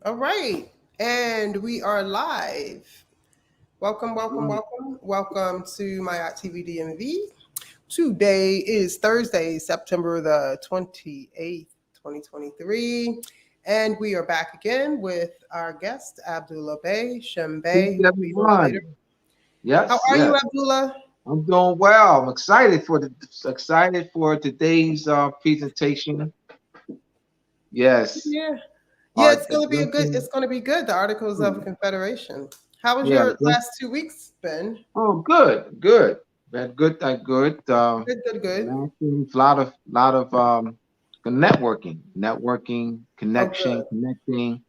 All right. And we are live. Welcome, welcome, welcome. Welcome to my TV DMV. Today is Thursday, September the 28th, 2023. And we are back again with our guest, Abdullah Bey, Shem Bey. Peace, everyone. How Yes, are you, yes. Abdullah? I'm doing well. I'm excited for today's presentation. Yes. Yeah. Yeah, Uh, it's gonna be addressing- it's gonna be good. The Articles of Confederation. How was yeah. your last 2 weeks been? Oh, good, good. Been good, good. Good, good, good. Lot of networking, Oh, good. connecting.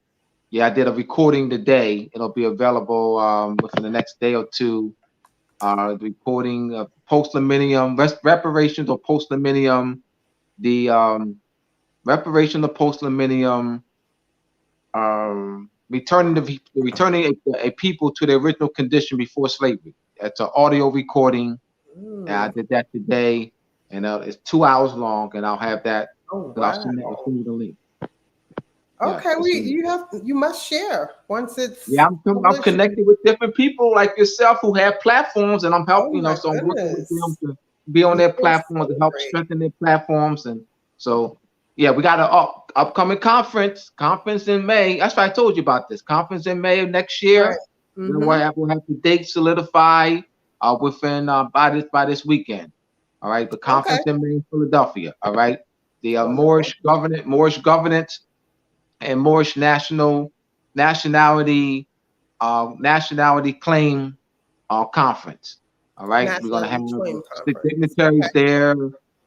Yeah, I did a recording today. It'll be available within the next day or two. The recording of post-millennium reparations or post-millennium, the reparation of post-millennium, returning a people to their original condition before slavery. It's an audio recording. And I did that today, and it's 2 hours long, and I'll have that. Oh, And I'll send you wow. the link. Okay, Yeah, you must share once it's yeah, I'm published. connected with different people like yourself who have platforms, and I'm Oh helping, my so I'm working with them goodness. to be on their You're so platforms to help great. strengthen their platforms. And so, yeah, we got an upcoming conference in May. That's why I told you about this conference in May of next Right. year. Mm-hmm. We'll have the date solidified within by this weekend. All right, the conference in May in Philadelphia. All right, the Moorish governance and Moorish nationality claim conference. All right, we're gonna have National the Conference. dignitaries Okay. there.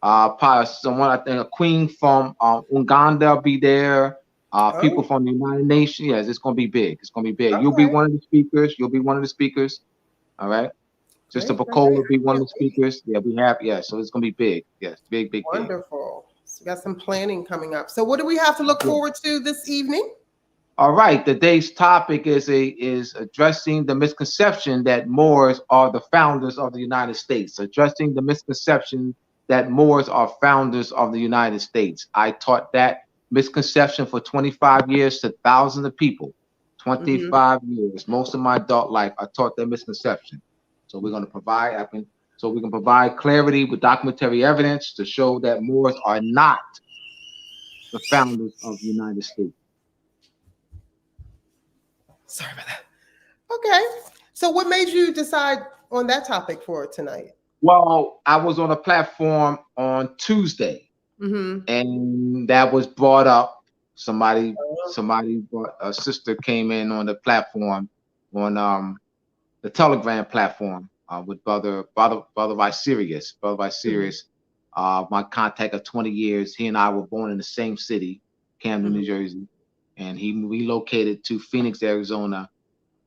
Probably someone, I think a queen from Uganda will be there. People Oh, from the United Nations. Yes, it's gonna be big. It's gonna be big. You'll be okay. one of the speakers. You'll be one of the speakers. All right. Sister Great, great, Bacole great. will be I one of can't the wait. speakers. Yeah, we have. Yeah, so it's gonna be big. Yes, big. Wonderful. So we got some planning coming up. So what do we have to look Yeah. forward to this evening? All right. Today's topic is addressing the misconception that Moors are the founders of the United States. Addressing the misconception that Moors are founders of the United States. I taught that misconception for 25 years to thousands of people. 25 years, most of my adult life, I taught that misconception. So we're going to provide. We can provide clarity with documentary evidence to show that Moors are not the founders of the United States. Sorry about that. Okay. So what made you decide on that topic for tonight? Well, I was on a platform on Tuesday, and that was brought up. Somebody brought, a sister came in on the platform on the Telegram platform with brother Vicerious. Brother Vicerious, my contact of 20 years. He and I were born in the same city, Camden, New Jersey, and he relocated to Phoenix, Arizona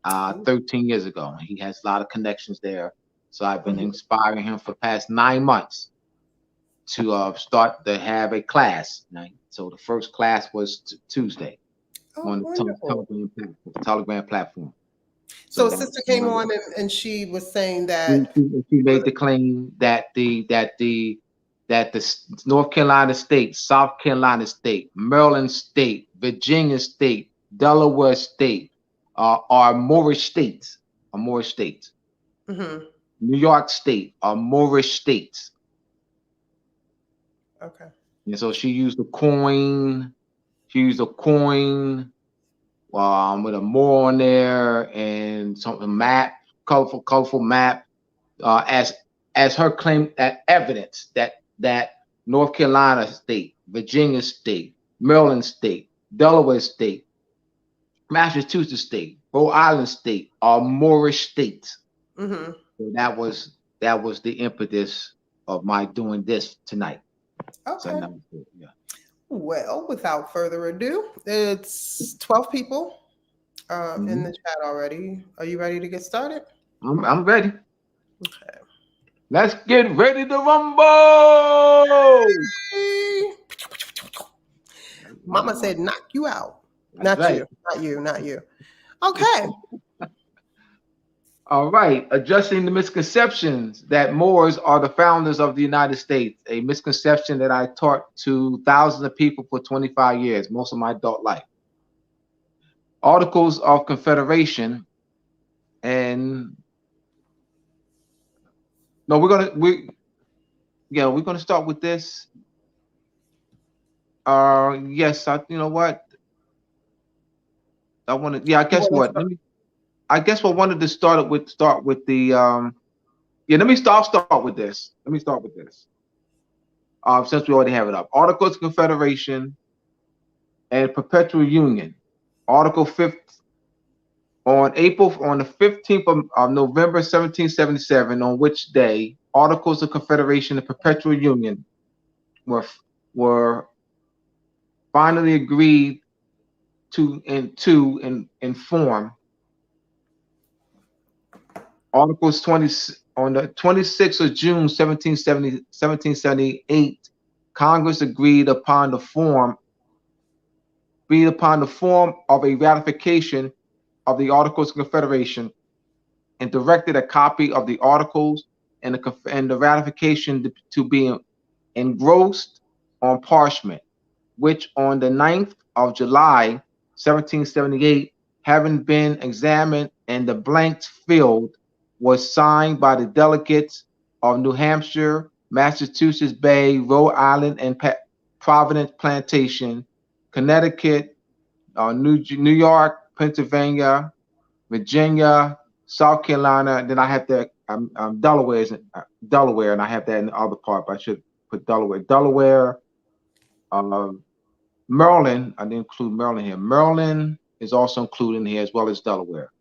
13 years ago. He has a lot of connections there. So I've been inspiring him for the past 9 months to start to have a class. Right? So the first class was Tuesday on the Telegram platform. So a sister came on and she was saying that she made the claim that the North Carolina State, South Carolina State, Maryland State, Virginia State, Delaware State are Moorish states. New York State are Moorish states. Okay. And so she used a coin. She used a coin with a Moor on there and some map, colorful map, as her claim, that evidence that North Carolina State, Virginia State, Maryland State, Delaware State, Massachusetts State, Rhode Island State are Moorish states. So that was the impetus of my doing this tonight. Okay. So yeah. Well, without further ado, it's 12 people in the chat already. Are you ready to get started? I'm ready. Okay. Let's get ready to rumble. Mama said, knock you out. That's right. Not you. Okay. All right. Addressing the misconceptions that Moors are the founders of the United States, a misconception that I taught to thousands of people for 25 years, most of my adult life. Articles of Confederation, and no, we're gonna start with this. Yes, you know what? I wanted, yeah, I guess what? I guess what wanted to start with the yeah, start with this. Let me start with this. Since we already have it up. Articles of Confederation and Perpetual Union. Article 5th on the 15th of November 1777, on which day Articles of Confederation and Perpetual Union were finally agreed to form. Articles 20 on the 26th of June 1778, Congress agreed upon the form of a ratification of the Articles of Confederation, and directed a copy of the Articles and the ratification to be engrossed on parchment, which on the 9th of July 1778, having been examined and the blanks filled, was signed by the delegates of New Hampshire, Massachusetts Bay, Rhode Island, and Providence Plantation, Connecticut, New York, Pennsylvania, Virginia, South Carolina. Then I have that Delaware, and I have that in the other part, but I should put Delaware, Maryland. I didn't include Maryland here. Maryland is also included in here, as well as Delaware.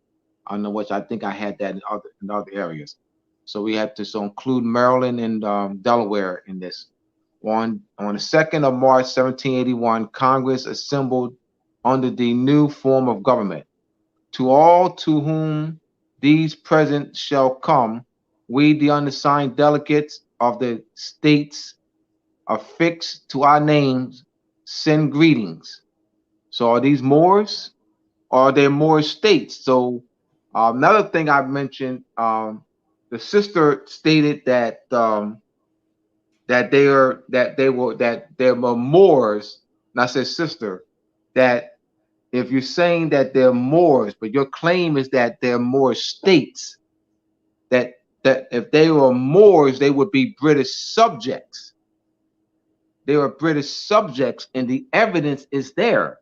I know which I think I had that in other areas. So we have to include Maryland and Delaware in this. On the 2nd of March 1781, Congress assembled under the new form of government. To all to whom these present shall come, we, the undersigned delegates of the states affixed to our names, send greetings. So are these Moors, or are they Moorish states? So another thing I mentioned, the sister stated that they were Moors, and I said, sister, that if you're saying that they're Moors, but your claim is that they're Moorish states, that if they were Moors, they would be British subjects. They were British subjects, and the evidence is there.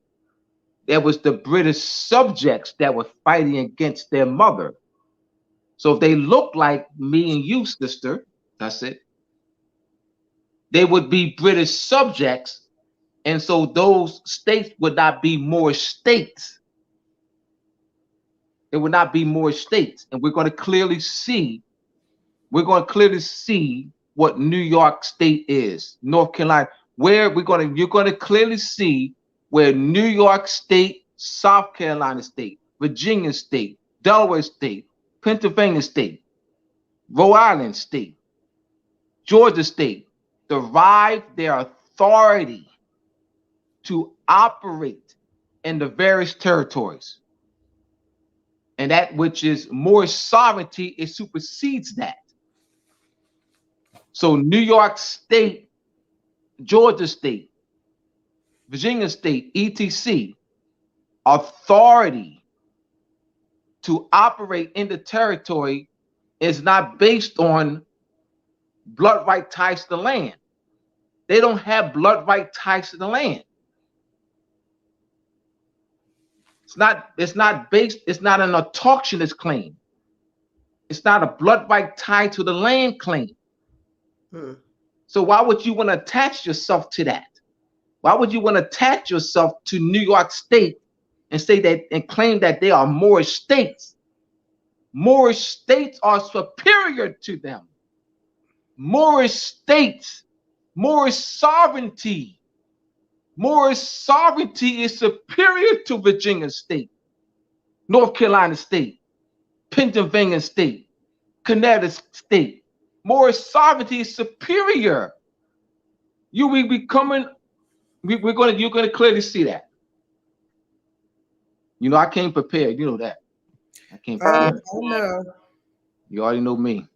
There was the British subjects that were fighting against their mother. So if they look like me and you, sister, that's it, they would be British subjects. And so those states would not be Moorish states. It would not be Moorish states. And we're going to clearly see what New York State is, North Carolina, where you're going to clearly see where New York State, South Carolina State, Virginia State, Delaware State, Pennsylvania State, Rhode Island State, Georgia State derive their authority to operate in the various territories. And that which is Moorish sovereignty, it supersedes that. So New York State, Georgia State, Virginia State, etc., authority to operate in the territory is not based on blood right ties to the land. They don't have blood right ties to the land. It's not an autochthonous claim. It's not a blood right tie to the land claim. So why would you want to attach yourself to that? Why would you want to attach yourself to New York State and say that and claim that they are Moorish states? Moorish states are superior to them. Moorish states, Moorish sovereignty is superior to Virginia State, North Carolina State, Pennsylvania State, Connecticut State. Moorish sovereignty is superior. You're going to clearly see that. You know, I came prepared. You know that. I came prepared. I know. You already know me.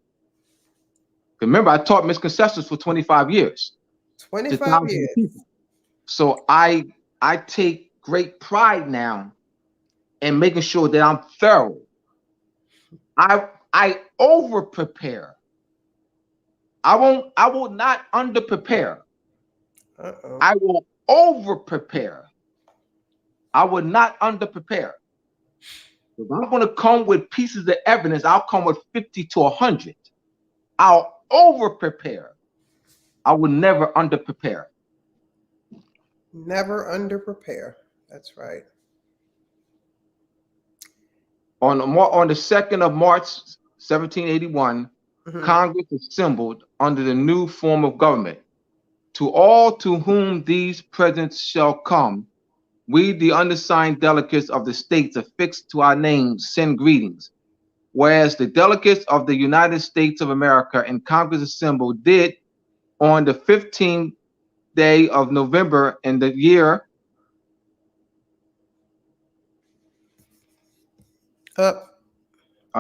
Remember, I taught misconceptions for 25 years. 25 years. So I take great pride now and making sure that I'm thorough. I over prepare. I will not under prepare. I will over prepare. I will not under prepare. If I'm going to come with pieces of evidence, I'll come with 50 to 100. I'll over prepare. I will never under prepare. Never under prepare. That's right. On the 2nd of March, 1781, Congress assembled under the new form of government. To all to whom these presents shall come, we, the undersigned delegates of the states affixed to our names, send greetings. Whereas the delegates of the United States of America in Congress assembled did on the 15th day of November in the year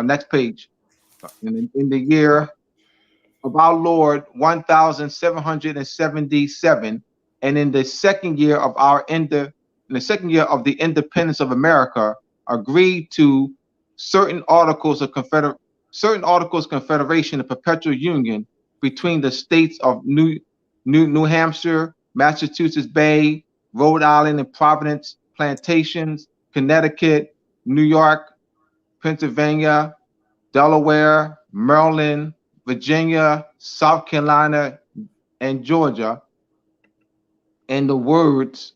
next page. In the year of our Lord 1777, and in the second year of the independence of America, agreed to certain articles of confederation and perpetual union between the states of New Hampshire, Massachusetts Bay, Rhode Island and Providence plantations, Connecticut, New York, Pennsylvania, Delaware, Maryland, Virginia, South Carolina, and Georgia. And the words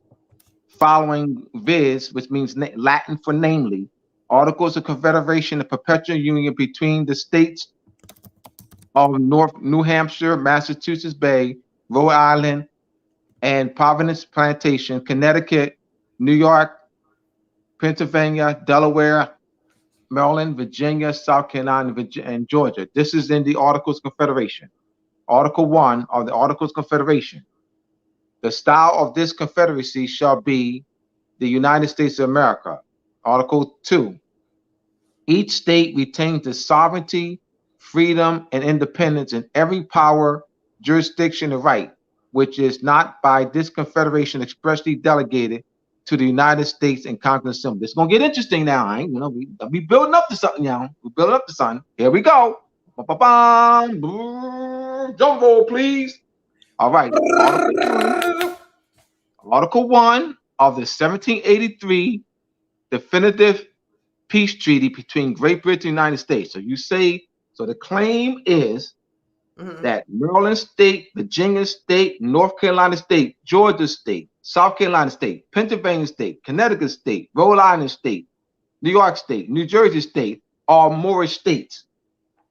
following viz, which means Latin for namely, articles of confederation and perpetual union between the states of New Hampshire, Massachusetts Bay, Rhode Island, and Providence Plantation, Connecticut, New York, Pennsylvania, Delaware, Maryland, Virginia, South Carolina, and Georgia. This is in the Articles of Confederation. Article 1 of the Articles of Confederation. The style of this confederacy shall be the United States of America. Article 2. Each state retains the sovereignty, freedom, and independence in every power, jurisdiction, and right, which is not by this confederation expressly delegated to the United States and Congress Assembly. It's gonna get interesting now. We building up to something now. We're building up to something. Here we go. Drum roll, please. All right. Article 1 of the 1783 definitive peace treaty between Great Britain and the United States. So the claim is that Maryland State, Virginia State, North Carolina State, Georgia State, South Carolina State, Pennsylvania State, Connecticut State, Rhode Island State, New York State, New Jersey State are Moorish states.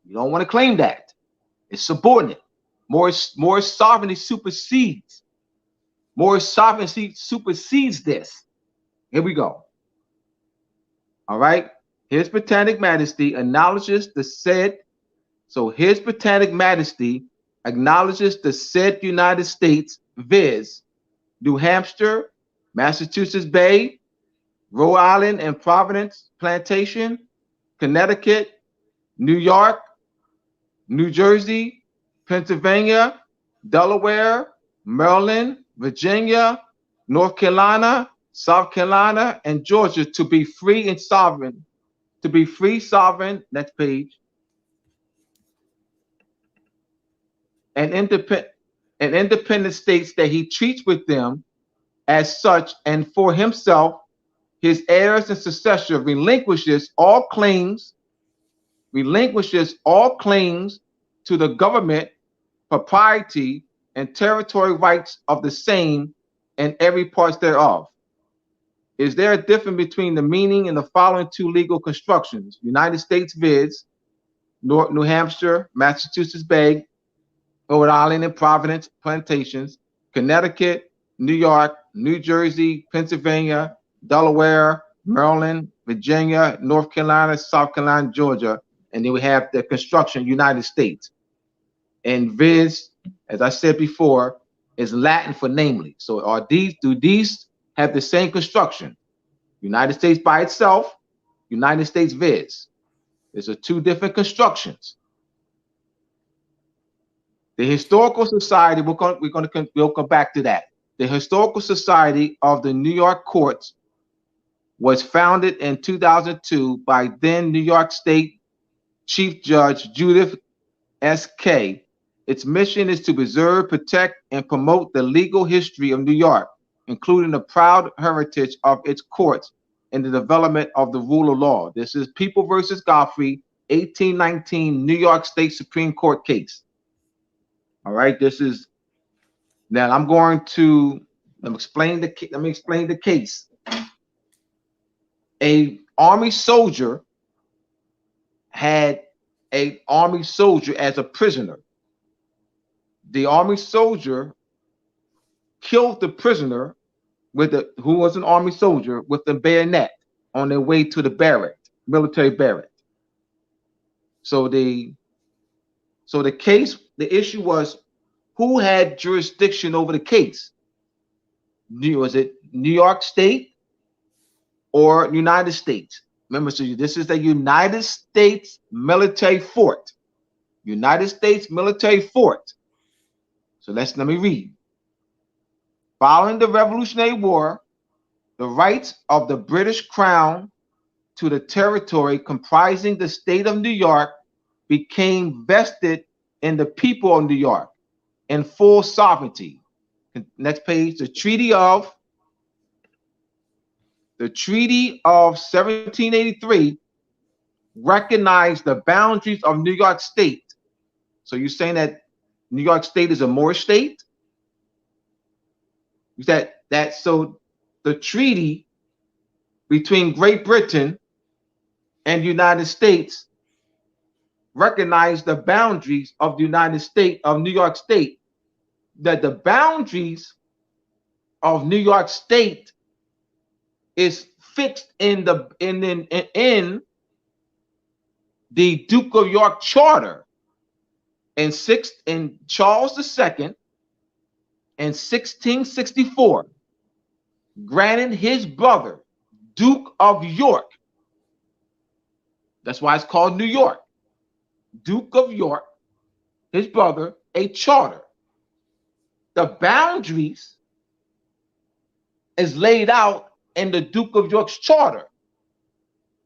You don't want to claim that. It's subordinate. Moorish sovereignty supersedes. Moorish sovereignty supersedes this. Here we go. All right. His Britannic Majesty acknowledges the said. So His Britannic Majesty acknowledges the said United States, viz. New Hampshire, Massachusetts Bay, Rhode Island and Providence Plantation, Connecticut, New York, New Jersey, Pennsylvania, Delaware, Maryland, Virginia, North Carolina, South Carolina, and Georgia to be free and sovereign. To be free, sovereign, next page, and independent states that he treats with them as such, and for himself, his heirs and successor relinquishes all claims to the government, propriety, and territory rights of the same and every part thereof. Is there a difference between the meaning in the following two legal constructions? United States viz. New Hampshire, Massachusetts Bay, Rhode Island and Providence Plantations, Connecticut, New York, New Jersey, Pennsylvania, Delaware, Maryland, Virginia, North Carolina, South Carolina, Georgia, and then we have the construction United States. And viz, as I said before, is Latin for namely. So do these have the same construction? United States by itself, United States viz. These are two different constructions. The Historical Society, we'll come back to that. The Historical Society of the New York Courts was founded in 2002 by then New York State Chief Judge Judith S.K. Its mission is to preserve, protect, and promote the legal history of New York, including the proud heritage of its courts and the development of the rule of law. This is People versus Godfrey, 1819 New York State Supreme Court case. All right, this is now I'm going to let me explain the case. A army soldier had an army soldier as a prisoner. The army soldier killed the prisoner who was an army soldier with a bayonet on their way to the barrack, military barrack. So the issue was who had jurisdiction over the case. Was it New York State or United States? Remember, so this is the United States military fort. United States military fort. So let me read. Following the Revolutionary War, the rights of the British Crown to the territory comprising the state of New York became vested in the people of New York in full sovereignty. Next page, the Treaty of 1783 recognized the boundaries of New York State. So you're saying that New York State is a Moorish state? So the treaty between Great Britain and the United States recognized the boundaries of the United States of New York State. That the boundaries of New York State is fixed in the Duke of York Charter in Charles II in 1664, granted his brother, Duke of York. That's why it's called New York. Duke of York, his brother, a charter. The boundaries is laid out in the Duke of York's charter.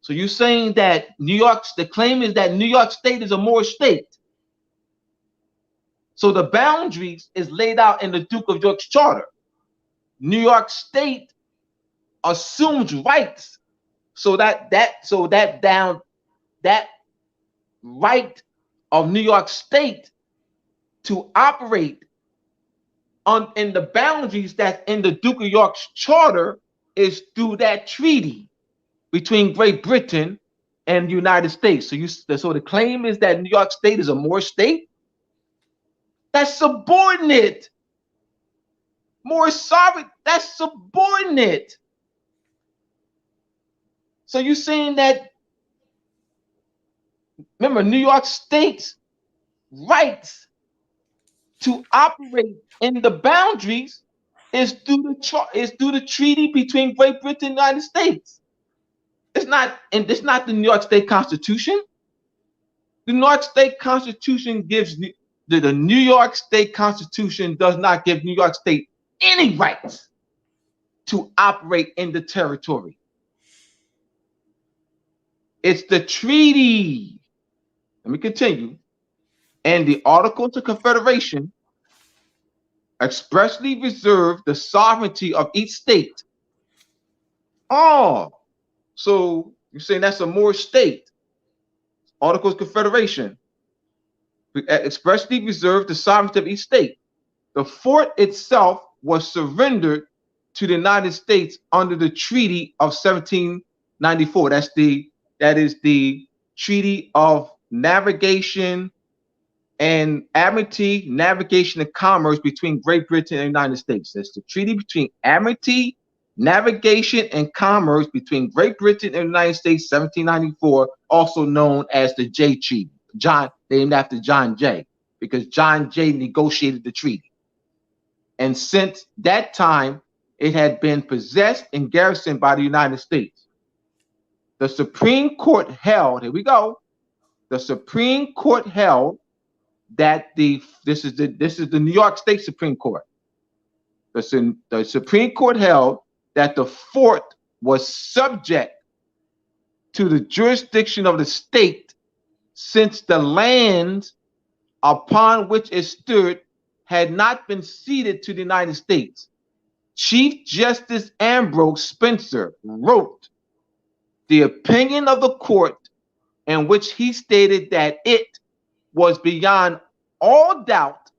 So you're saying that the claim is that New York State is a Moorish state. So the boundaries is laid out in the Duke of York's charter. New York State assumes rights. So that right of New York State to operate in the boundaries that's in the Duke of York's charter is through that treaty between Great Britain and the United States. So the claim is that New York State is a Moorish state. That's subordinate. Moorish sovereign, that's subordinate. So you're saying that, remember, New York State's rights to operate in the boundaries is through the treaty between Great Britain and the United States. It's not the New York State Constitution. The New York State Constitution gives the New York State Constitution does not give New York State any rights to operate in the territory. It's the treaty. Let me continue. And the Articles of Confederation expressly reserve the sovereignty of each state. Oh, so you're saying that's a Moorish state. Articles of Confederation expressly reserved the sovereignty of each state. The fort itself was surrendered to the United States under the Treaty of 1794. That is the Treaty of Navigation and Admiralty, Navigation, and Commerce between Great Britain and the United States. That's the treaty between Admiralty, Navigation, and Commerce between Great Britain and the United States, 1794, also known as the Jay Treaty. Named after John Jay, because John Jay negotiated the treaty. And since that time, it had been possessed and garrisoned by the United States. The Supreme Court held, here we go, the Supreme Court held that this is the New York State Supreme Court. The Supreme Court held that the fort was subject to the jurisdiction of the state, since the lands upon which it stood had not been ceded to the United States. Chief Justice Ambrose Spencer wrote the opinion of the court in which he stated that it was beyond all doubt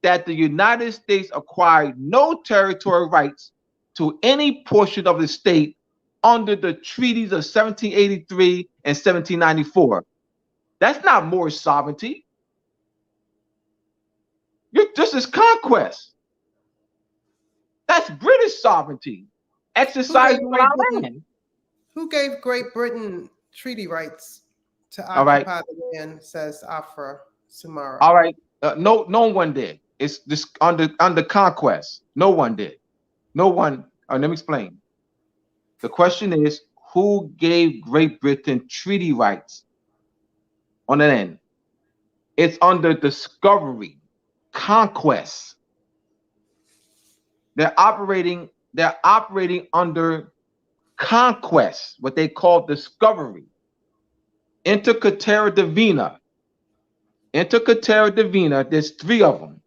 that the United States acquired no territorial rights to any portion of the state under the treaties of 1783 and 1794. That's not Moorish sovereignty. This is conquest. That's British sovereignty exercised on our land. Who gave Great Britain treaty rights to occupy the land, says Afra Sumara. All right. No one did. It's this under conquest. No one did. No one. Let me explain. The question is, who gave Great Britain treaty rights on the land? It's under discovery, conquest. They're operating under conquest, what they call discovery. Inter Caetera Divina. Inter Caetera Divina, there's three of them.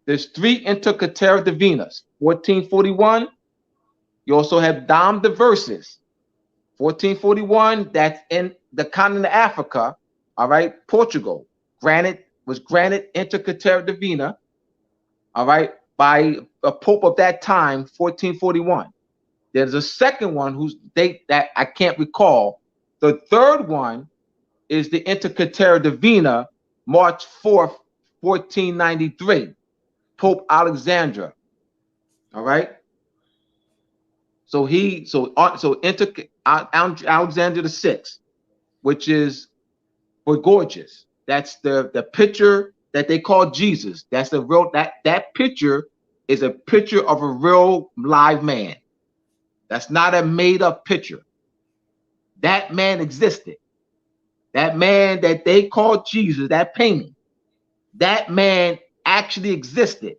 There's three Inter Caetera Divinas. 1441, you also have Dom Diversis. 1441, that's in the continent of Africa, all right, Portugal. Was granted Inter Caetera Divina, all right, by a pope of that time, 1441. There's a second one whose date that I can't recall. The third one is the Inter Caetera Divina, March 4th, 1493, Pope Alexander. All right. So Alexander the Sixth, which is for gorgeous. That's the picture that they call Jesus. That's the real that picture is a picture of a real live man. That's not a made up picture. That man existed. That man that they called Jesus, that painting, that man actually existed.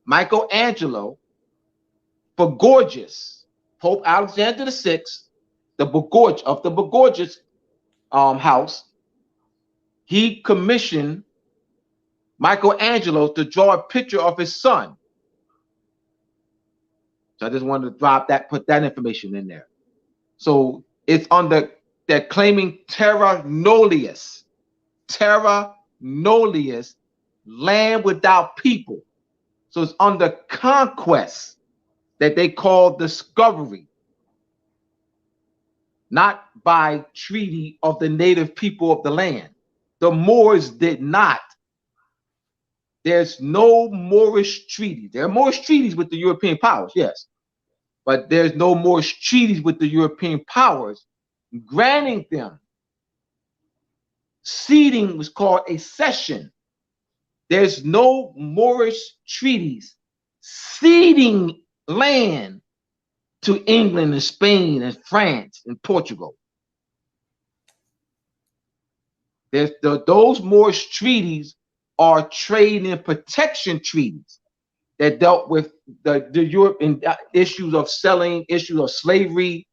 Michelangelo, for gorgeous, Pope Alexander VI, the Borgias house, he commissioned Michelangelo to draw a picture of his son. So I just wanted to put that information in there. So it's under, they're claiming terra nullius, land without people. So it's under conquest that they call discovery, not by treaty of the native people of the land. The Moors did not. There's no Moorish treaty. There are Moorish treaties with the European powers, yes, but there's no Moorish treaties with the European powers granting them. Ceding was called a cession. There's no Moorish treaties ceding land to England and Spain and France and Portugal. Those Moorish treaties are trade and protection treaties that dealt with the European issues of selling, issues of slavery,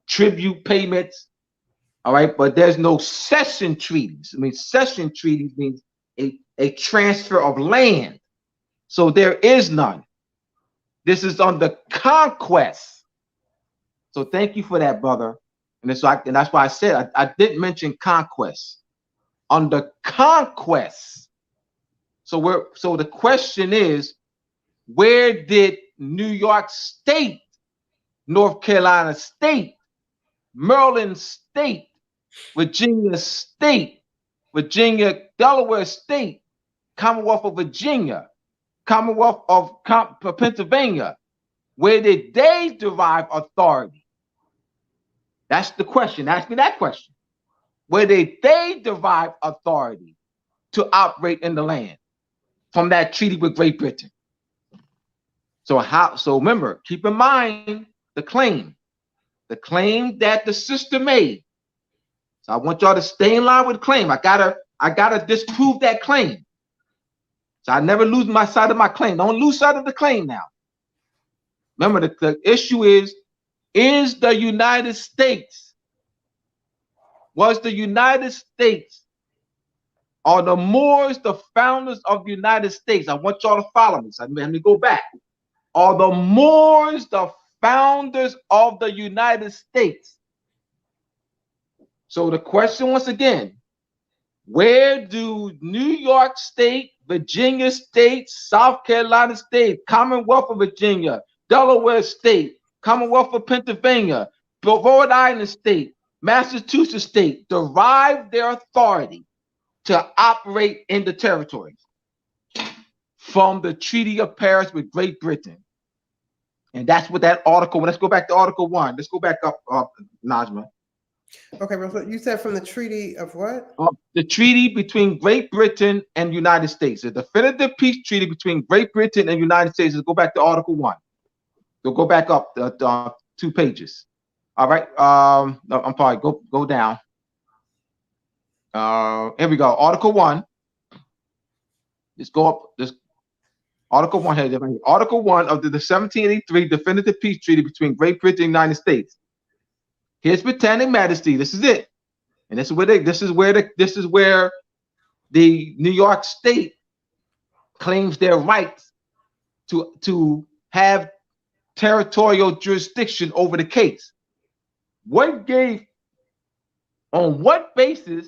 tribute payments. All right, but there's no cession treaties. I mean, cession treaties means a transfer of land. So there is none. This is on the conquest. So thank you for that, brother. And that's why I said I didn't mention conquest. On the conquest. So the question is, where did New York State, North Carolina State, Maryland State, Virginia State, Delaware State, Commonwealth of Virginia, Commonwealth of Pennsylvania, where did they derive authority? That's the question. Ask me that question. Where did they derive authority to operate in the land from that treaty with Great Britain? So remember, keep in mind the claim that the sister made. So I want y'all to stay in line with the claim. I gotta disprove that claim. So I never lose my sight of my claim. Don't lose sight of the claim now. Remember, the issue is the United States, are the Moors the founders of the United States? I want y'all to follow me. So let me go back. Are the Moors the founders of the United States? So the question once again, where do New York State, Virginia State, South Carolina State, Commonwealth of Virginia, Delaware State, Commonwealth of Pennsylvania, Rhode Island State, Massachusetts State derive their authority to operate in the territories? From the Treaty of Paris with Great Britain. And that's what that article, let's go back to Article 1. Let's go back up, Najma. Okay, so you said from the Treaty of what? The treaty between Great Britain and United States. The definitive peace treaty between Great Britain and United States. Let's go back to Article 1. So go back up 2 pages. All right. I'm sorry. Go down. Here we go. Article 1. Let's go up. This Article 1 here. Article 1 of the 1783 definitive peace treaty between Great Britain and the United States. His Britannic Majesty. This is it. And this is where the New York State claims their rights to have territorial jurisdiction over the case. On what basis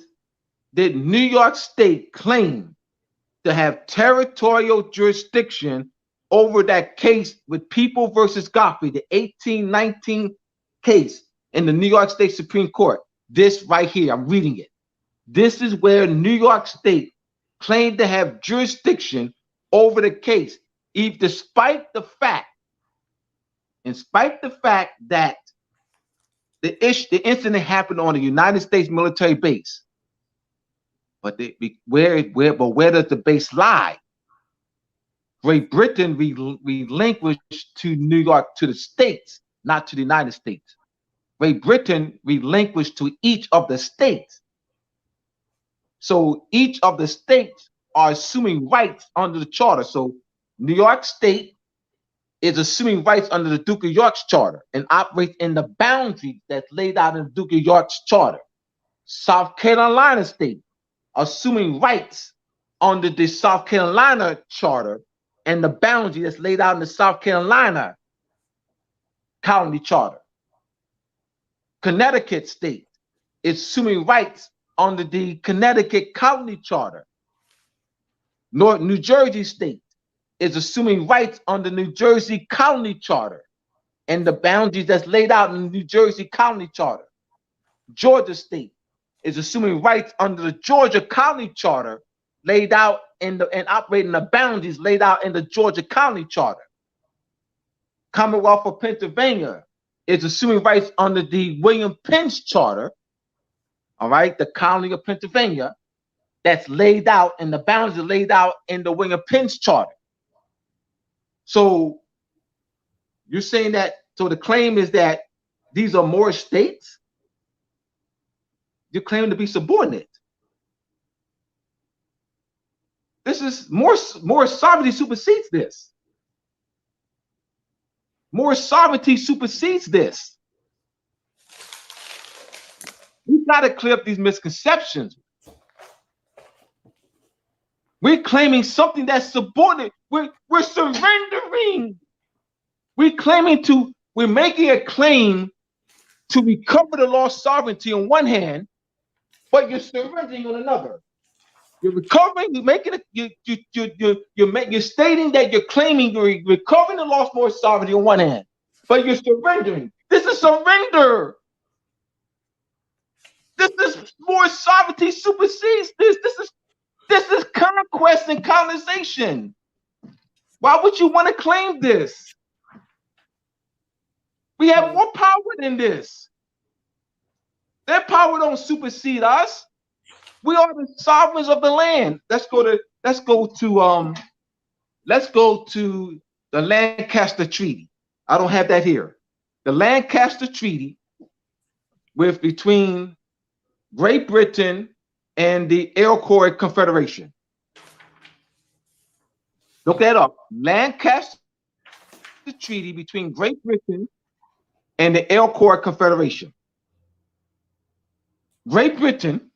did New York State claim to have territorial jurisdiction over that case with People versus Godfrey, the 1819 case in the New York State Supreme Court? This right here, I'm reading it. This is where New York State claimed to have jurisdiction over the case, despite the fact that the incident happened on a United States military base. But where does the base lie? Great Britain relinquished to New York, to the states, not to the United States. Great Britain relinquished to each of the states. So each of the states are assuming rights under the charter. So New York State is assuming rights under the Duke of York's charter and operates in the boundaries that's laid out in the Duke of York's charter. South Carolina State assuming rights under the South Carolina charter and the boundary that's laid out in the South Carolina Colony Charter. Connecticut State is assuming rights under the Connecticut Colony Charter. New Jersey State is assuming rights under New Jersey Colony Charter and the boundaries that's laid out in the New Jersey Colony Charter. Georgia State is assuming rights under the Georgia Colony Charter laid out and operating the boundaries laid out in the Georgia Colony Charter. Commonwealth of Pennsylvania is assuming rights under the William Penn's Charter, all right, the colony of Pennsylvania, that's laid out and the boundaries laid out in the William Penn's Charter. So you're saying that, so the claim is that these are Moorish states? You're claiming to be subordinate. This is Moorish sovereignty supersedes this. Moorish sovereignty supersedes this. We've got to clear up these misconceptions. We're claiming something that's subordinate. We're surrendering. We're making a claim to recover the lost sovereignty on one hand, but you're surrendering on another. You're recovering, you're stating that you're claiming you're recovering the lost Moorish sovereignty on one hand, but you're surrendering. This is surrender. This Moorish sovereignty supersedes this. This is conquest and colonization. Why would you want to claim this? We have more power than this. Their power don't supersede us. We are the sovereigns of the land. Let's go to the Lancaster Treaty. I don't have that here. The Lancaster Treaty between Great Britain and the Iroquois Confederation. Look that up. Lancaster the treaty between Great Britain and the Elkhorn Confederation. Great Britain,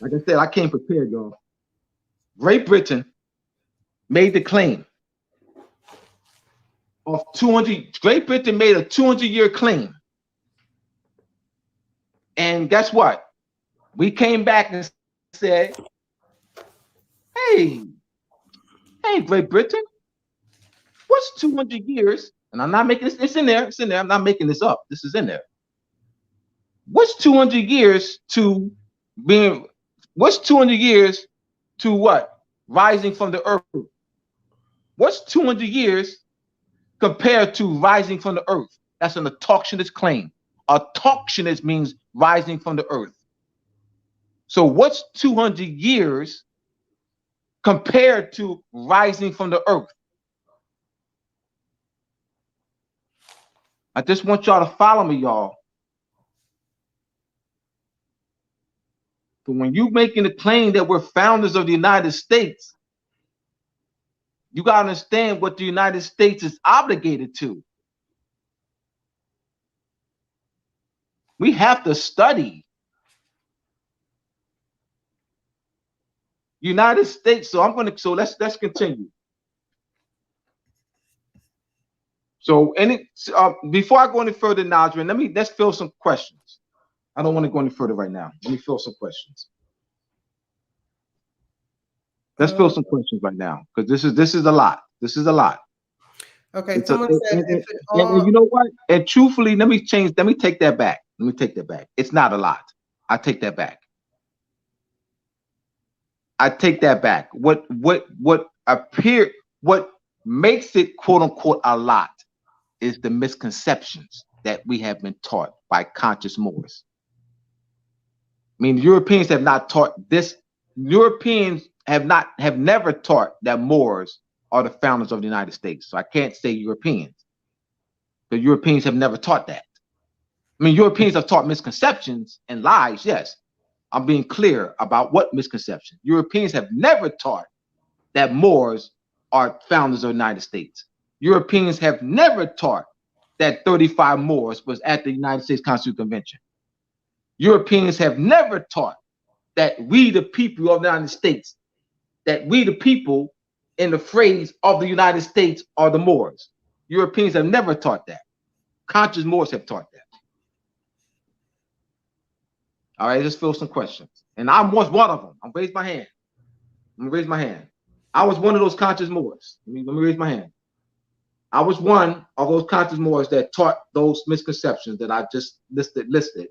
like I said, I came prepared, y'all. Great Britain made the claim of 200. Great Britain made a 200-year claim. And guess what? We came back and said, hey, Great Britain, what's 200 years? And I'm not making this, it's in there, I'm not making this up. This is in there. What's 200 years to being, what's 200 years to what? Rising from the earth. What's 200 years compared to rising from the earth? That's an autochthonous claim. Autochthonous means rising from the earth. So what's 200 years compared to rising from the earth? I just want y'all to follow me, y'all. But when you're making the claim that we're founders of the United States, you got to understand what the United States is obligated to. We have to study. United States. So let's continue. So before I go any further, Najrin, let's fill some questions. I don't want to go any further right now. Let me fill some questions. Let's fill some questions right now, because this is a lot. This is a lot. Okay. Someone said, and you know what? And truthfully, let me take that back. It's not a lot. I take that back. What makes it quote unquote a lot is the misconceptions that we have been taught by conscious Moors. I mean, Europeans have not taught this. Europeans have never taught that Moors are the founders of the United States. So I can't say Europeans. The Europeans have never taught that. I mean, Europeans have taught misconceptions and lies, yes. I'm being clear about what misconception. Europeans have never taught that Moors are founders of the United States. Europeans have never taught that 35 Moors was at the United States Constitutional Convention. Europeans have never taught that we, the people of the United States, that we, the people in the phrase of the United States, are the Moors. Europeans have never taught that. Conscious Moors have taught that. All right, let's fill some questions. And I was one of them. I'm gonna raise my hand. I was one of those conscious Moors. Let me raise my hand. I was one of those conscious Moors that taught those misconceptions that I just listed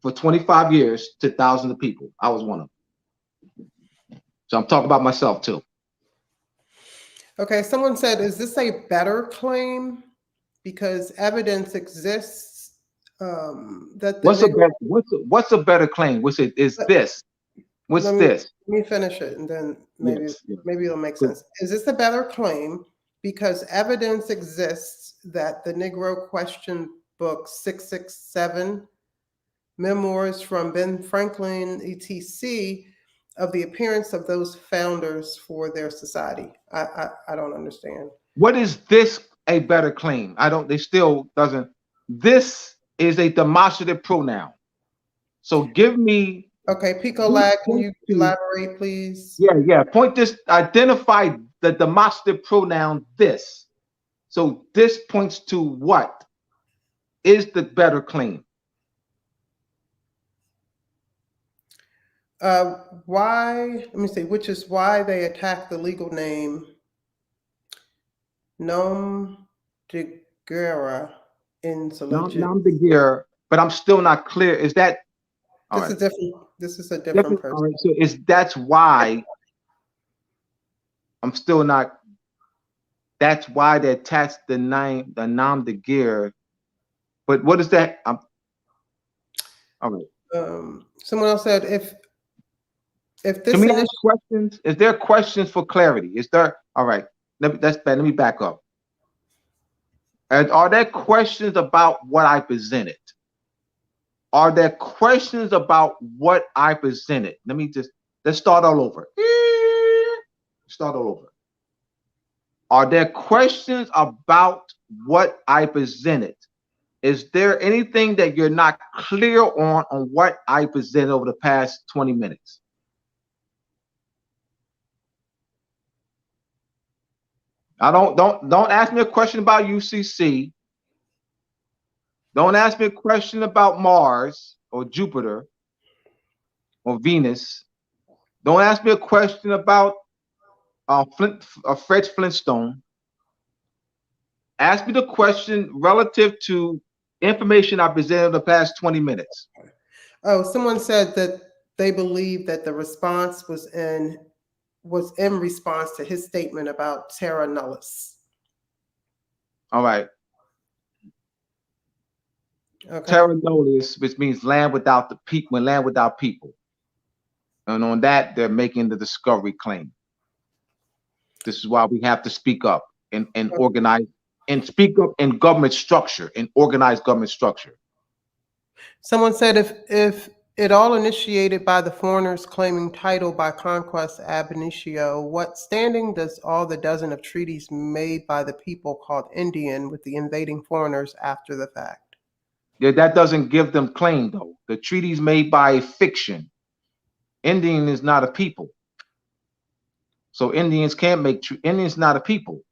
for 25 years to thousands of people. I was one of them. So I'm talking about myself too. Okay, someone said, is this a better claim because evidence exists that the what's a better claim? What's this? Let me finish it, and then maybe it'll make sense. Is this a better claim because evidence exists that the Negro Question Book 667, Memoirs from Ben Franklin, etc., of the appearance of those founders for their society? I don't understand. What is this a better claim? They still doesn't. This is a demonstrative pronoun. So give me. Okay, Pico Lag, can you elaborate, please? Yeah. Identify the demonstrative pronoun this. So this points to what is the better claim? Why, let me see, which is why they attack the legal name Nom de Guerre in Solution. Nom de Guerre, but I'm still not clear. Is that this is a different person. All right, so that's why I'm still not. That's why they attached the name, the Nom de Guerre. But what is that? All right. Someone else said if this. Can we ask questions? Is there questions for clarity? Is there? All right. That's bad. Let me back up. And are there questions about what I presented? Are there questions about what I presented? Let's start all over. Start all over. Are there questions about what I presented? Is there anything that you're not clear on what I presented over the past 20 minutes? I don't ask me a question about UCC. Don't ask me a question about Mars or Jupiter or Venus. Don't ask me a question about Fred Flintstone. Ask me the question relative to information I presented the past 20 minutes. Oh, someone said that they believe that the response was in response to his statement about terra nullis. All right. Okay. Terra nullis, which means land without the people, land without people. And on that, they're making the discovery claim. This is why we have to speak up and organize and speak up in government structure, in organized government structure. Someone said if it all initiated by the foreigners claiming title by conquest ab initio, what standing does all the dozen of treaties made by the people called Indian with the invading foreigners after the fact? Yeah, that doesn't give them claim, though. The treaties made by fiction. Indian is not a people. So Indians can't make Indians not a people.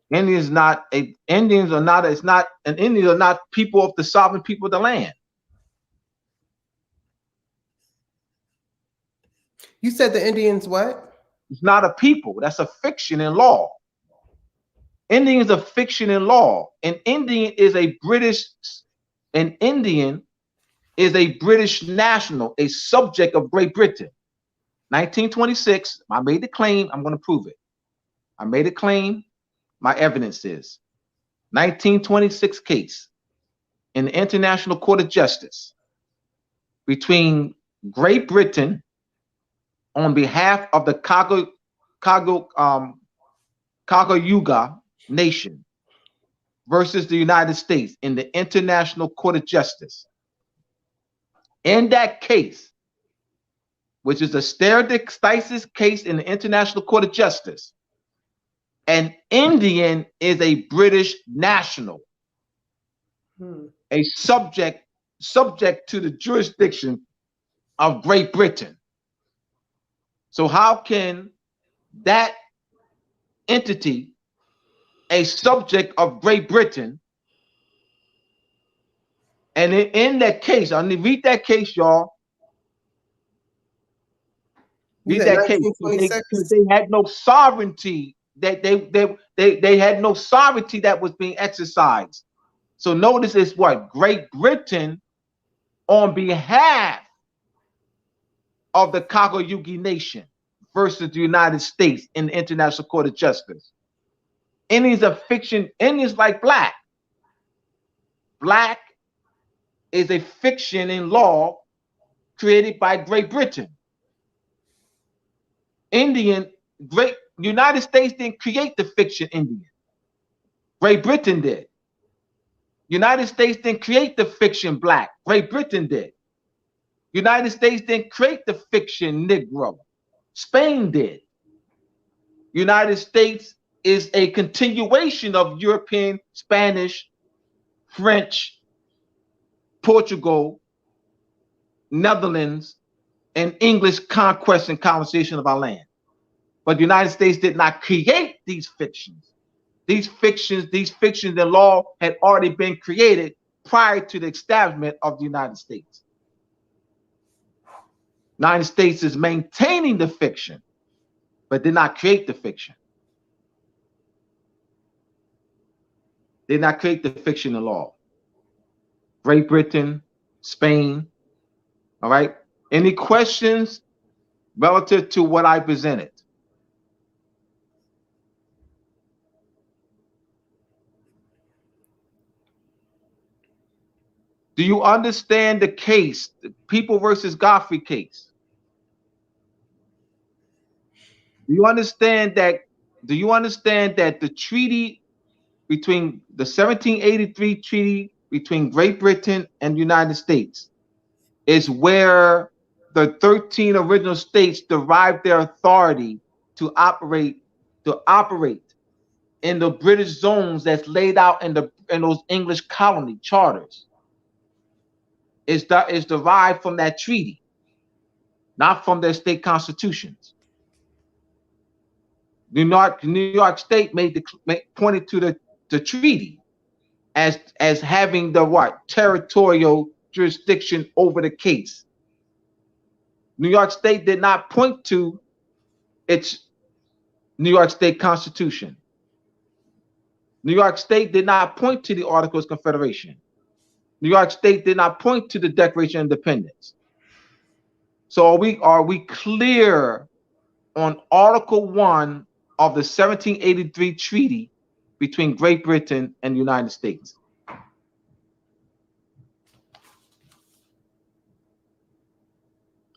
Indians are not people of the sovereign people of the land. You said the Indians what? It's not a people. That's a fiction in law. Indian is a fiction in law. An Indian is a British national, a subject of Great Britain. 1926, I made the claim, I'm going to prove it. I made a claim, my evidence is 1926 case in the International Court of Justice between Great Britain on behalf of the Kagayuga nation versus the United States in the International Court of Justice. In that case, which is a stare decisis case in the International Court of Justice, an Indian is a British national, a subject to the jurisdiction of Great Britain. So how can that entity, a subject of Great Britain, and in that case, I need to read that case, y'all. Read that case. Because they had no sovereignty. They had no sovereignty that was being exercised. So notice it's what? Great Britain on behalf of the Kagayugi nation versus the United States in the International Court of Justice. Indians are fiction. Indians like black. Black is a fiction in law created by Great Britain. United States didn't create the fiction Indian. Great Britain did. United States didn't create the fiction black. Great Britain did. United States didn't create the fiction Negro. Spain did. United States is a continuation of European, Spanish, French, Portugal, Netherlands, and English conquest and colonization of our land. But the United States did not create these fictions. These fictions in law had already been created prior to the establishment of the United States. The United States is maintaining the fiction, but did not create the fiction. Did not create the fiction in law. Great Britain, Spain. All right. Any questions relative to what I presented? Do you understand the case, the People versus Godfrey case? Do you understand that the treaty between the 1783 treaty between Great Britain and the United States is where the 13 original states derived their authority to operate in the British zones that's laid out in those English colony charters is derived from that treaty, not from their state constitutions. New York State pointed to the treaty as having the what? Territorial jurisdiction over the case. New York State did not point to its New York State Constitution. New York State did not point to the Articles of Confederation. New York State did not point to the Declaration of Independence. So are we clear on Article 1 of the 1783 treaty between Great Britain and the United States?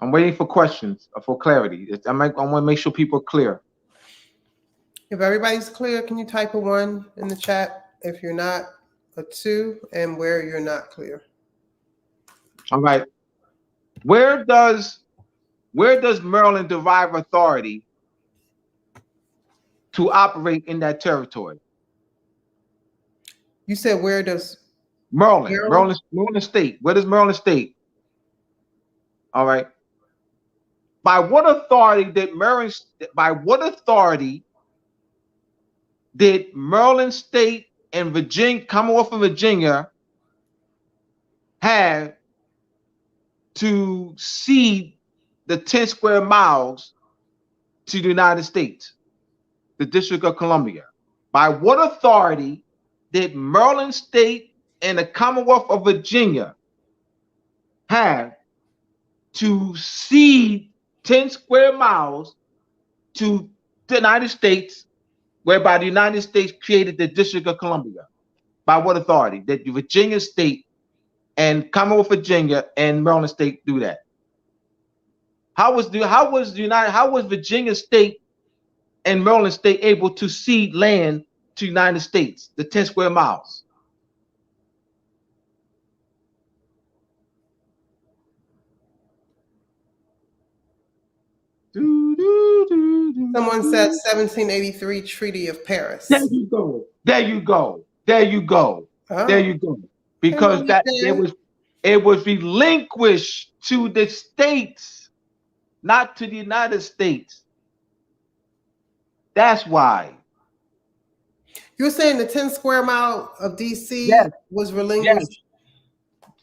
I'm waiting for questions, for clarity. I want to make sure people are clear. If everybody's clear, can you type a 1 in the chat? If you're not, a 2, and where you're not clear. All right. Where does Maryland derive authority to operate in that territory? You said where does Maryland State? Where does Maryland State? All right. By what authority did Maryland State and Virginia, Commonwealth of Virginia, have to cede the 10 square miles to the United States, the District of Columbia? By what authority did Maryland State and the Commonwealth of Virginia have to cede 10 square miles to the United States, whereby the United States created the District of Columbia? By what authority did Virginia State and Commonwealth of Virginia and Maryland State do that? How was Virginia State and Maryland State able to cede land to the United States, the 10 square miles? Someone said 1783 Treaty of Paris. There you go. There you go. There you go. Oh. There you go. Because it was relinquished to the states, not to the United States. That's why. You're saying the 10 square mile of DC was relinquished?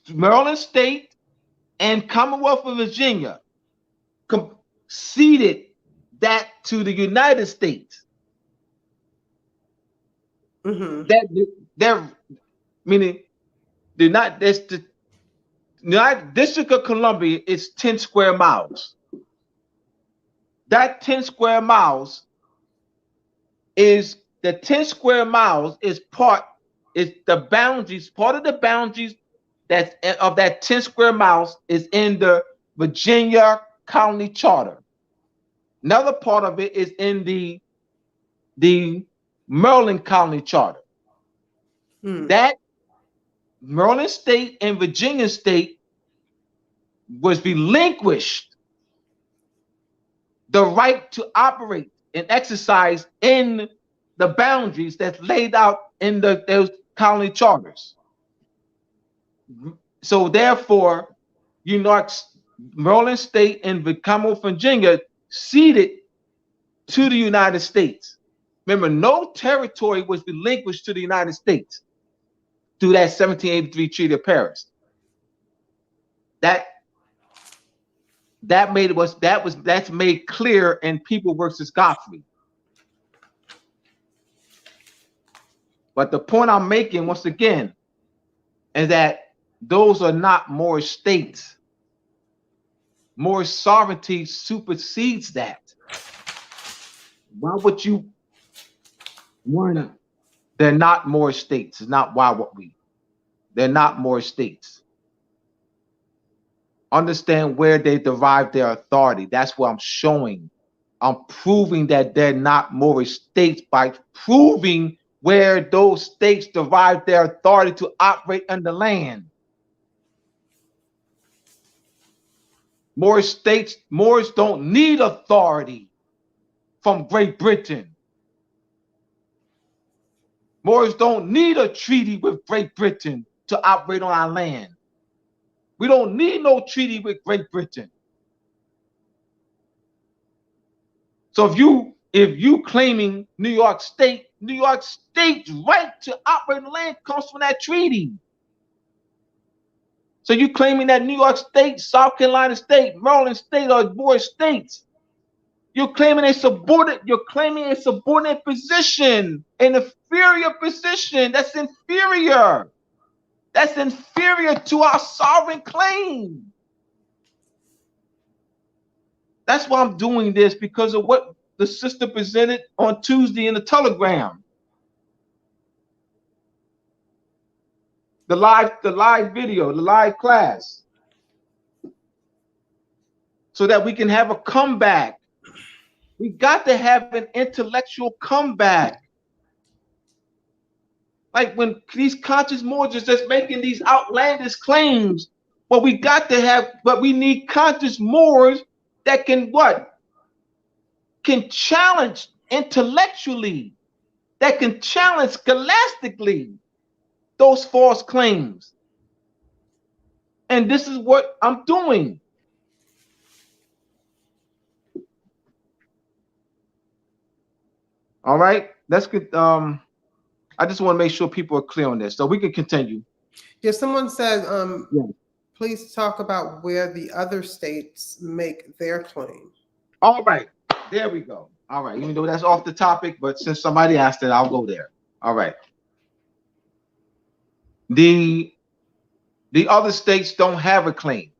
Yes. Maryland State and Commonwealth of Virginia ceded that to the United States. Mm-hmm. Meaning the United District of Columbia is 10 square miles. That 10 square miles is part of the boundaries of that 10 square miles is in the Virginia Colony Charter. Another part of it is in the Maryland Colony Charter. That Maryland State and Virginia State was relinquished the right to operate and exercise in the boundaries that's laid out in those colony charters. So therefore, Maryland State and the Commonwealth of Virginia ceded to the United States. Remember, no territory was relinquished to the United States through that 1783 Treaty of Paris. That's made clear in People versus Godfrey. But the point I'm making once again is that those are not Moorish states. Moorish sovereignty supersedes that. Why would you want to? They're not Moorish states. It's not they're not Moorish states. Understand where they derive their authority. That's what I'm showing. I'm proving that they're not Moorish states by proving where those states derive their authority to operate on the land. Moorish don't need authority from Great Britain. Moors don't need a treaty with Great Britain to operate on our land. We don't need no treaty with Great Britain. So if you claiming New York State's right to operate the land comes from that treaty. So you claiming that New York State, South Carolina State, Maryland State, or Moorish States, you're claiming a subordinate position, an inferior position. That's inferior. That's inferior to our sovereign claim. That's why I'm doing this, because of what the sister presented on Tuesday in the Telegram. The live video, the live class. So that we can have a comeback. We got to have an intellectual comeback. Like when these conscious Moors are just making these outlandish claims, but we need conscious Moors that can what? Can challenge intellectually, that can challenge scholastically those false claims. And this is what I'm doing. All right, let's get I just want to make sure people are clear on this so we can continue. Yeah, someone said please talk about where the other states make their claim. All right, there we go. All right, even though that's off the topic, but since somebody asked it, I'll go there. All right. The other states don't have a claim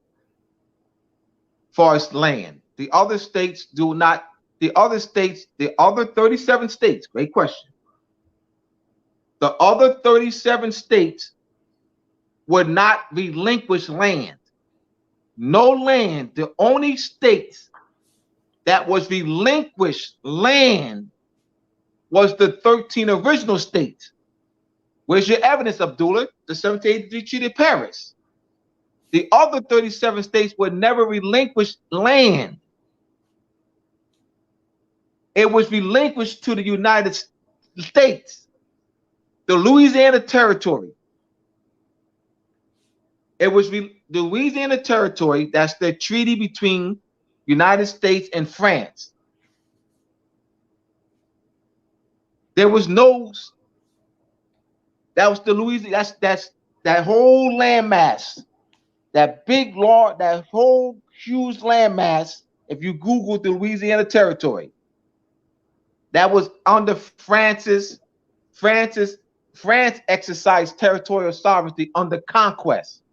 for its land. The other states do not. The other 37 states, great question. The other 37 states would not relinquish land. No land. The only states that was relinquished land was the 13 original states. Where's your evidence, Abdullah? The 1783 Treaty of Paris. The other 37 states would never relinquish land. It was relinquished to the United States, the Louisiana Territory. It was the Louisiana Territory. That's the treaty between United States and France. There was no. That was the Louisiana. That's that whole landmass, that big law, that whole huge landmass. If you Google the Louisiana Territory, that was under France exercised territorial sovereignty under conquest.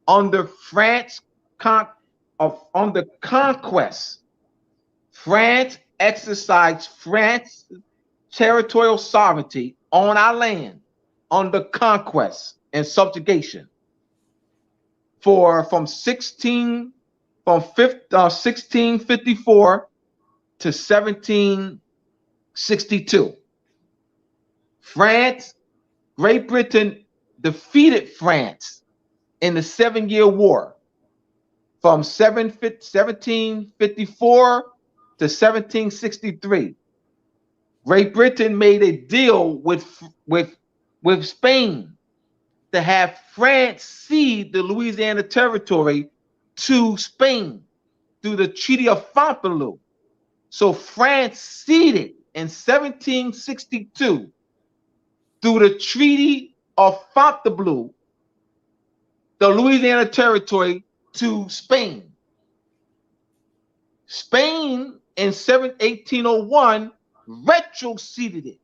Under conquest, France exercised territorial sovereignty on our land under conquest and subjugation from 1654 to 1762. Great Britain defeated France in the 7-Year War from 1754 to 1763. Great Britain made a deal with Spain to have France cede the Louisiana Territory to Spain through the Treaty of Fontainebleau. So France ceded in 1762 through the Treaty of Fontainebleau the Louisiana Territory to Spain. Spain in 1801 retroceded it,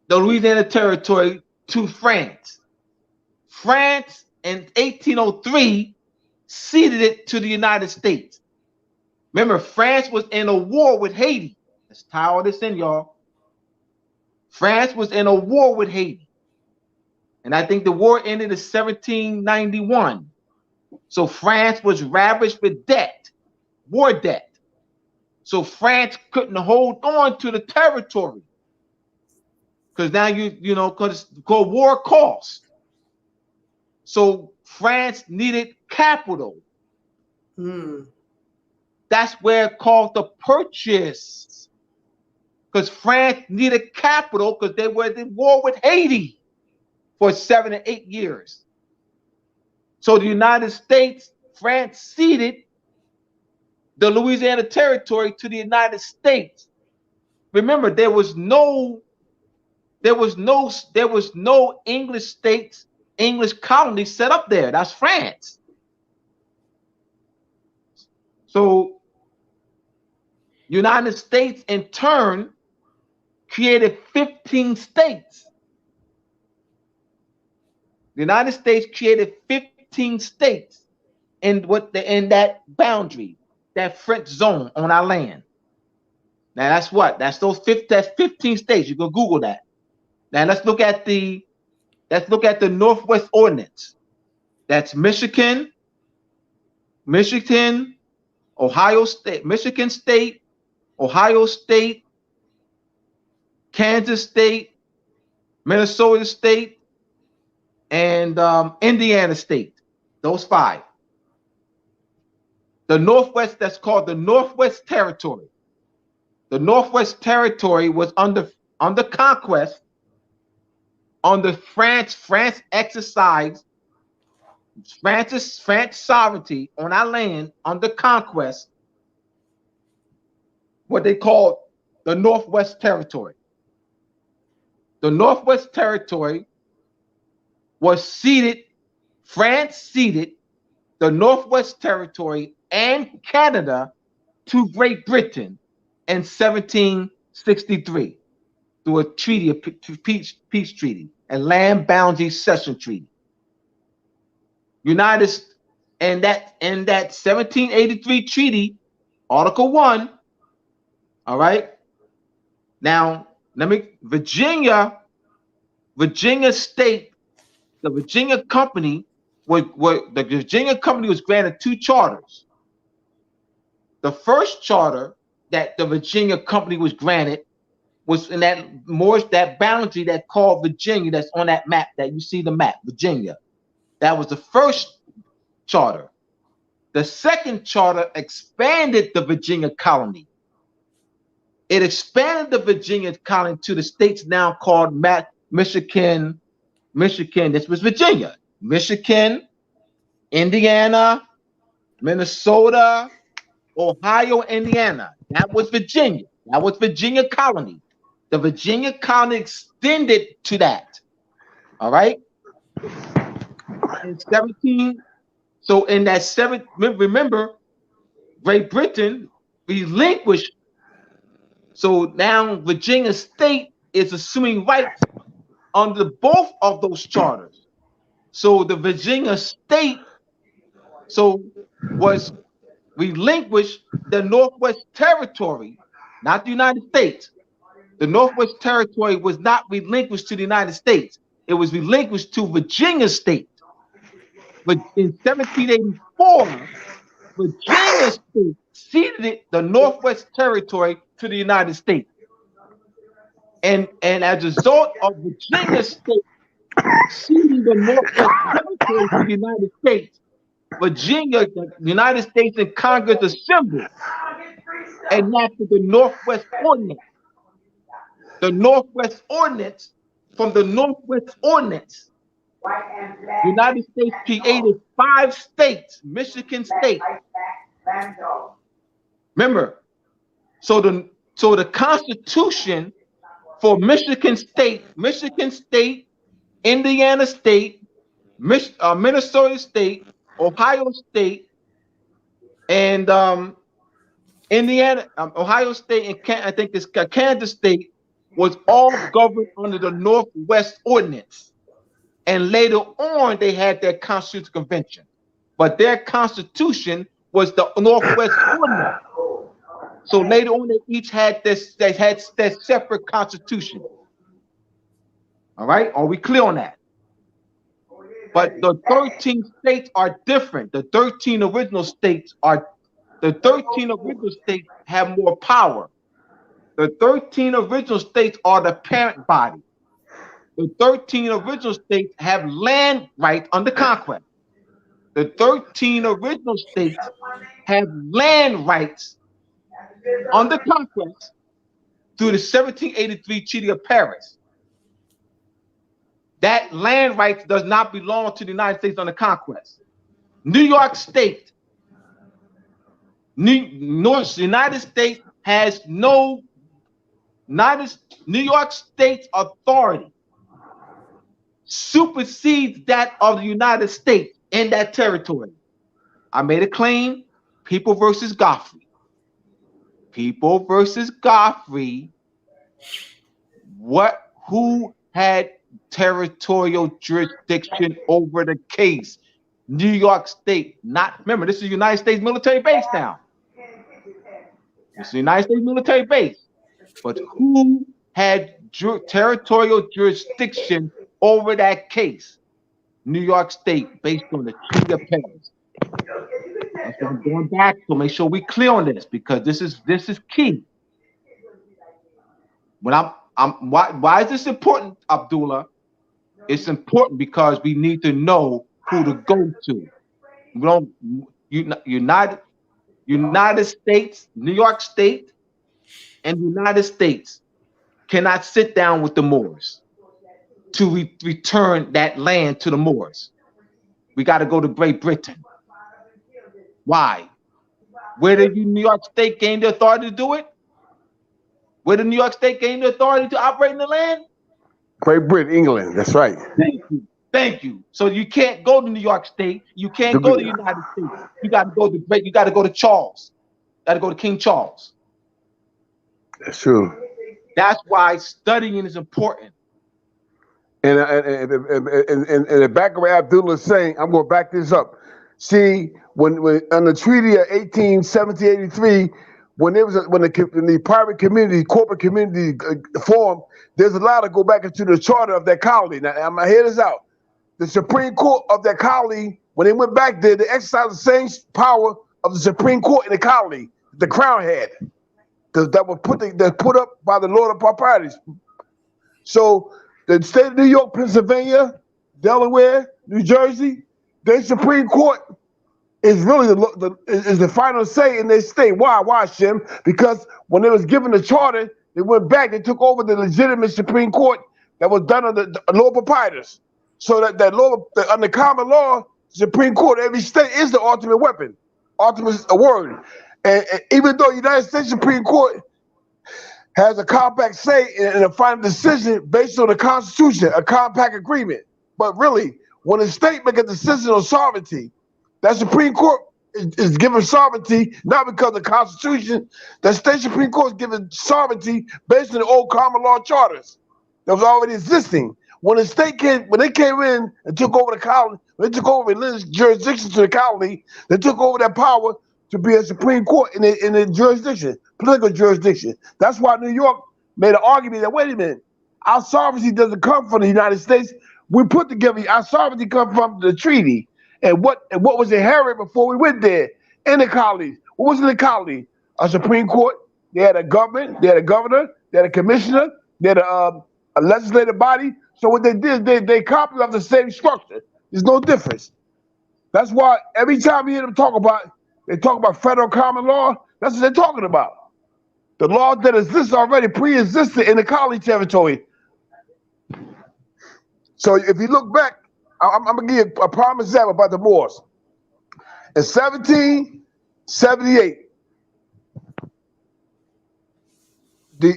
the Louisiana Territory, to France. France in 1803 ceded it to the United States. Remember, France was in a war with Haiti. Let's tie all this in, y'all. France was in a war with Haiti. And I think the war ended in 1791. So France was ravished with debt, war debt. So France couldn't hold on to the territory. Because now because it's called war cost. So France needed capital. That's where it called the purchase. because France needed capital because they were in war with Haiti for 7 or 8 years. So the United States, France ceded the Louisiana Territory to the United States. Remember, there was no English states, English colonies set up there. That's France. So United States in turn created 15 states. The United States created 15 states in that boundary, that French zone on our land. Now that's what? That's 15 states. You can Google that. Now let's look at the Northwest Ordinance. That's Michigan, Ohio State, Michigan State, Ohio State, Kansas State, Minnesota State, and Indiana State. Those 5. The Northwest, that's called the Northwest Territory. The Northwest Territory was under conquest, under France exercised France sovereignty on our land under conquest, what they called the Northwest Territory. The Northwest Territory was ceded, France ceded the Northwest Territory and Canada to Great Britain in 1763 through a treaty, a peace treaty, a land boundary cession treaty. And that 1783 treaty, Article 1, all right. Now, Virginia State, the Virginia Company was granted 2 charters. The first charter that the Virginia Company was granted was in that boundary that called Virginia, that's on that map that you see the map, Virginia. That was the first charter. The second charter expanded the Virginia colony. It expanded the Virginia colony to the states now called Michigan. This was Virginia. Michigan, Indiana, Minnesota, Ohio, Indiana. That was Virginia. That was Virginia colony. The Virginia colony extended to that. All right. In 17, so in that 7, remember, Great Britain relinquished. So now Virginia State is assuming rights under both of those charters. So the Virginia State was relinquished the Northwest Territory, not the United States. The Northwest Territory was not relinquished to the United States. It was relinquished to Virginia State. But in 1784, Virginia State ceded the Northwest Territory to the United States. And as a result of Virginia State ceding the Northwest Territory to the United States, Virginia, the United States and Congress assembled and enacted the Northwest Ordinance. The Northwest Ordinance, from the Northwest Ordinance, the United States created 5 states, Michigan State. Remember, so the Constitution for Michigan State, Indiana State, Minnesota State, Ohio State, and Ohio State, and I think it's Kansas State, was all governed under the Northwest Ordinance. And later on, they had their Constitutional Convention. But their Constitution was the Northwest Ordinance. So later on, they each had their separate Constitution. All right? Are we clear on that? But the 13 states are different. The 13 original states have more power. The 13 original states are the parent body. The 13 original states have land rights under conquest. The 13 original states have land rights under conquest, through the 1783 Treaty of Paris, that land rights does not belong to the United States under conquest. New York State, United States has no New York State's authority supersedes that of the United States in that territory. I made a claim, People versus Godfrey. People versus Godfrey. Who had territorial jurisdiction over the case? New York State. Remember, this is United States military base now. It's the United States military base. But who had territorial jurisdiction over that case? New York State, based on the Treaty of Paris. That's why I'm going back to make sure we're clear on this, because this is key. When why is this important, Abdullah? It's important because we need to know who to go to. We don't United States, New York State, and the United States cannot sit down with the Moors to return that land to the Moors. We got to go to Great Britain. Why? Where did New York State gain the authority to do it? Where did New York State gain the authority to operate in the land? Great Britain, England. That's right. Thank you. Thank you. So you can't go to New York State. You can't go to the United States. You got to go to You got to go to Charles. Got to go to King Charles. That's true. That's why studying is important. And the back of what Abdullah is saying, I'm going to back this up. See, when on the Treaty of 1783, when the private community, corporate community formed, there's a lot to go back into the charter of that colony. Now, I'm going to hear this out. The Supreme Court of that colony, when they went back there, they exercised the same power of the Supreme Court in the colony, the Crown had, that was put up by the Lord of Proprieties. So the state of New York, Pennsylvania, Delaware, New Jersey, their Supreme Court is really the final say in their state. Why, Shem? Because when they was given the charter, they went back, they took over the legitimate Supreme Court that was done under the Lord of Proprietors. So that under common law, Supreme Court, every state is the ultimate weapon. Ultimate is a word. And even though United States Supreme Court has a compact say in a final decision based on the Constitution, a compact agreement. But really, when a state makes a decision on sovereignty, that Supreme Court is given sovereignty not because of the Constitution. The state Supreme Court is given sovereignty based on the old common law charters that was already existing. When the state came in and took over the colony, when they took over religious jurisdiction to the colony, they took over that power to be a Supreme Court in the jurisdiction, political jurisdiction. That's why New York made an argument that, wait a minute, our sovereignty doesn't come from the United States. We put together, our sovereignty comes from the treaty. And what was inherited before we went there in the colonies? What was in the colony? A Supreme Court. They had a government. They had a governor. They had a commissioner. They had a legislative body. So what they did, they copied off the same structure. There's no difference. That's why every time you hear them they talk about federal common law. That's what they're talking about. The laws that exist already pre-existed in the colony territory. So if you look back, I'm going to give you a prime example about the Moors. In 1778, this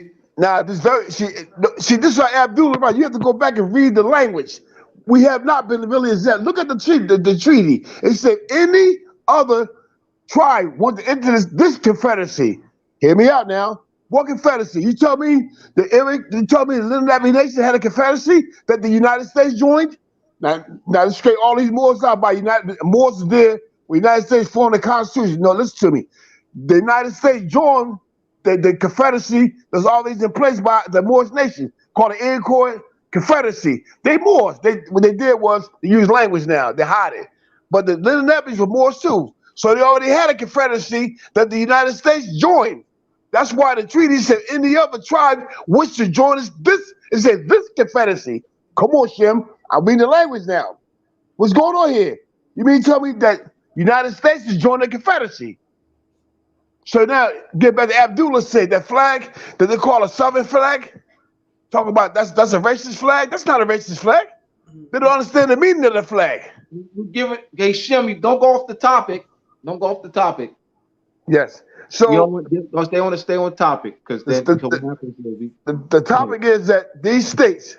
is why Abdullah, right? You have to go back and read the language. We have not been really exempt. Look at the treaty. It said any other tribe wants to enter this confederacy. Hear me out now. What confederacy? You tell me the Little Navi Nation had a confederacy that the United States joined? Now let's straight all these Moors out by Moors there. The United States formed the Constitution. No, listen to me. The United States joined the confederacy that's always in place by the Moorish nation called the Iroquois Confederacy. They Moors. What they did was they use language now. They hide it. But the Little Nappies were Moors too. So they already had a confederacy that the United States joined. That's why the treaty said any other tribe wish to join us. It said this confederacy. Come on, Shem. I'm reading the language now. What's going on here? You mean tell me that United States is joining the confederacy? So now, get back to Abdullah said that flag that they call a Southern flag. Talk about that's a racist flag. That's not a racist flag. They don't understand the meaning of the flag. You give it, hey Shem, don't go off the topic. Don't go off the topic. Yes. So you don't want to stay on topic because then the topic is that these states,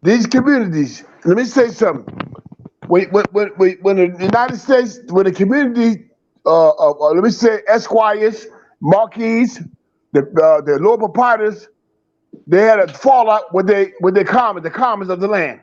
these communities. Let me say something. When the United States, when the community, let me say Esquires, Marquis, the lower proprietors, they had a fallout with the commons of the land.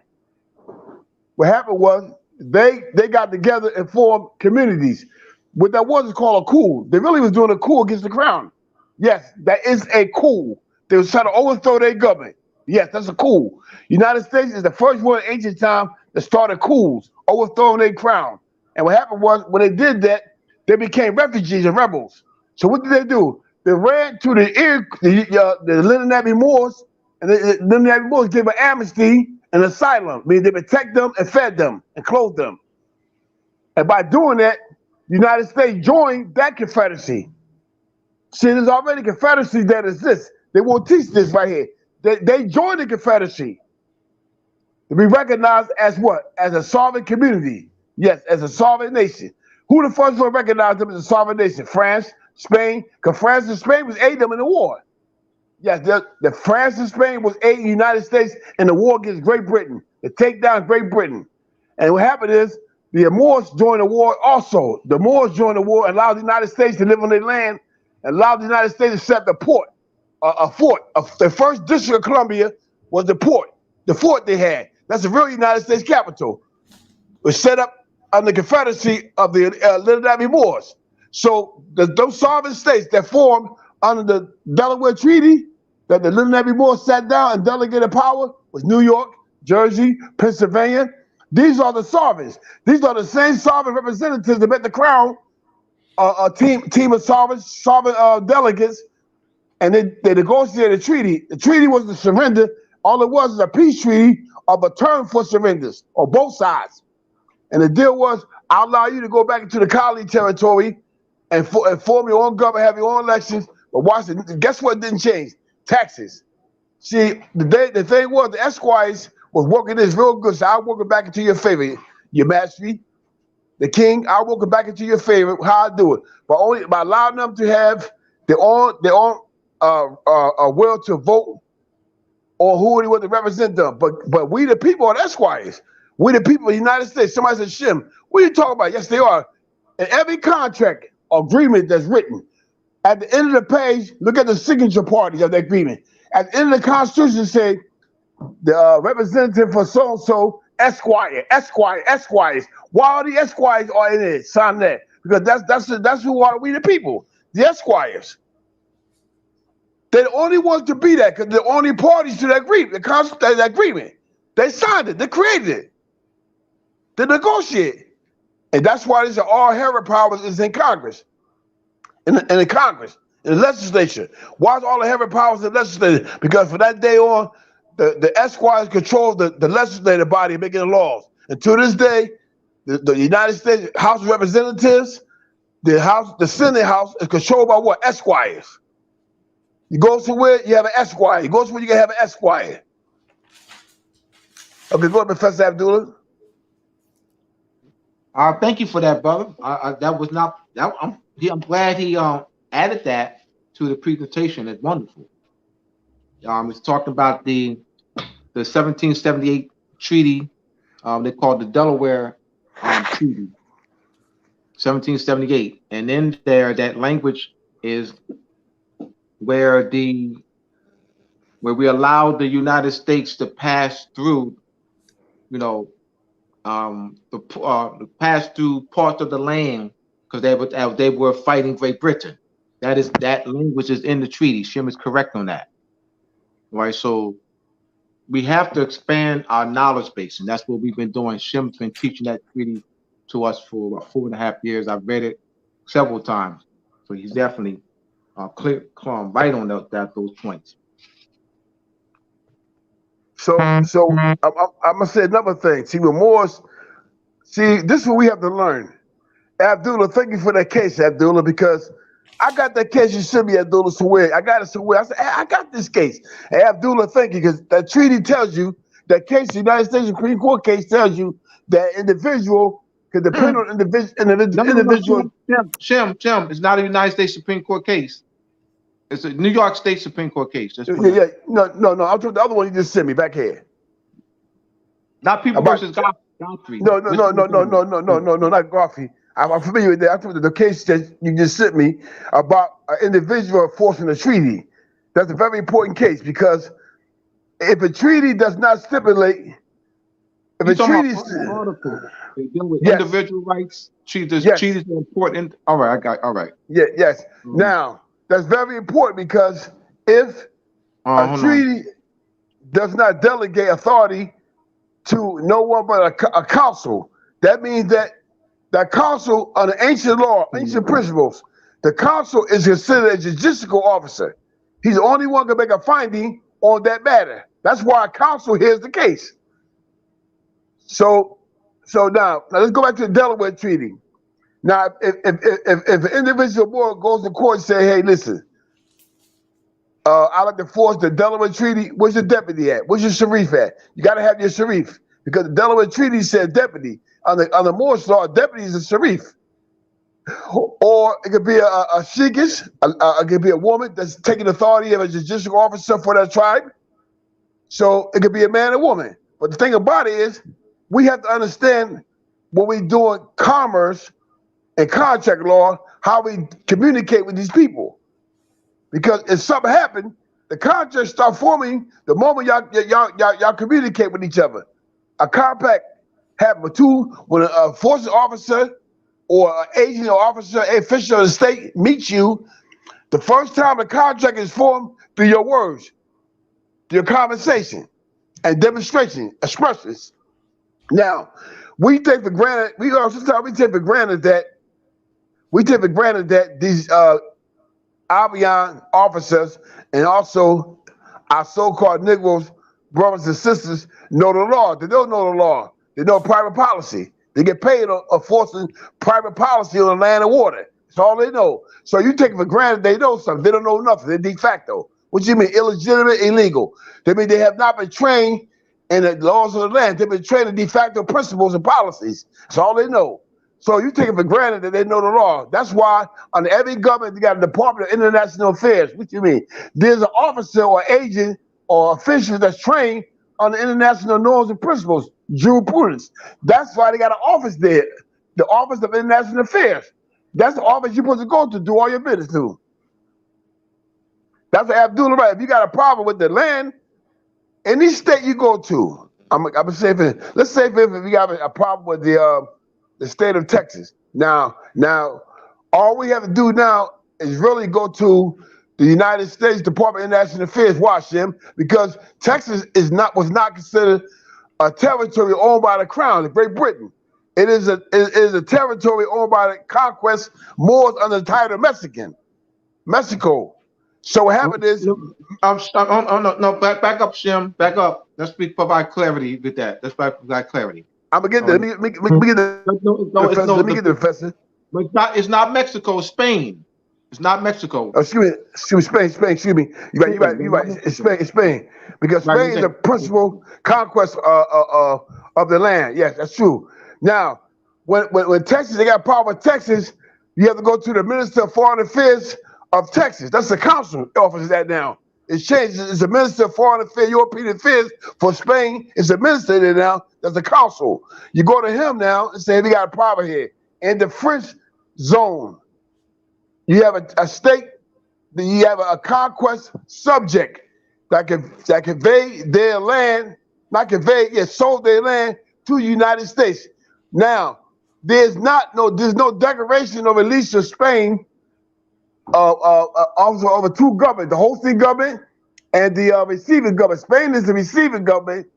What happened was they got together and formed communities. What that was called a coup. They really was doing a coup against the crown. Yes, that is a coup. They was trying to overthrow their government. Yes, that's a coup. United States is the first one in ancient time that started coups, overthrowing their crown. And what happened was when they did that, they became refugees and rebels. So what did they do? They ran to the Lenape Moors, and the Lenape Moors gave an amnesty and asylum, meaning they protect them and fed them and clothed them. And by doing that, the United States joined that confederacy. See, there's already a confederacy that exists. They won't teach this right here. They joined the confederacy to be recognized as what? As a sovereign community. Yes, as a sovereign nation. Who the first one recognized them as a sovereign nation? France, Spain, because France and Spain was aiding them in the war. Yes, the France and Spain was aiding the United States in the war against Great Britain, to take down Great Britain. And what happened is, the Moors joined the war also. The Moors joined the war and allowed the United States to live on their land, and allowed the United States to set the fort. The first District of Columbia was the port. The fort they had. That's the real United States capital. It was set up under the Confederacy of the Lenape Moors. So those sovereign states that formed under the Delaware Treaty, that the Lenape Moors sat down and delegated power, was New York, Jersey, Pennsylvania. These are the sovereigns. These are the same sovereign representatives that met the crown, a team of sovereign delegates, and they negotiated a treaty. The treaty was to surrender. All it was a peace treaty of a term for surrenders on both sides. And the deal was, I'll allow you to go back into the colony territory and form your own government, have your own elections. But watch it. Guess what didn't change? Taxes. See, the thing was, the Esquires was working this real good. So I'll work it back into your favor, your majesty, the king. I'll work it back into your favor. How I do it? But only by allowing them to have their own will to vote or who they want to represent them. But we the people are the Esquires. We the people of the United States. Somebody said, Shem, what are you talking about? Yes, they are. In every contract agreement that's written, at the end of the page, look at the signature parties of the agreement. At the end of the Constitution, say the representative for so-and-so, Esquires. Why are the Esquires are in it? Sign that. Because that's who are we the people, the Esquires. They're the only ones to be that, because they're the only parties to that agreement, the agreement. They signed it, they created it. They negotiate. And that's why there's all heritage powers is in Congress. In the Congress, in the legislature. Why is all the heritage powers in the legislature? Because from that day on, the Esquires control the legislative body making the laws. And to this day, the United States House of Representatives, the Senate House is controlled by what? Esquires. You go somewhere, you have an Esquire. You go somewhere, you can have an Esquire. Okay, go ahead, Professor Abdullah. Thank you for that, brother. That was not that. I'm glad he added that to the presentation. It's wonderful. It's talking about the 1778 treaty. They called the Delaware Treaty, 1778, and in there that language is where we allowed the United States to pass through, pass through parts of the land because they were fighting Great Britain. That language is in the treaty. Shem is correct on that. Right, so we have to expand our knowledge base, and that's what we've been doing. Shem's been teaching that treaty to us for about 4.5 years. I've read it several times, so he's definitely clear, right on those points. So I'm gonna say another thing. See, with Moors, this is what we have to learn. Abdullah, thank you for that case, Abdullah, because I got that case you sent me, Abdullah Sawir. I got it somewhere. I said, hey, I got this case. Hey, Abdullah, thank you, because that treaty tells you, that case, the United States Supreme Court case tells you that individual can depend on individual. Shem, it's not a United States Supreme Court case. It's a New York State Supreme Court case. Yeah. No. I'm talking the other one you just sent me back here. Not People versus Godfrey. No, not Godfrey. I'm familiar with that. I thought the case that you just sent me about an individual enforcing a treaty. That's a very important case, because if a treaty does not stipulate, if a treaty they deal with individual rights, treaties are important. All right, all right. Yeah, yes. Mm-hmm. Now, that's very important, because if a treaty does not delegate authority to no one but a council, that means that the council, under ancient law, ancient principles, the council is considered a judicial officer. He's the only one who can make a finding on that matter. That's why a council hears the case. So now let's go back to the Delaware Treaty. Now, if an individual board goes to court and say, hey, listen, I'd like to force the Delaware Treaty, where's your deputy at? Where's your sheriff at? You got to have your sheriff, because the Delaware Treaty says deputy. On the Moorish law, a deputy is a sheriff. Or it could be a sheikish, it could be a woman that's taking authority of a judicial officer for that tribe. So it could be a man or woman. But the thing about it is, we have to understand when we doing commerce and contract law, how we communicate with these people. Because if something happened, the contracts start forming the moment y'all communicate with each other. A compact happened when a forces officer or an agent or officer, official of the state meets you, the first time the contract is formed through your words, your conversation, and demonstration, expressions. Now, we take for granted, sometimes we take for granted that these Avian officers and also our so-called Negroes, brothers and sisters, know the law. They don't know the law. They know private policy. They get paid enforcing private policy on the land and water. That's all they know. So you take it for granted they know something. They don't know nothing. They're de facto. What do you mean illegitimate, illegal? They mean they have not been trained in the laws of the land. They've been trained in de facto principles and policies. That's all they know. So you take it for granted that they know the law. That's why under every government, you got a Department of International Affairs. What do you mean? There's an officer or agent or official that's trained on the international norms and principles, jurisprudence. That's why they got an office there, the Office of International Affairs. That's the office you're supposed to go to do all your business to. That's what Abdullah right. If you got a problem with the land, any state you go to, I'm gonna say let's say if you got a problem with the state of Texas. Now, all we have to do now is really go to the United States Department of International Affairs, Shem, because Texas was not considered a territory owned by the Crown of Great Britain. It is a territory owned by the conquest Moors under the title Mexico. So what happened is, back up, Shem, back up. Let's provide clarity with that. Let's provide clarity. I'm gonna get there. Let me get the professor. But it's not Mexico, it's Spain. It's not Mexico. Excuse me, Spain. Excuse me. You're right. It's Spain. Because Spain is the principal conquest of the land. Yes, that's true. Now, when Texas, they got power with Texas, you have to go to the Minister of Foreign Affairs of Texas. That's the council office of that now. It's changed. It's the Minister of Foreign Affairs, European Affairs for Spain. It's the minister there now. That's the council. You go to him now and say, we got a problem here. In the French zone, you have a state, you have a conquest subject that convey their land, sold their land to the United States. Now, there's no declaration of release of Spain over two governments, the hosting government and the receiving government. Spain is the receiving government.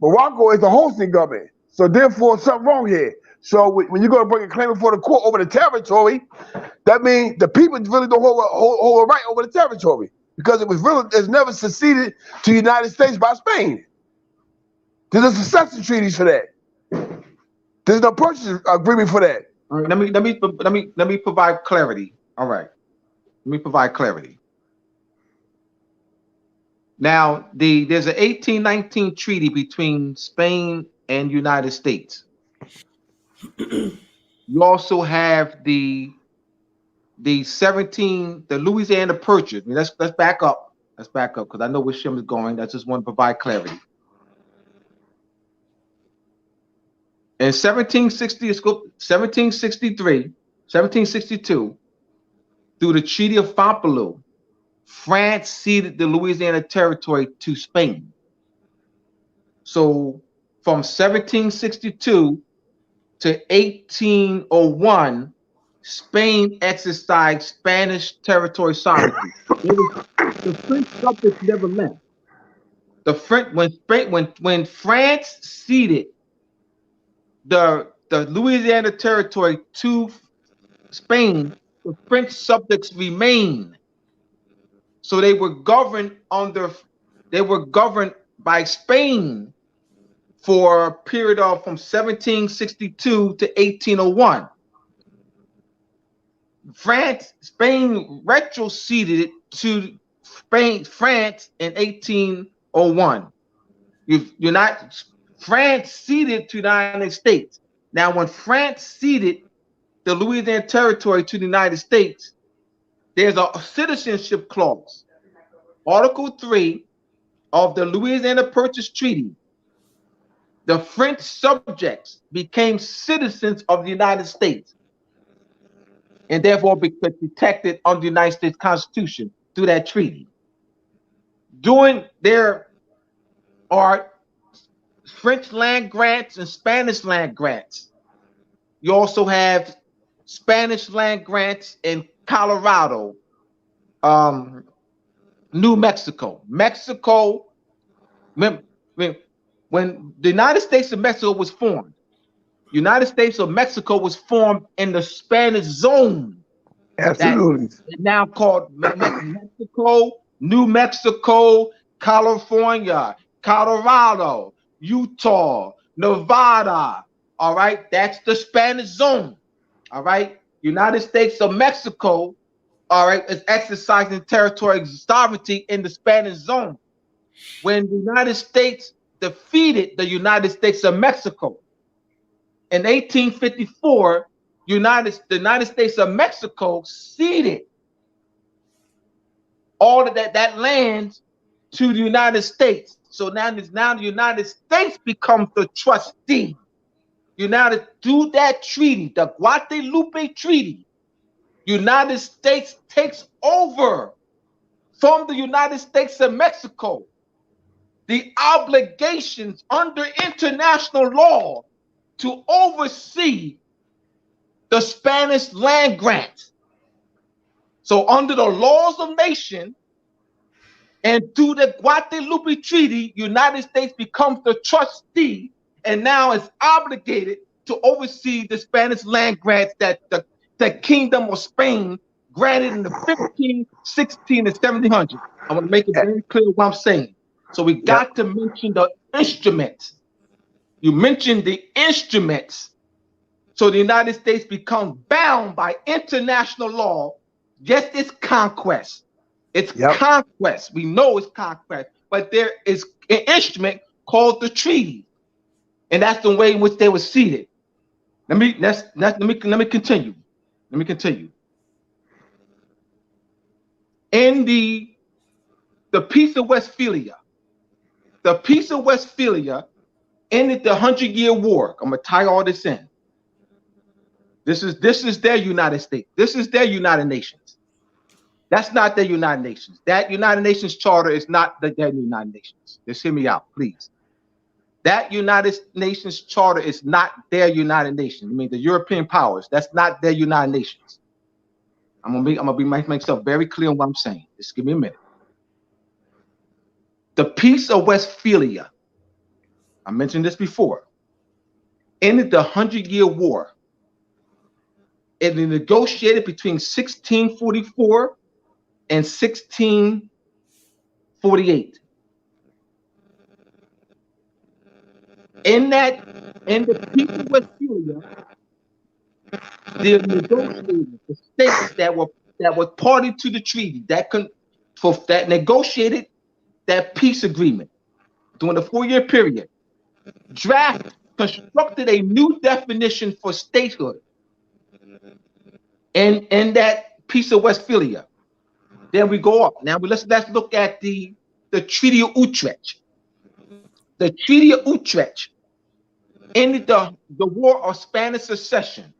Morocco is the hosting government. So therefore, something wrong here. So when you're going to bring a claim before the court over the territory, that means the people really don't hold a right over the territory, because it's never seceded to the United States by Spain. There's a succession treaties for that. There's no purchase agreement for that. All right, let me provide clarity. All right. Let me provide clarity. Now, there's an 1819 treaty between Spain and United States. You also have the Louisiana Purchase. I mean, let's back up. Let's back up because I know where Shem is going. I just want to provide clarity. In 1762, through the Treaty of Fontainebleau, France ceded the Louisiana Territory to Spain. So from 1762 to 1801, Spain exercised Spanish territory sovereignty. The French subjects never left. When France ceded the Louisiana Territory to Spain, the French subjects remained. So they were governed by Spain for a period of from 1762 to 1801. Spain retroceded to France in 1801. France ceded to the United States. Now, when France ceded the Louisiana Territory to the United States, there's a citizenship clause. Article 3 of the Louisiana Purchase Treaty. The French subjects became citizens of the United States and therefore be protected under the United States Constitution through that treaty. There are French land grants and Spanish land grants. You also have Spanish land grants in Colorado, New Mexico. When the United States of Mexico was formed, United States of Mexico was formed in the Spanish zone. Absolutely. That now called Mexico, New Mexico, California, Colorado, Utah, Nevada. All right, that's the Spanish zone. All right, United States of Mexico, all right, is exercising territorial sovereignty in the Spanish zone. When the United States defeated the United States of Mexico in 1854, the United States of Mexico ceded all of that land to the United States. So now the United States becomes the trustee. Through that treaty, the Guadalupe Treaty, United States takes over from the United States of Mexico the obligations under international law to oversee the Spanish land grant. So under the laws of nation and through the Guadalupe Treaty, United States becomes the trustee and now is obligated to oversee the Spanish land grants that the Kingdom of Spain granted in the 15, 16, and 1700s. I want to make it very clear what I'm saying. So we got to mention the instruments. You mentioned the instruments. So the United States becomes bound by international law. Yes, it's conquest. It's conquest. We know it's conquest, but there is an instrument called the treaty, and that's the way in which they were seated. Let me continue. Let me continue. In the Peace of Westphalia, ended the 100-Year War. I'm gonna tie all this in. This is their United States. This is their United Nations. That's not their United Nations. That United Nations charter is not their United Nations. Just hear me out, please. That United Nations charter is not their United Nations. I mean, the European powers. That's not their United Nations. I'm gonna make myself very clear on what I'm saying. Just give me a minute. The Peace of Westphalia, I mentioned this before, ended the 100-Year War. It was negotiated between 1644 and 1648. In the Peace of Westphalia, the negotiators, the states that were that was party to the treaty that negotiated that peace agreement during the 4-year period, constructed a new definition for statehood in that Peace of Westphalia. Then we go up. Now let's look at the Treaty of Utrecht. The Treaty of Utrecht ended the War of Spanish Succession.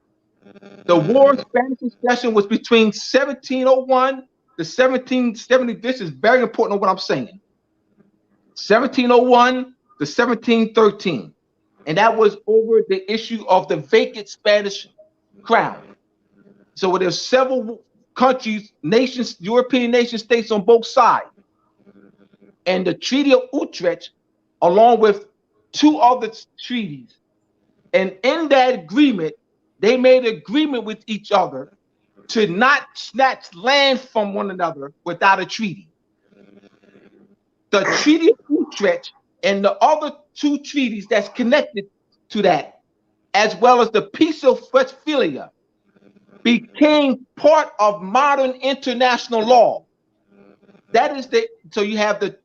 The War of Spanish Succession was between 1701 to 1770. This is very important on what I'm saying. 1701 to 1713. And that was over the issue of the vacant Spanish crown. So there's several countries, nations, European nation states on both sides. And the Treaty of Utrecht, along with 2 other treaties. And in that agreement, they made an agreement with each other to not snatch land from one another without a treaty. The Treaty of Utrecht and the other 2 treaties that's connected to that, as well as the Peace of Westphalia, became part of modern international law. That is so you have the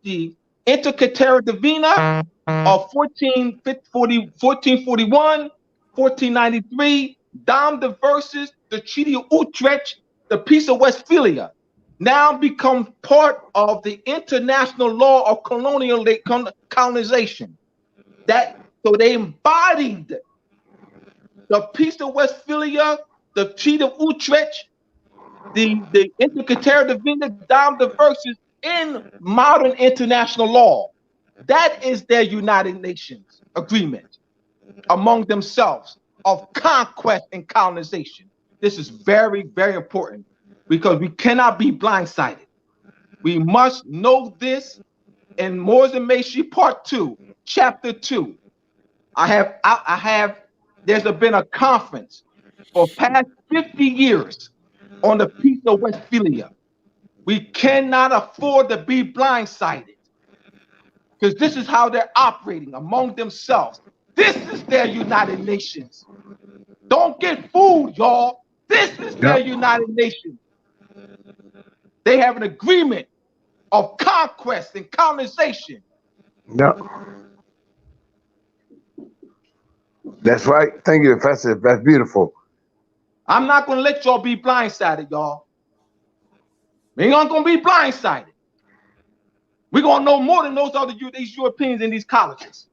Intercartera Divina of 1441, 1493, Dom Diverses, the Treaty of Utrecht, the Peace of Westphalia, now become part of the international law of colonization. So they embodied the Peace of Westphalia, the Treaty of Utrecht, the Intercartera Divina, Dom Diverses in modern international law. That is their United Nations agreement among themselves of conquest and colonization. This is very, very important because we cannot be blindsided. We must know this in Moors and Masonry Part 2, Chapter 2. There's been a conference for past 50 years on the Peace of Westphalia. We cannot afford to be blindsided because this is how they're operating among themselves. This is their United Nations. Don't get fooled, y'all. This is their United Nations. They have an agreement of conquest and colonization. No. That's right. Thank you, Professor. That's beautiful. I'm not going to let y'all be blindsided, y'all. We ain't going to be blindsided. We're going to know more than these Europeans in these colleges.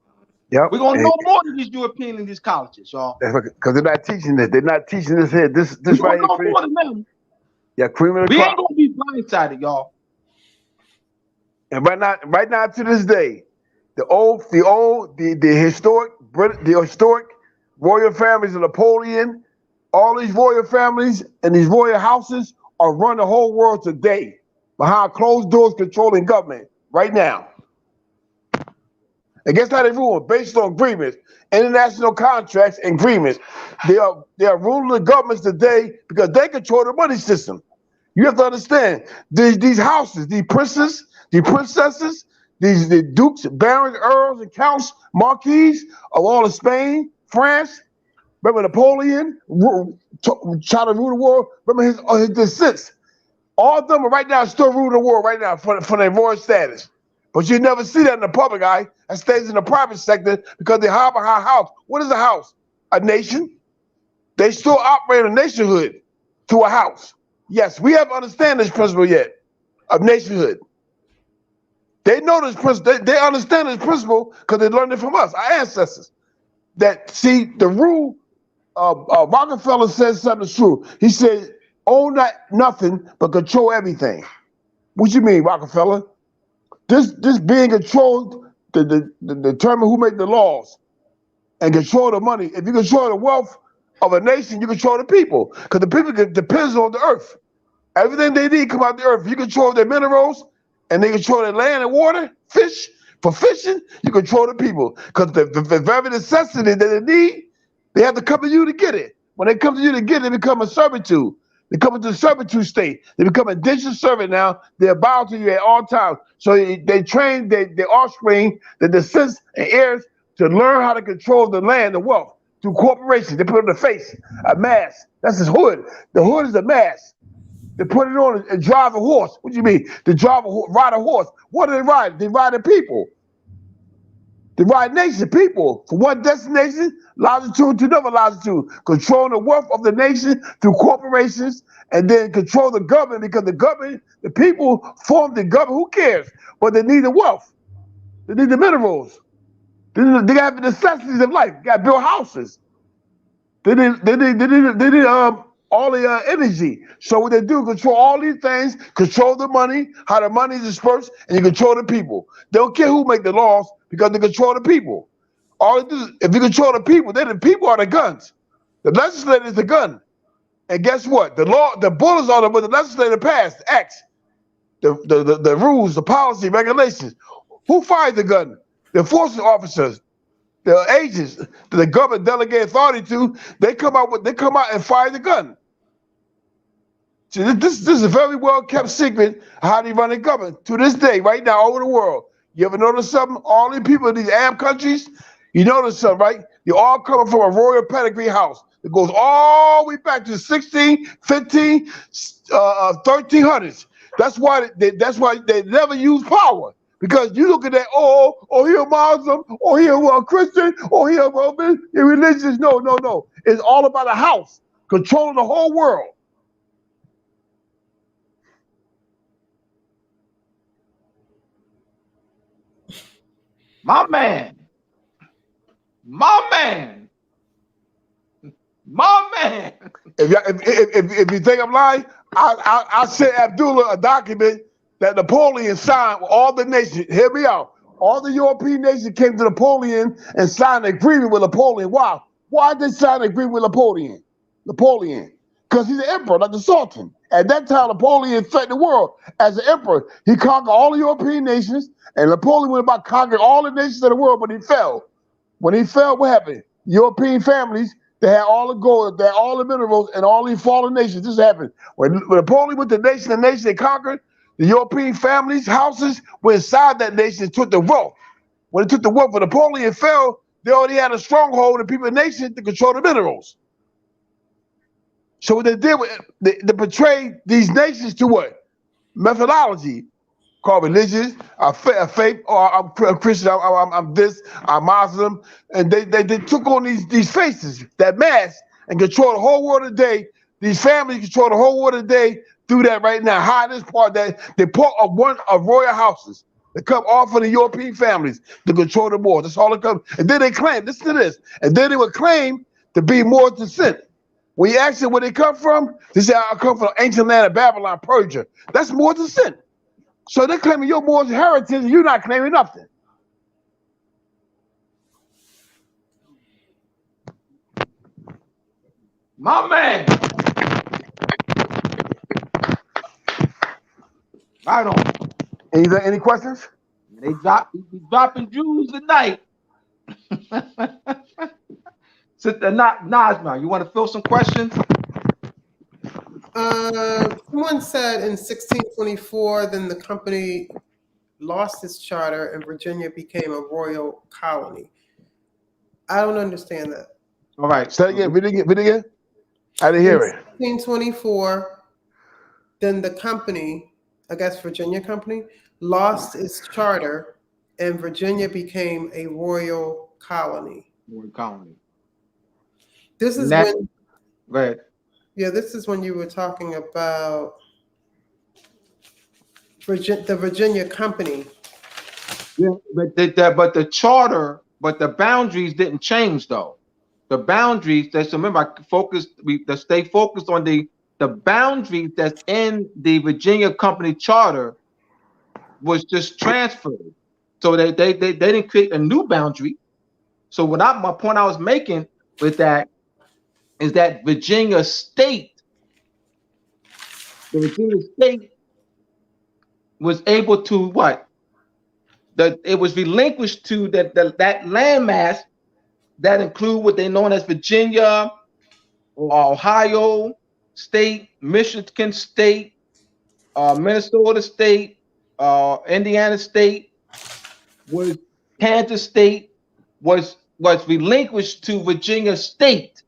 Yep. We're going to know more than these Europeans in these colleges, y'all. Because they're not teaching this. They're not teaching this here. This right here. Know more than them. Yeah, cream of the We crop. ain't going to be blindsided, y'all. And right now to this day, the historic royal families of Napoleon, all these royal families and these royal houses are running the whole world today behind closed doors, controlling government right now. And guess how they rule? Based on agreements, international contracts and agreements. They are ruling the governments today because they control the money system. You have to understand these houses, these princes, the princesses, the dukes, barons, earls, and counts, marquises of all of Spain, France. Remember Napoleon trying to rule the world. Remember his descendants. All of them are right now still ruling the world right now for their Moorish status. But you never see that in the public eye. That stays in the private sector because they hide behind a house. What is a house? A nation. They still operate a nationhood through a house. Yes, we haven't understand this principle yet of nationhood. They know this principle. They understand this principle because they learned it from us, our ancestors. That see the rule. Rockefeller says something true. He said, "Own nothing but control everything." What you mean, Rockefeller? This being controlled to determine who make the laws and control the money. If you control the wealth of a nation, you control the people because the people depends on the earth. Everything they need come out the earth. You control their minerals and they control their land and water, fish. For fishing, you control the people because the very necessity that they need, they have to come to you to get it. When they come to you to get it, they become a servitude. They come into the servitude state. They become a indentured servant now. They're bound to you at all times. So they train their offspring, the descendants and heirs, to learn how to control the land, the wealth, through corporations. They put on the face, a mask. That's his hood. The hood is the mask. They put it on and drive a horse. What do you mean? They ride a horse. What do they ride? They ride the people. They ride nation people from one destination, longitude to another longitude, controlling the wealth of the nation through corporations, and then control the government because the government, the people form the government. Who cares? But they need the wealth. They need the minerals. They have the necessities of life. They got to build houses. They need all the energy. So what they do, control all these things, control the money, how the money is dispersed, and you control the people. They don't care who make the laws because they control the people. All they do is, if you control the people, then the people are the guns. The legislator is the gun. And guess what? The law, the bullets are what the legislator passed, the acts, the rules, the policy, regulations. Who fired the gun? The enforcement officers, the agents that the government delegate authority to. They come out and fire the gun. So this is a very well kept secret how they run the government to this day, right now, all over the world. You ever notice something? All these people in these Arab countries, you notice something, right? They all coming from a royal pedigree house. It goes all the way back to 16, 15, 1300s. That's why they never use power. Because you look at that, oh, he a Muslim, or he a Christian, or he a religious. No. It's all about a house controlling the whole world. My man. If you think I'm lying, I sent Abdullah a document that Napoleon signed with all the nations. Hear me out. All the European nations came to Napoleon and signed an agreement with Napoleon. Why? Why did they sign an agreement with Napoleon? Because he's the emperor, not the sultan. At that time, Napoleon threatened the world as an emperor. He conquered all the European nations, and Napoleon went about conquering all the nations of the world, but he fell. When he fell, what happened? European families, they had all the gold, they had all the minerals, and all these fallen nations. This happened. When Napoleon went to nation, they conquered, the European families' houses were inside that nation and took the wealth. When it took the wealth, when Napoleon fell, they already had a stronghold in people's nation to control the minerals. So what they did was they portrayed these nations to what? Methodology, called religious, a faith, or I'm Christian, I'm this, I'm Muslim, and they took on these faces, that mask, and control the whole world today. These families control the whole world today through that right now. How this part that they part of royal houses that come off of the European families to control the war. That's all it comes. And then they claim, listen to this, and then they would claim to be Moorish descent. When you ask them where they come from, they say, I come from the ancient land of Babylon, Persia. That's Moorish descent. So they're claiming your Moorish heritage, and you're not claiming nothing. My man. Right on. Any questions? They dropping Jews tonight. Sister Nazma, you want to fill some questions? Someone said in 1624, then the company lost its charter and Virginia became a royal colony. I don't understand that. All right, say it again. Read it again. I didn't hear it. 1624, then the company, I guess Virginia Company, lost its charter and Virginia became a royal colony. Royal colony. This is when. Go ahead. Yeah, this is when you were talking about the Virginia Company. Yeah, but the charter, but the boundaries didn't change though. The boundaries. That's remember, we stay focused on the boundaries that's in the Virginia Company charter was just transferred. So they didn't create a new boundary. So my point I was making with that is that Virginia State, the Virginia State was able to what? It was relinquished to that landmass that include what they known as Virginia, Ohio State, Michigan State, Minnesota State, Indiana State, was Kansas State was relinquished to Virginia State.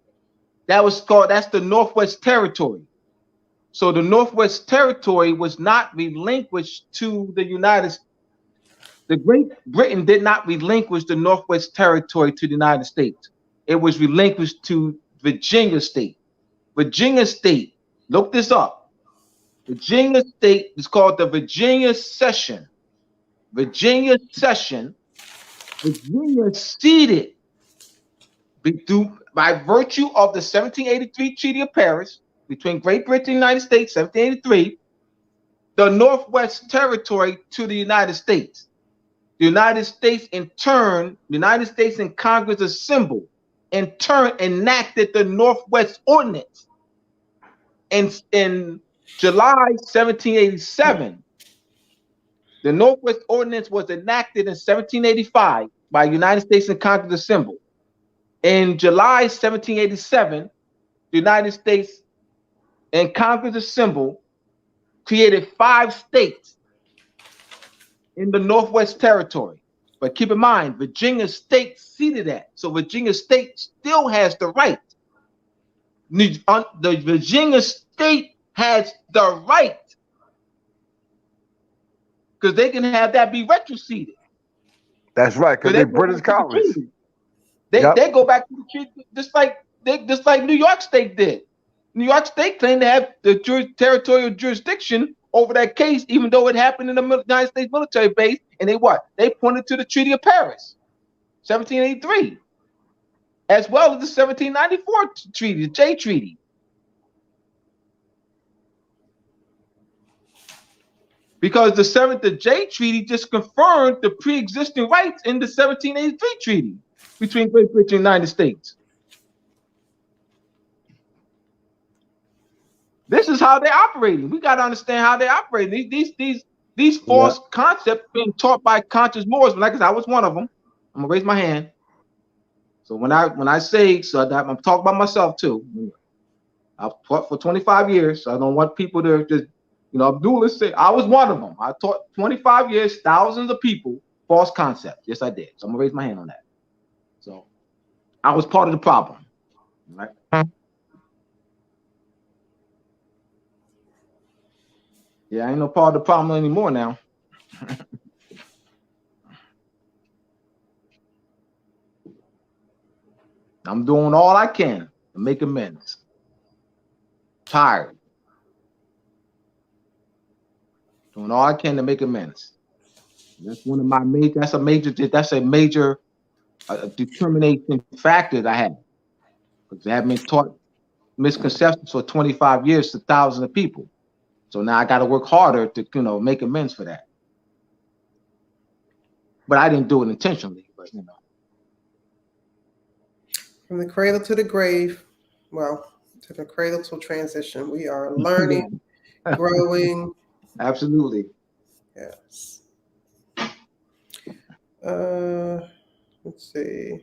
That's the Northwest Territory. So the Northwest Territory was not relinquished to the United States. The Great Britain did not relinquish the Northwest Territory to the United States. It was relinquished to Virginia State. Virginia State, look this up. Virginia State is called the Virginia Cession. Virginia Cession. Virginia ceded by virtue of the 1783 Treaty of Paris between Great Britain and the United States, 1783, the Northwest Territory to the United States. The United States, in turn, the United States and Congress assembled, in turn, enacted the Northwest Ordinance. And in July 1787, the Northwest Ordinance was enacted in 1785 by United States and Congress assembled. In July 1787, the United States and Congress assembled created 5 states in the Northwest Territory. But keep in mind, Virginia State ceded that. So Virginia State still has the right. The Virginia State has the right, because they can have that be retroceded. That's right, because they're British colonies. They go back to the treaty, just like New York State did. New York State claimed to have the territorial jurisdiction over that case, even though it happened in the United States military base. And they pointed to the Treaty of Paris, 1783, as well as the 1794 treaty, the J Treaty. Because the J Treaty just confirmed the pre-existing rights in the 1783 treaty between Great Britain and the United States. This is how they're operating. We got to understand how they're operating. These false concepts being taught by conscious Moors. Like I said, I was one of them. I'm gonna raise my hand. So when I say, so I'm talking about myself too. I've taught for 25 years, so I don't want people to just, Abdullah said I was one of them. I taught 25 years, thousands of people false concepts. Yes, I did. So I'm gonna raise my hand on that. So I was part of the problem, right? Yeah, I ain't no part of the problem anymore now. I'm doing all I can to make amends. Tired. Doing all I can to make amends. That's one of my major. That's a major determination factor that I have, because I have been taught misconceptions for 25 years to thousands of people. So now I got to work harder to make amends for that. But I didn't do it intentionally. But from the cradle to the grave, to the cradle to transition, we are learning, growing. Absolutely. Yes. Let's see.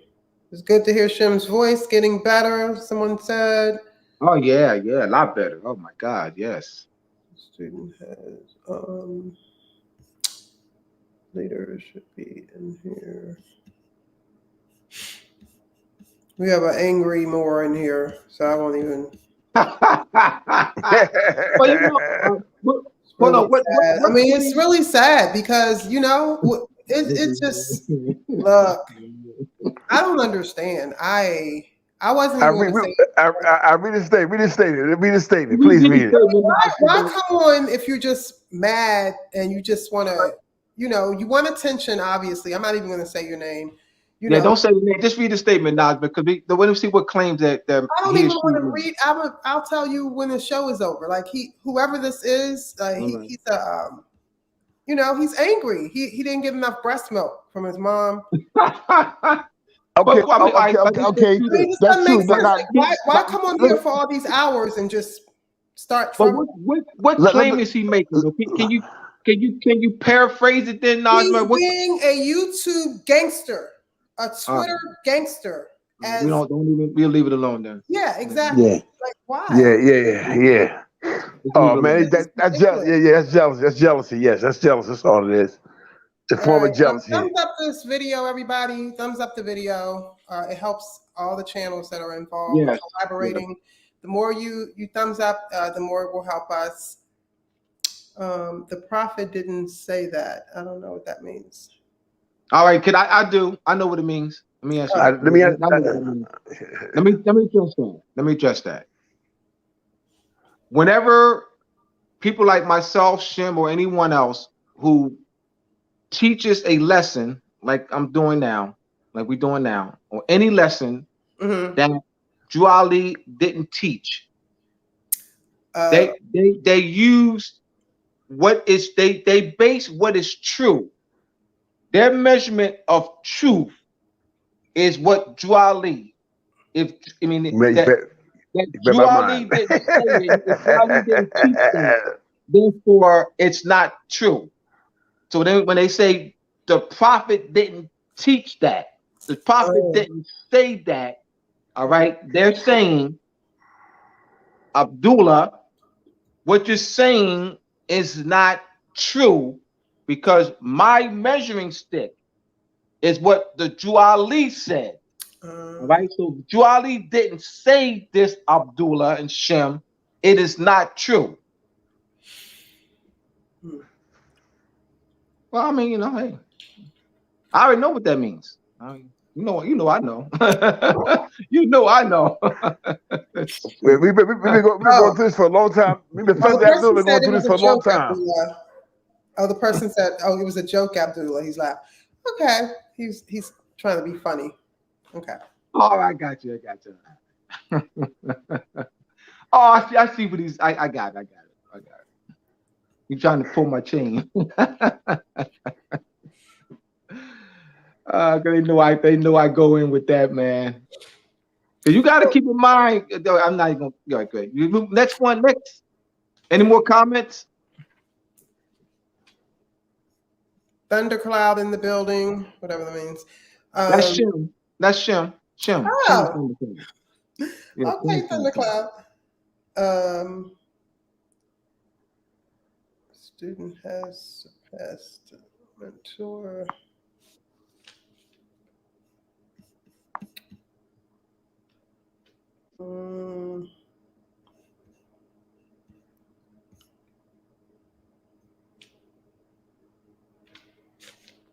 It's good to hear Shem's voice getting better. Someone said. Oh yeah, a lot better. Oh my God, yes. Student has leader should be in here. We have an angry Moor in here, so I won't even. I mean, it's really sad because it's just look. I don't understand. I wasn't. I read the statement. Read the statement. Please read it. Why come on if you're just mad and you just want to, you want attention? Obviously, I'm not even going to say your name. Don't say your name. Just read the statement, Naj, because we want to see what claims that. I don't even want to read. I'll tell you when the show is over. Like whoever this is, he's he's angry. He didn't get enough breast milk from his mom. Okay. That's true. Why come on here for all these hours and just start? What claim is he making? Can you paraphrase it then, Najma? He's being a YouTube gangster, a Twitter gangster. We'll leave it alone then. Yeah, exactly. Yeah. Like why? Yeah. Oh man, that's jealousy. That's jealousy. That's jealousy. Yes, that's jealousy. That's all it is. It's a form of jealousy. Thumbs up this video, everybody. Thumbs up the video. It helps all the channels that are involved, collaborating. The more you thumbs up, the more it will help us. The prophet didn't say that. I don't know what that means. All right, kid, I do. I know what it means. Let me answer. Let me address that. Let me address that. Whenever people like myself, Shem, or anyone else who teaches a lesson like I'm doing now, like we're doing now, or any lesson that Juali didn't teach, they use what is they base what is true. Their measurement of truth is what Juali. That Juali didn't say it, if Juali didn't teach that, therefore it's not true. So then when they say the prophet didn't teach that, the prophet didn't say that, all right, they're saying, Abdullah, what you're saying is not true, because my measuring stick is what the Juali said. All right, so Juali didn't say this, Abdullah and Shem. It is not true. Well, I mean, hey, I already know what that means. I know. I know. I know. We've been going through this for a long time. We've been going through this for a long time. The person said, it was a joke, Abdullah. He's like, okay. He's trying to be funny. Okay. Oh, I got you. I see what he's. I got it. He's trying to pull my chain. They know I go in with that, man. You got to keep in mind. I'm not even going. Great. Next. Any more comments? Thundercloud in the building, whatever that means. That's Shem. Shem. Oh. Okay, Thundercloud. Student has surpassed mentor.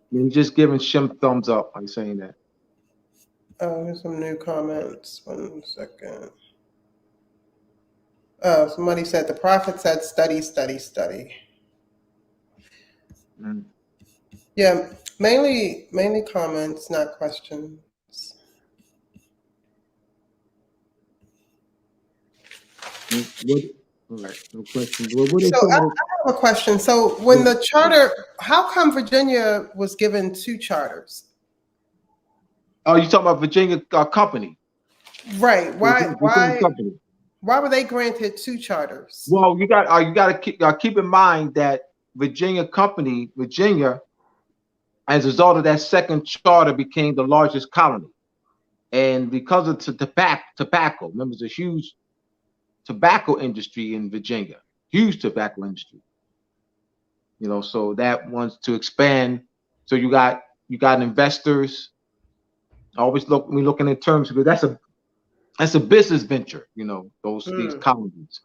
You're just giving Shem thumbs up. I'm saying that. Oh, here's some new comments. 1 second. Somebody said the prophet said study. Yeah, mainly comments, not questions. All right, no question. So I have a question. So when the charter, how come Virginia was given 2 charters? Oh, you talking about Virginia company? Right. Why were they granted 2 charters? Well, you got to keep in mind that Virginia, as a result of that second charter, became the largest colony, and because of tobacco, remember, there's a huge tobacco industry in Virginia, huge tobacco industry. So that wants to expand. So you got investors. Always looking in terms, because that's a business venture. These colonies.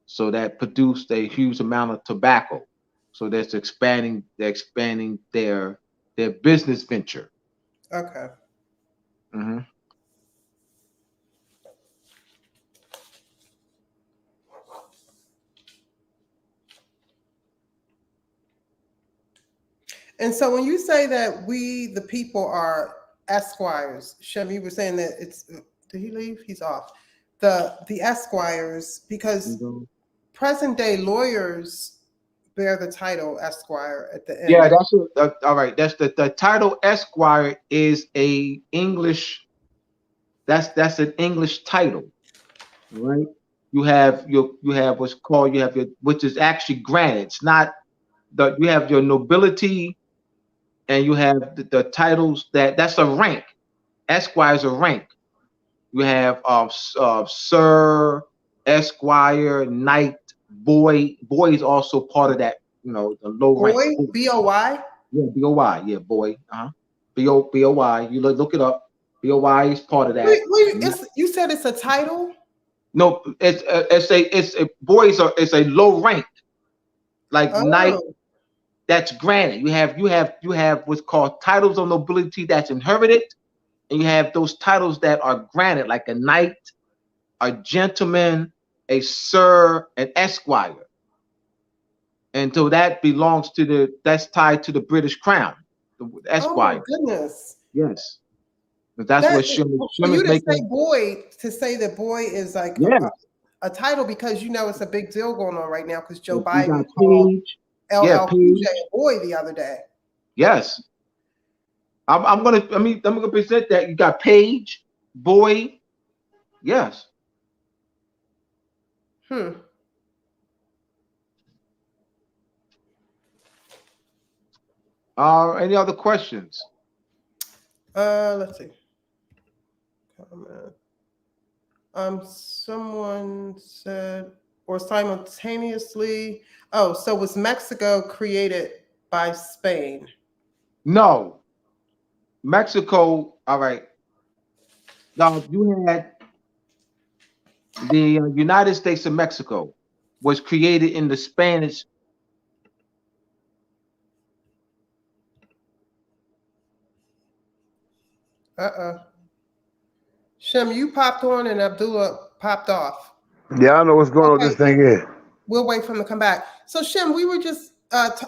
So that produced a huge amount of tobacco. So they're expanding their business venture. Okay. Mm-hmm. And so when you say that we, the people, are esquires, Shem, you were saying that it's, did he leave? He's off. The esquires, because present day lawyers bear the title esquire at the end. Yeah, that's all right. That's the title esquire is a English. That's an English title, right? You have what's called, which is actually granted. It's not you have your nobility, and you have the titles that's a rank. Esquire is a rank. You have sir, esquire, knight, boy. Boy is also part of that. The low rank. Boy, B-O-Y. Yeah, B-O-Y. Yeah, boy. B-O-Y. You look it up. B-O-Y is part of that. Wait, you said it's a title? No, it's a boys are it's a low rank, like knight Oh, that's granted. You have what's called titles of nobility that's inherited, and you have those titles that are granted, like a knight, a gentleman, a sir, an esquire. And so that belongs to that's tied to the British crown, the oh my esquire. goodness. Yes. But that's That what Shem for you is to say making. boy, to say that boy is like Yes. a title, because you know it's a big deal going on right now because Joe You Biden got called Page. Yeah, LL Cool J Page. a boy the other day. Yes. I'm gonna present that. You got Page, Boy. Yes. Any other questions? Let's see. Someone said, or simultaneously. Oh, so was Mexico created by Spain? No. Mexico. All right. Now you had the United States of Mexico was created in the Spanish. Shem, you popped on and Abdullah popped off. Yeah, I know what's going on with this thing here. We'll wait for him to come back. So Shem, we were just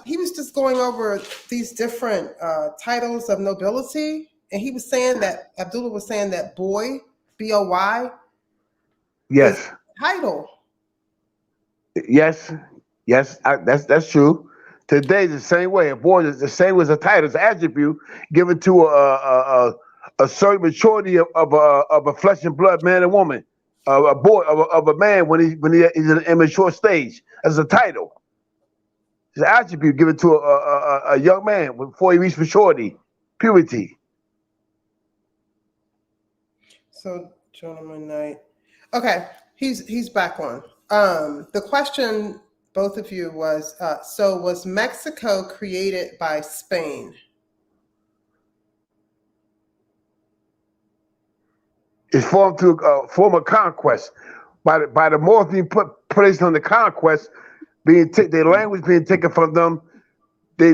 he was just going over these different titles of nobility, and he was saying that Abdullah was saying that boy, B-O-Y, Yes. is title. Yes. Yes. That's true. Today, the same way. A boy is the same as a title, it's an attribute given to a certain maturity of a flesh and blood man and woman, a boy of a man when he's in an immature stage as a title. It's an attribute given to a young man before he reaches maturity, purity. So gentleman night. Okay, he's back on. The question, both of you, was so was Mexico created by Spain? It's formed to form a conquest by the Moors being placed on the conquest, their language being taken from them. They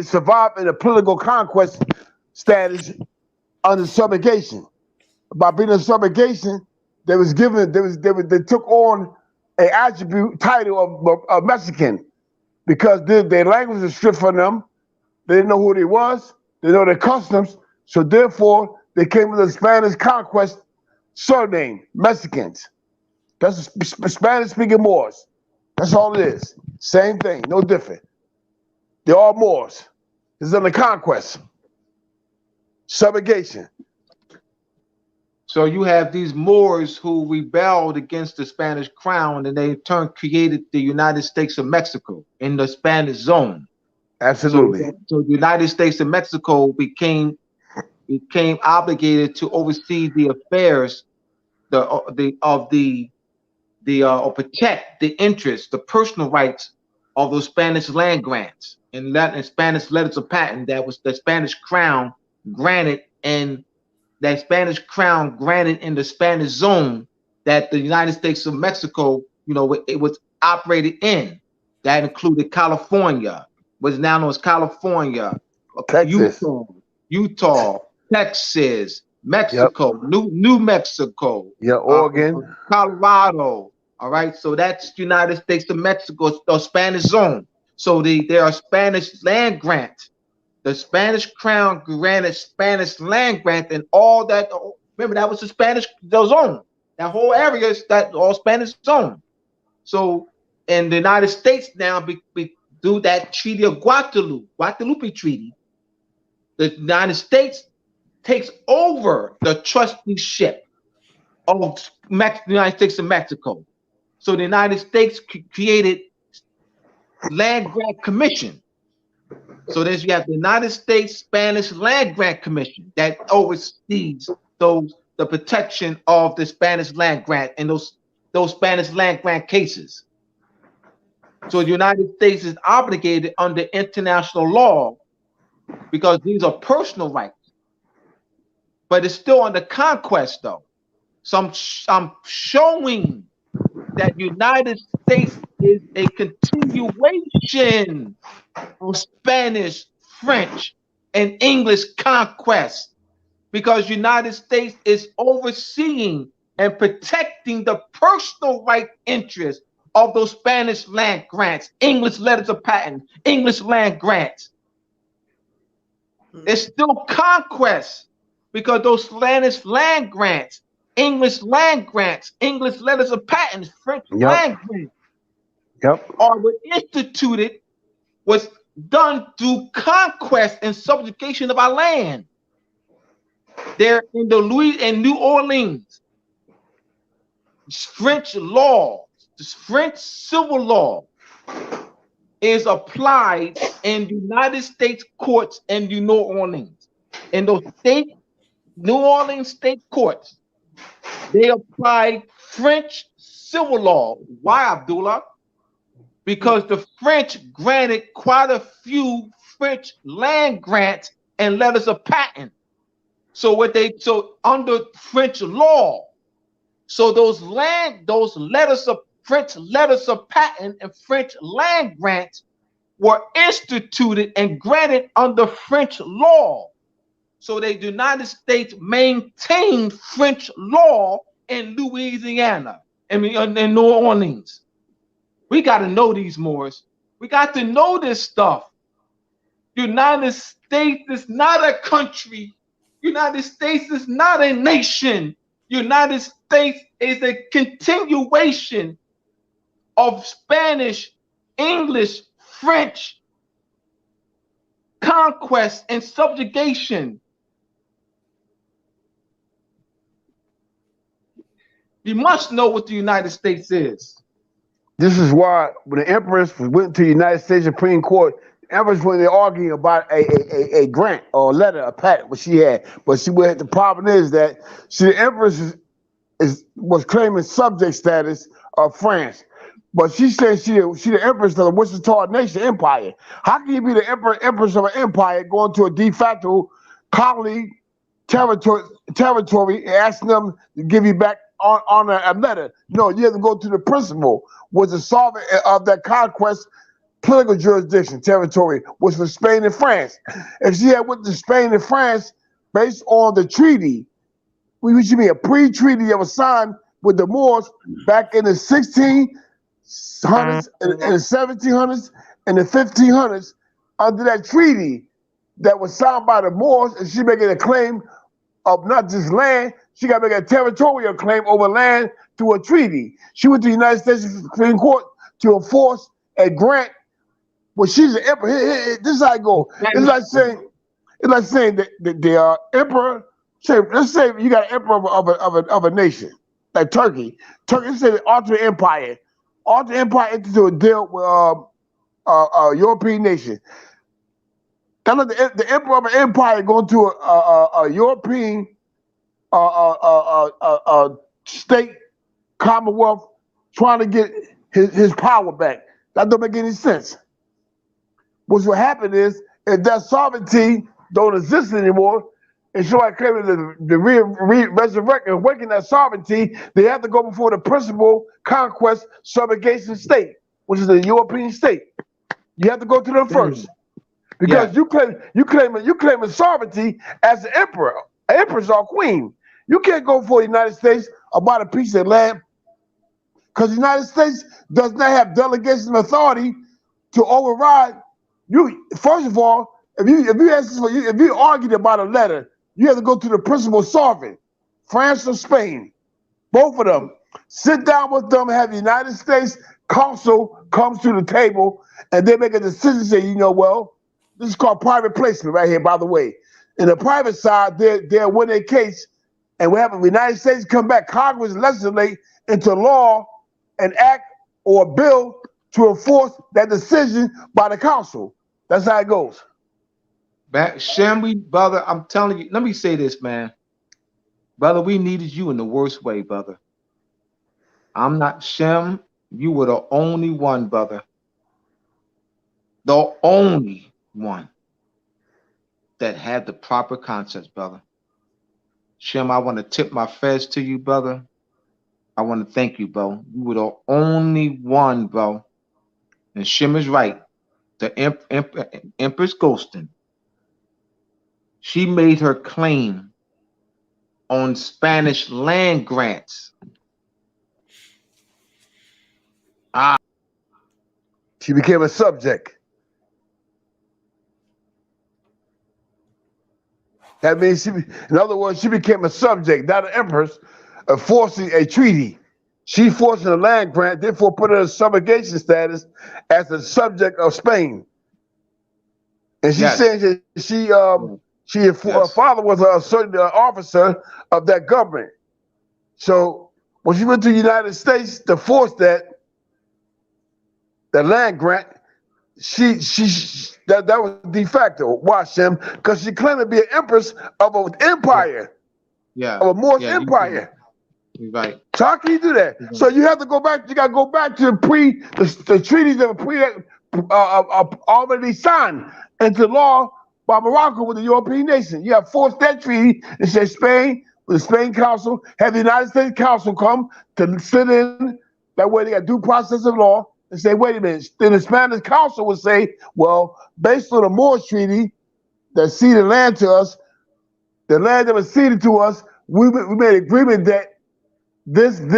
survived in a political conquest status under subjugation. By being in subjugation, they took on an attribute title of Mexican because their language was stripped from them. They didn't know who they was. They didn't know their customs. So therefore, they came with the Spanish conquest surname, Mexicans. That's Spanish-speaking Moors. That's all it is. Same thing, no different. They're all Moors. It's under conquest, subjugation. So you have these Moors who rebelled against the Spanish crown, and they in turn created the United States of Mexico in the Spanish zone. Absolutely. So the United States of Mexico became obligated to oversee the affairs or protect the interests, the personal rights of those Spanish land grants and Spanish letters of patent that was the Spanish crown granted, and that Spanish crown granted in the Spanish zone that the United States of Mexico, it was operated in. That included California, was now known as California, Texas, Utah, Texas, Mexico, yep. New Mexico, Oregon, Colorado. All right, so that's United States of Mexico, the Spanish zone. So there are Spanish land grants. The Spanish crown granted Spanish land grant and all that. Remember, that was the Spanish zone. That whole area is that all Spanish zone. So in the United States now, do that Treaty of Guadalupe Treaty, the United States takes over the trusteeship of the United States of Mexico. So the United States created Land Grant Commission. So there's you have the United States Spanish Land Grant Commission that oversees the protection of the Spanish land grant and those Spanish land grant cases. So the United States is obligated under international law because these are personal rights. But it's still under conquest though. So I'm showing that United States is a continuation of Spanish, French, and English conquest, because United States is overseeing and protecting the personal right interests of those Spanish land grants, English letters of patent, English land grants. It's still conquest, because those Spanish land grants, English land grants, English letters of patent, French land grants are instituted, was done through conquest and subjugation of our land. They're in New Orleans. French law, the French civil law, is applied in United States courts in New Orleans. In those New Orleans state courts, they apply French civil law. Why, Abdullah? Because the French granted quite a few French land grants and letters of patent. So under French law, so those French letters of patent and French land grants were instituted and granted under French law. So the United States maintained French law in Louisiana, in New Orleans. We got to know these Moors. We got to know this stuff. United States is not a country. United States is not a nation. United States is a continuation of Spanish, English, French conquest and subjugation. You must know what the United States is. This is why when the Empress went to the United States Supreme Court, the Empress, when they're arguing about a grant or a letter, a patent, what she had, but the problem is that the Empress was claiming subject status of France, but she said she the Empress of the Wichita Nation Empire. How can you be the Empress of an empire going to a de facto colony territory and asking them to give you back on a letter? No, you have to go to the principal, was the sovereign of that conquest political jurisdiction territory, which was Spain and France. If she had went to Spain and France based on the treaty, which should be a pre-treaty that was signed with the Moors back in the 1600s and the 1700s and the 1500s, under that treaty that was signed by the Moors, and she making a claim of not just land, she got to make a territorial claim over land through a treaty. She went to the United States Supreme Court to enforce a grant. Well, she's an emperor. This is how it goes. It's like saying that the emperor. Let's say you got an emperor of a nation like Turkey. Let's say the Ottoman Empire. Ottoman Empire entered into a deal with a European nation. The emperor of an empire going to a European state commonwealth trying to get his power back. That don't make any sense. What happened is, if that sovereignty don't exist anymore, and somebody claiming to resurrect and awaken that sovereignty, they have to go before the principal conquest subjugation state, which is a European state. You have to go to them first, because you claim sovereignty as an emperor, empress or queen. You can't go for the United States about a piece of land, because the United States does not have delegation of authority to override. You, first of all, if you argued about a letter, you have to go to the principal sovereign, France or Spain, both of them. Sit down with them, have the United States Consul comes to the table, and they make a decision. Say, well, this is called private placement right here. By the way, in the private side, they'll win their case, and we have the United States come back. Congress legislate into law, an act or a bill to enforce that decision by the council. That's how it goes. Shem, brother, I'm telling you, let me say this, man. Brother, we needed you in the worst way, brother. I'm not Shem. You were the only one, brother. The only one that had the proper concepts, brother. Shem, I want to tip my fez to you, brother. I want to thank you, bro. You were the only one, bro. And Shem is right. The Empress Ghostin, she made her claim on Spanish land grants. She became a subject. That means in other words, she became a subject, not an empress, of forcing a treaty. She forcing a land grant, therefore put her in subjugation status as a subject of Spain. And she's saying that her father was a certain officer of that government. So when she went to the United States to force that land grant, that was de facto. Why, Shem? Because she claimed to be an empress of an empire, of a Moorish empire. You're right. So how can you do that? So you have to go back. You got to go back to the treaties that were already signed into law by Morocco with the European nations. You have forced that treaty and say Spain, with the Spain Council, have the United States Council come to sit in. That way they got due process of law. And say, wait a minute. Then the Spanish Council would say, well, based on the Moorish Treaty that ceded land to us, the land that was ceded to us, we made an agreement that this. Then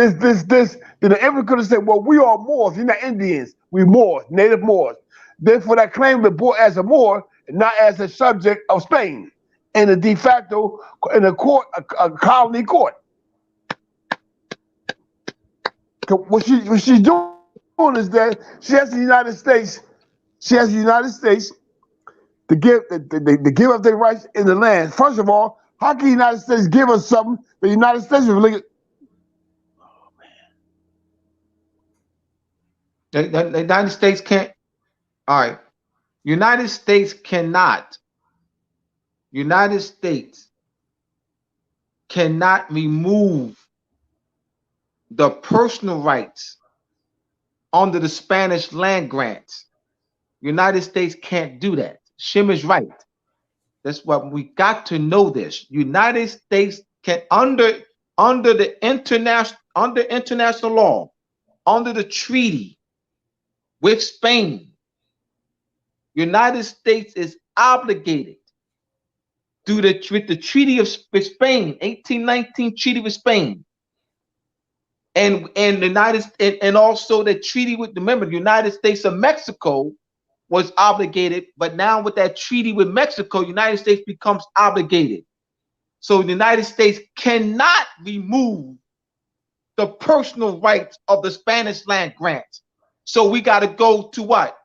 the emperor could have said, well, we are Moors. You're not Indians. We're Moors, native Moors. Therefore, that claim was brought as a Moor, not as a subject of Spain, in a de facto, in a court, a colony court. What she's doing is that she has the United States to give up their rights in the land. First of all, how can the United States give us something the United States is really? Oh man, the United States can't. All right, United States cannot. United States cannot remove the personal rights under the Spanish land grants. United States can't do that. Shem is right. That's what we got to know this. United States can under international law, under the treaty with Spain, United States is obligated through with the Treaty of Spain, 1819 Treaty with Spain. And also the treaty with, remember, the United States of Mexico was obligated, but now with that treaty with Mexico, United States becomes obligated. So the United States cannot remove the personal rights of the Spanish land grants. So we got to go to what?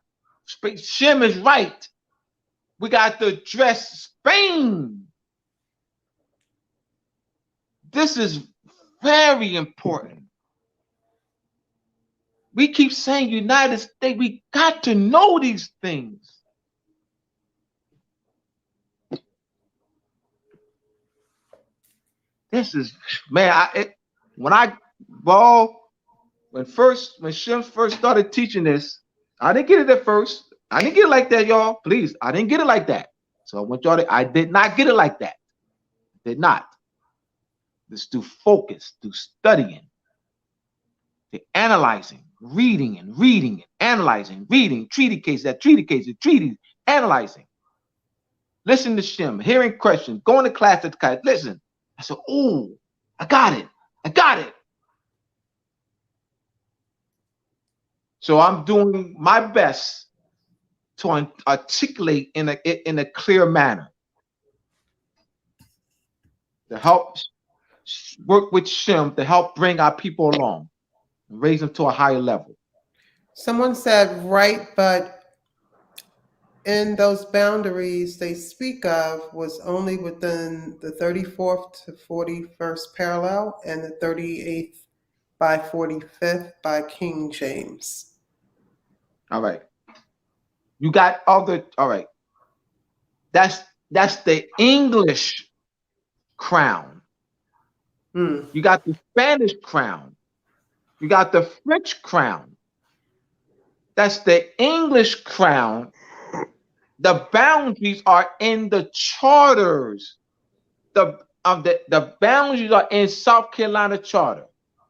Shem is right. We got to address Spain. This is very important. We keep saying United States, we got to know these things. This is, man, when Shem first started teaching this, I didn't get it at first. I didn't get it like that, y'all. Please, I didn't get it like that. So I want y'all to, I did not get it like that. Did not. This through focus, through studying, the analyzing, reading and analyzing, reading treaty cases, treaties, analyzing. Listen to Shem, hearing questions, going to class at the class. Listen. I said, oh, I got it. So I'm doing my best to articulate in a clear manner, to help work with Shem to help bring our people along and raise them to a higher level. Someone said, right, but in those boundaries they speak of was only within the 34th to 41st parallel and the 38th by 45th by King James. All right. You got other, all right. That's the English crown. You got the Spanish crown. You got the French crown. That's the English crown. The boundaries are in the charters. the boundaries are in South Carolina Charter,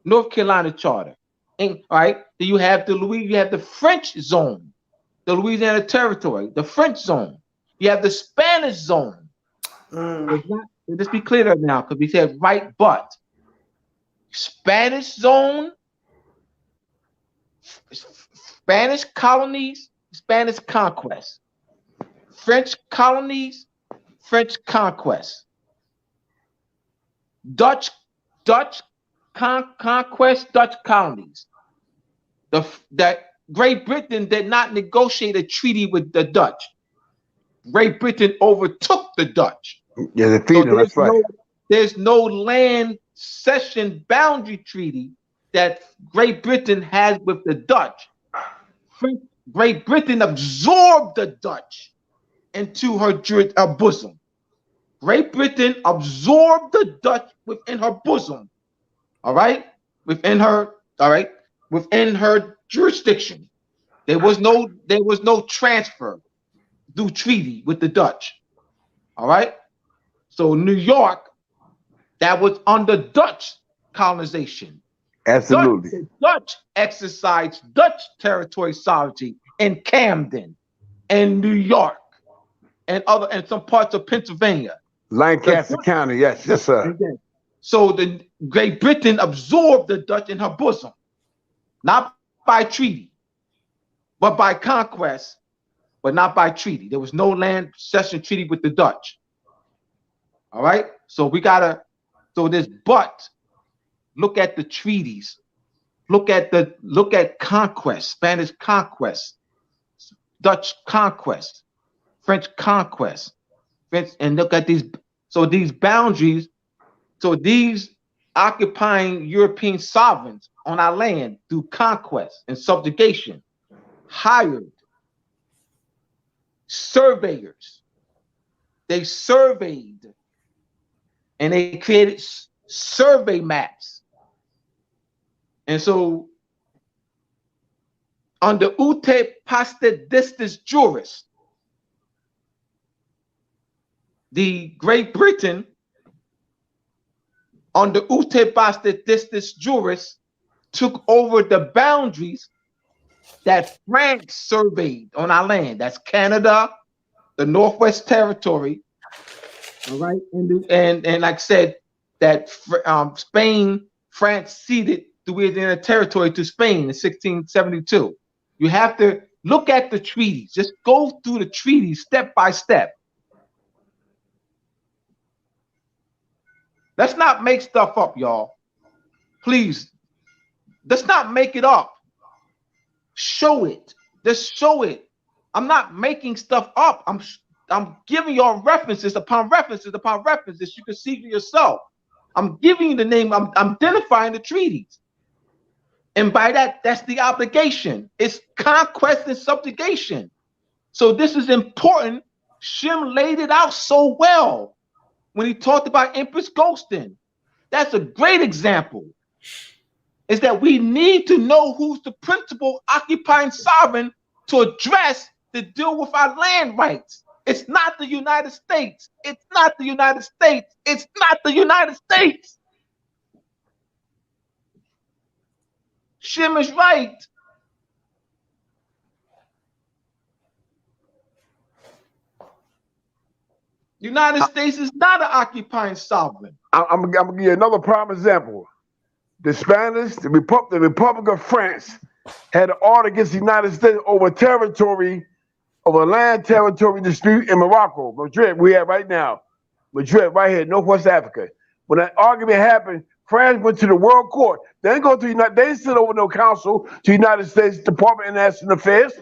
North Carolina Charter. And all right, then you have the French zone, the Louisiana Territory, the French zone. You have the Spanish zone. Let's be clear now, because we said right, but Spanish zone, Spanish colonies, Spanish conquest, French colonies, French conquest, Dutch conquest, Dutch colonies. That Great Britain did not negotiate a treaty with the Dutch. Great Britain overtook the Dutch. Yeah, that's right. There's no land cession boundary treaty that Great Britain has with the Dutch. Great Britain absorbed the Dutch into her bosom. Great Britain absorbed the Dutch within her bosom. All right? Within her jurisdiction. There was no transfer through treaty with the Dutch. All right? So New York, that was under Dutch colonization. Absolutely. Dutch exercised Dutch territory sovereignty in Camden and New York and some parts of Pennsylvania. Lancaster County, yes, sir. So the Great Britain absorbed the Dutch in her bosom, not by treaty, but by conquest, but not by treaty. There was no land cession treaty with the Dutch. All right, so look at the treaties, look at conquest, Spanish conquest, Dutch conquest, French conquest, and look at these boundaries. So these occupying European sovereigns on our land through conquest and subjugation hired surveyors. They surveyed and they created survey maps. And so under ute pastedistis juris, the Great Britain under ute pastedistis juris took over the boundaries that France surveyed on our land. That's Canada, the Northwest Territory, all right, and like I said, that France ceded the Louisiana Territory to Spain in 1672. You have to look at the treaties. Just go through the treaties step by step. Let's not make stuff up, y'all. Please, let's not make it up. Show it. Just show it. I'm not making stuff up. I'm giving y'all references upon references upon references. You can see for yourself. I'm giving you the name. I'm identifying the treaties. And by that, that's the obligation. It's conquest and subjugation. So this is important. Shem laid it out so well when he talked about Empress ghosting. That's a great example. Is that we need to know who's the principal occupying sovereign to address to deal with our land rights. It's not the United States. It's not the United States. It's not the United States. Shem is right. United States is not an occupying sovereign. I'm gonna give you another prime example. The Spanish, the Republic of France, had an order against the United States over land territory dispute in Morocco, Madrid. We have right now, Madrid, right here, Northwest Africa. When that argument happened, France went to the World Court. They didn't go to they didn't sit over no council to the United States Department of National Affairs.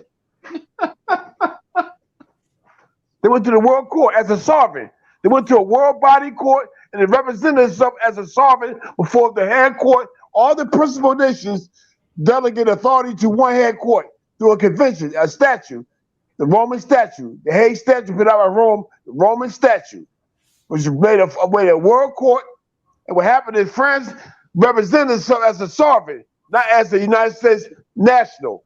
They went to the World Court as a sovereign. They went to a world body court and they represented themselves as a sovereign before the head court. All the principal nations delegate authority to one head court through a convention, a statute, the Roman statute, the Hague statute put out by Rome, the Roman statute, which made a world court. And what happened is France represented itself as a sovereign, not as the United States national.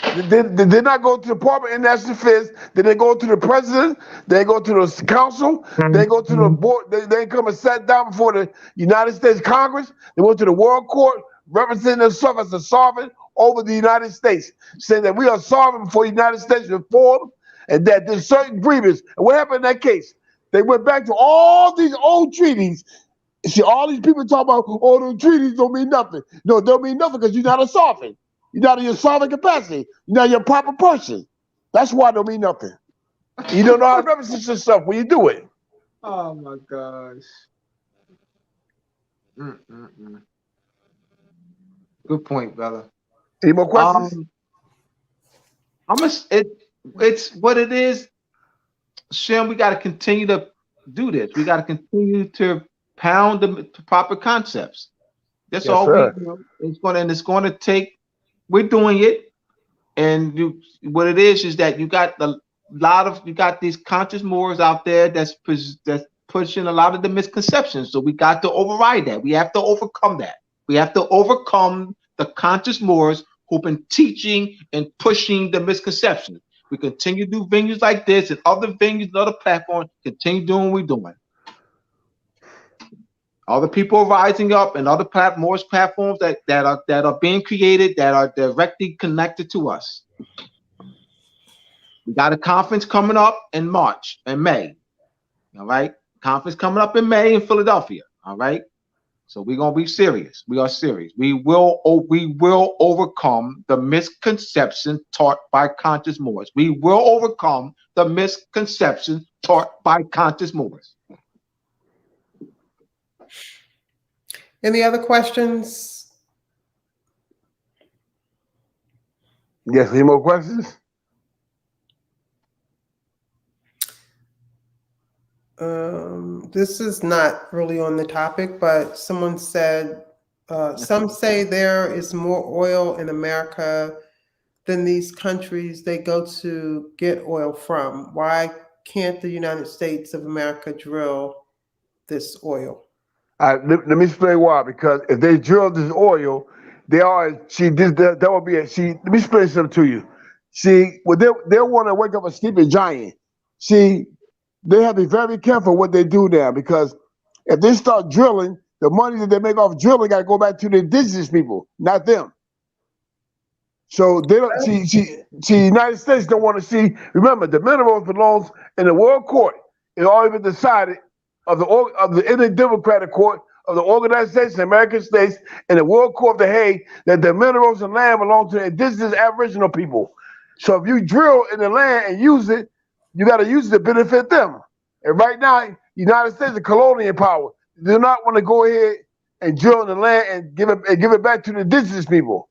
They did not go to the Department of National Affairs. They didn't go to the president. They go to the council. They go to the board. They come and sat down before the United States Congress. They went to the World Court, representing themselves as a sovereign over the United States, saying that we are sovereign before the United States reform, and that there's certain grievance. And what happened in that case? They went back to all these old treaties. See, all these people talk about, oh, those treaties don't mean nothing. No, they don't mean nothing because you're not a sovereign. You're not in your sovereign capacity. You're not your proper person. That's why it don't mean nothing. You don't know how to represent yourself when you do it. Oh my gosh. Good point, brother. Any more questions? It's what it is. Shem, we got to continue to do this. We got to continue to pound the proper concepts. That's all we do. It's going to take. We're doing it, and what it is that you got you got these conscious Moors out there that's pushing a lot of the misconceptions. So we got to override that. We have to overcome that. We have to overcome the conscious Moors who've been teaching and pushing the misconceptions. We continue to do venues like this and other venues and other platforms. Continue doing what we're doing. Other people are rising up, and other Moorish platforms that are being created that are directly connected to us. We got a conference coming up in March and May. All right, conference coming up in May in Philadelphia. All right, so we're gonna be serious. We are serious. We will overcome the misconceptions taught by conscious Moors. We will overcome the misconceptions taught by conscious Moors. Any other questions? Yes, any more questions? This is not really on the topic, but someone said, some say there is more oil in America than these countries they go to get oil from. Why can't the United States of America drill this oil? Let me explain why. Because if they drill this oil, let me explain something to you. See, they want to wake up a sleeping giant. See, they have to be very careful what they do now, because if they start drilling, the money that they make off drilling got to go back to the indigenous people, not them. So they don't see the United States don't want to see. Remember, the minerals belongs in the World Court. It's already been decided of the Indian Democratic Court of the Organized States and American States and the World Court of the Hague that the minerals and land belong to the indigenous Aboriginal people. So if you drill in the land and use it, you got to use it to benefit them. And right now, the United States is a colonial power. They do not want to go ahead and drill in the land and give it back to the indigenous people.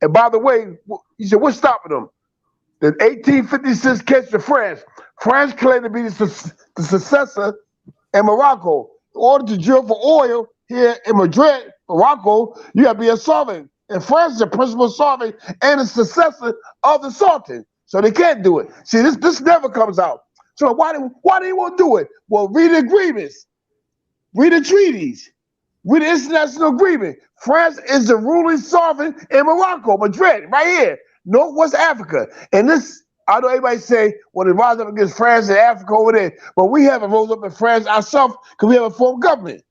And by the way, you said, what's stopping them? The 1856 case of France. France claimed to be the successor in Morocco. In order to drill for oil here in Madrid, Morocco, you got to be a sovereign. And France is the principal sovereign and the successor of the sultan. So they can't do it. See, this never comes out. So why do they want to do it? Well, read the agreements. Read the treaties. Read the international agreement. France is the ruling sovereign in Morocco, Madrid, right here, Northwest Africa. And this, I know everybody say, well, they rise up against France and Africa over there, but we haven't rose up in France ourselves because we have a formed government.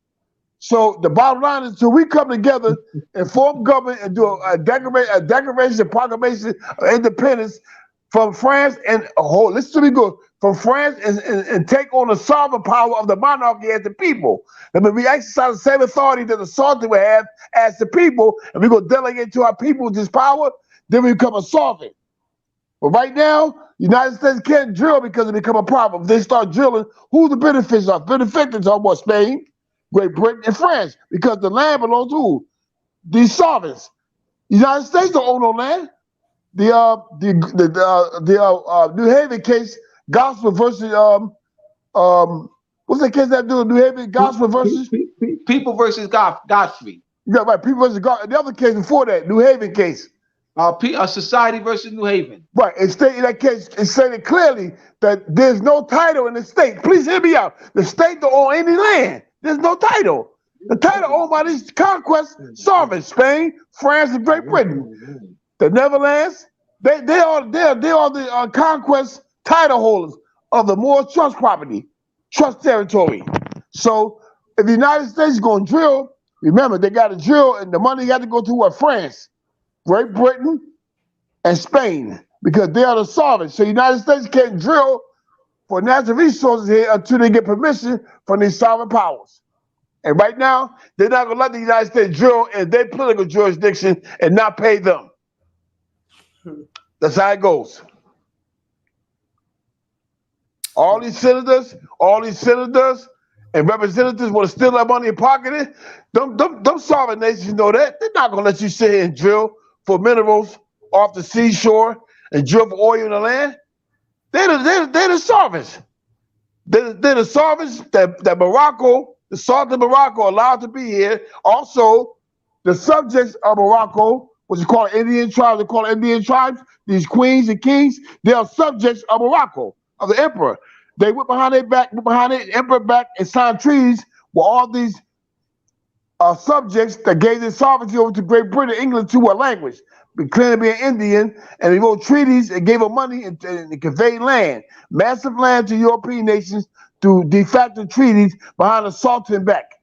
So the bottom line is, until we come together and form government and do a declaration, proclamation of independence from France and listen to me good, from France and take on the sovereign power of the monarchy as the people. And when we exercise the same authority that the sultan would have as the people, and we go delegate to our people this power, then we become a sovereign. But right now, the United States can't drill because it become a problem. If they start drilling, who the benefits are? Benefactors are what? Spain, Great Britain, and France, because the land belongs to who? These sovereigns. The United States don't own no land. The New Haven case, Gospel versus what's the case that do in New Haven? Gospel versus People versus Godfrey. Yeah, right. People versus God. The other case before that, New Haven case. Society versus New Haven. Right. In that case, it stated clearly that there's no title in the state. Please hear me out. The state don't own any land. There's no title. The title owned by these conquest sovereigns, Spain, France, and Great Britain. The Netherlands, They are the conquest title holders of the Moorish trust property, trust territory. So if the United States is going to drill, remember they got to drill, and the money got to go to what? France, Great Britain, and Spain, because they are the sovereigns. So the United States can't drill for natural resources here until they get permission from these sovereign powers. And right now, they're not going to let the United States drill in their political jurisdiction and not pay them. That's how it goes. All these senators and representatives want to steal that money and pocket it. Them sovereign nations know that. They're not going to let you sit here and drill for minerals off the seashore and drill for oil in the land. They're the sovereigns. They're the sovereigns that Morocco, the Sultan of Morocco, allowed to be here. Also, the subjects of Morocco, what you call Indian tribes, they call Indian tribes, these queens and kings, they are subjects of Morocco, of the emperor. They went behind the emperor back and signed treaties with all these subjects that gave their sovereignty over to Great Britain, England, to a language, claiming to be an Indian, and they wrote treaties and gave them money and conveyed land, massive land to European nations through de facto treaties behind the Sultan back.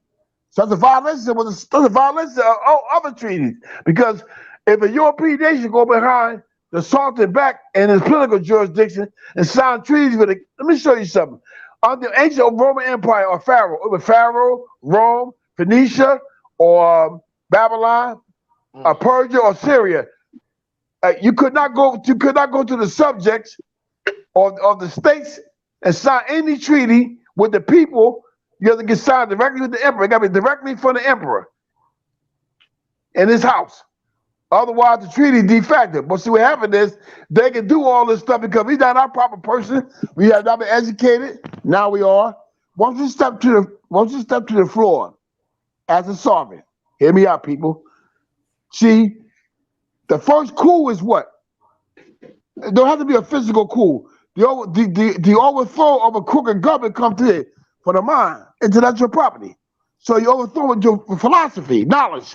So that's a violation of other treaties, because if a European nation go behind the Sultan back in his political jurisdiction and sign treaties with it, let me show you something. Under the ancient Roman Empire or Pharaoh, Rome, Phoenicia, or Babylon, Persia, or Syria, you could not go to the subjects of the states and sign any treaty with the people. You have to get signed directly with the emperor. It got to be directly from the emperor in his house. Otherwise, the treaty de facto. But see, what happened is they can do all this stuff because we're not our proper person. We have not been educated. Now we are. Once you step to the floor as a sovereign, hear me out, people. See, the first coup is what? It don't have to be a physical coup. The overthrow of a crooked government comes to it for the mind, intellectual property. So you overthrow with your philosophy, knowledge,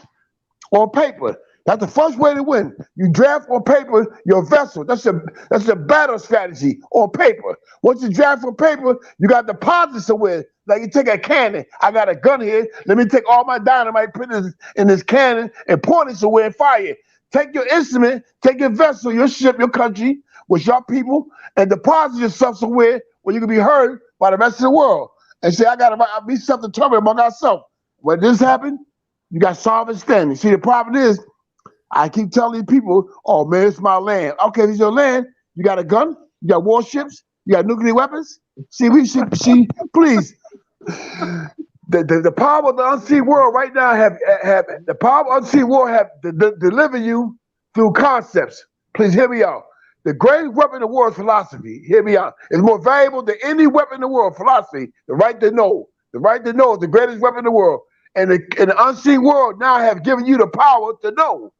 on paper. That's the first way to win. You draft on paper your vessel. That's a battle strategy on paper. Once you draft on paper, you got deposits somewhere. Like you take a cannon. I got a gun here. Let me take all my dynamite, put it in this cannon, and point it somewhere and fire it. Take your instrument, take your vessel, your ship, your country, with your people, and deposit yourself somewhere where you can be heard by the rest of the world. And say, I got to be self-determined among ourselves. When this happened, you got sovereign standing. See, the problem is, I keep telling people, oh man, it's my land. Okay, if it's your land, you got a gun, you got warships, you got nuclear weapons. See, please. The power of the unseen world right now have the power of the unseen world have delivered you through concepts. Please hear me out. The greatest weapon in the world is philosophy. Hear me out. It's more valuable than any weapon in the world. Philosophy, the right to know. The right to know is the greatest weapon in the world. And the unseen world now have given you the power to know.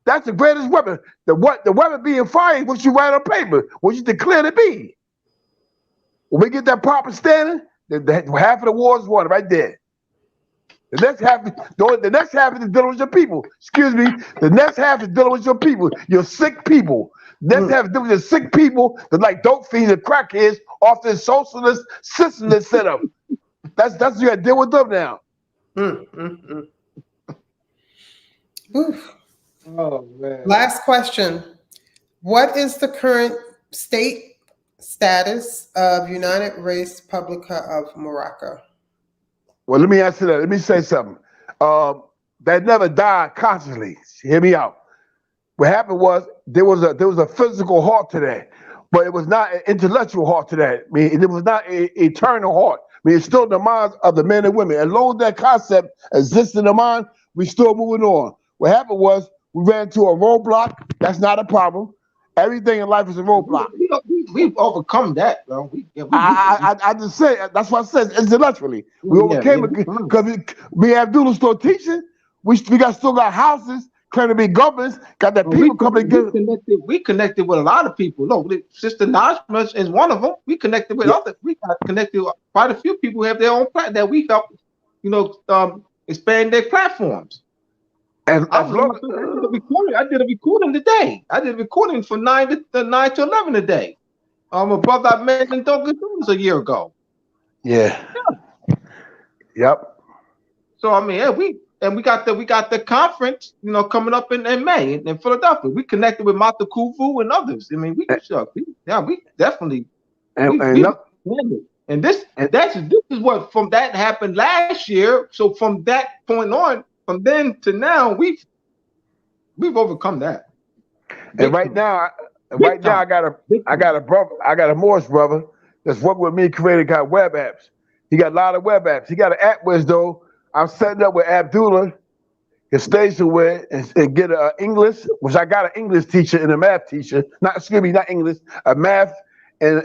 That's the greatest weapon. The weapon being fired, what you write on paper, what you declare to be. When we get that proper standing, half of the war is won right there. The next half is dealing with your people. Excuse me. The next half is dealing with your people, your sick people. The next half is dealing with your sick people that like dope fiends and crackheads off this socialist system that's set up. That's what you got to deal with them now. Oh, man. Last question. What is the current state status of United Republica of Morocco? Well, let me answer that. Let me say something. That never died consciously. Hear me out. What happened was there was a physical halt to that, but it was not an intellectual halt to that. I mean, it was not an eternal halt. I mean, it's still in the minds of the men and women. As long as that concept exists in the mind, we still moving on. What happened was we ran into a roadblock. That's not a problem. Everything in life is a roadblock. We've overcome that, bro. I just said, that's what I said intellectually. We overcame it because me and Abdullah still teaching. We still got houses, claim to be governments, got that people coming together. We connected with a lot of people. No, Sister Najma is one of them. We connected with others. We got connected with quite a few people who have their own platform that we help, expand their platforms. And I did a recording today. I did a recording from 9 to 11 today. A brother I met in Dunkin' Donuts a year ago. Yeah. Yep. So I mean, yeah, we got the conference, coming up in May in Philadelphia. We connected with Mata Kufu and others. I mean, we definitely this is what from that happened last year. So from that point on, from then to now, we've overcome that. And right now, I got a brother, I got a Moorish brother that's working with me, creating web apps. He got a lot of web apps. He got an app which though I'm setting up with Abdullah, his station with, and get an English, which I got an English teacher and a math teacher. Not English, a math and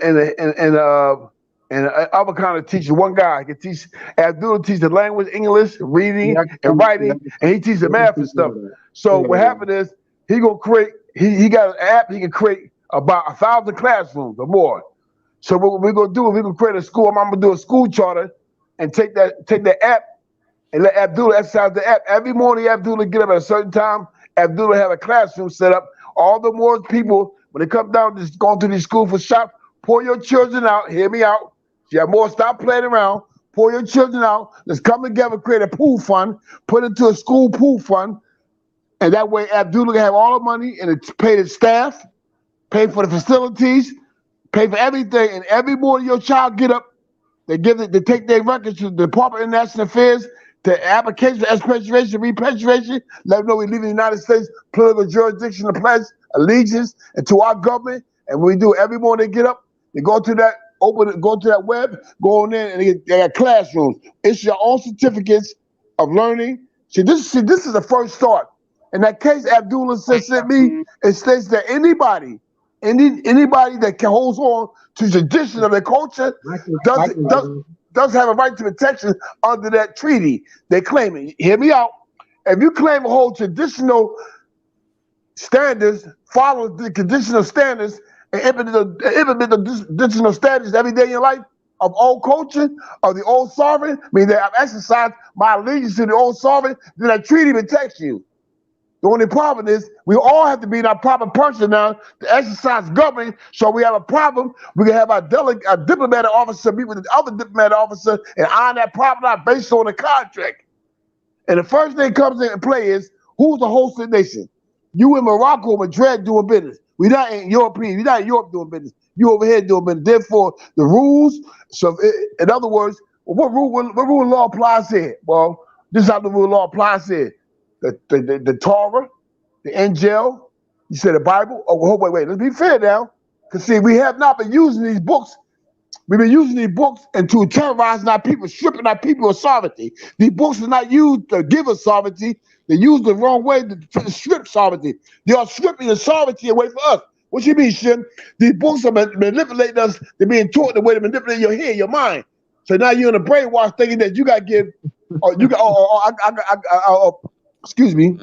other kind of teacher. One guy can teach. Abdullah teach the language, English, reading and writing, and he teaches the math and stuff. So what happened is he gonna create. He got an app. He can create about 1,000 classrooms or more. So what we're gonna do is we're gonna create a school. I'm gonna do a school charter and take that app and let Abdullah exercise the app. Every morning Abdullah get up at a certain time. Abdullah have a classroom set up. All the more people, when they come down, just going to these school for shop, pour your children out. Hear me out. You have more, stop playing around. Pour your children out. Let's come together, create a pool fund, put it into a school pool fund. And that way Abdullah can have all the money and it's pay the staff, pay for the facilities, pay for everything. And every morning your child get up, they take their records to the Department of International Affairs, to application for expatriation, repatriation, let them know we leave the United States political jurisdiction to pledge allegiance and to our government. And we do every morning they get up, they go to that web, go on there, and they got classrooms. Issue your own certificates of learning. See, this is the first start. In that case, Abdullah sent me, it states that anybody that holds on to tradition of their culture does have a right to protection under that treaty. They claim it. Hear me out. If you claim to hold traditional standards, follow the traditional standards, and implement the traditional standards every day in your life of old culture, of the old sovereign, meaning that I've exercised my allegiance to the old sovereign, then that treaty protects you. The only problem is we all have to be in our proper person now to exercise government. So we have a problem. We can have our diplomatic officer meet with the other diplomatic officer and iron that problem out based on the contract. And the first thing comes into play is who's the hosting nation? You in Morocco or Madrid doing business. We're not in European. We're not in Europe doing business. You over here doing business. Therefore, the rules. So in other words, what rule of law applies here? Well, this is how the rule of law applies here. The Torah, the Injil, you say the Bible. Oh, wait, let's be fair now. Because see, we have not been using these books. We've been using these books and to terrorize our people, stripping our people of sovereignty. These books are not used to give us sovereignty. They're used the wrong way to strip sovereignty. They are stripping the sovereignty away from us. What you mean, Shem? These books are manipulating us. They're being taught the way to manipulate your head, your mind. So now you're in a brainwash thinking that you got to give, excuse me.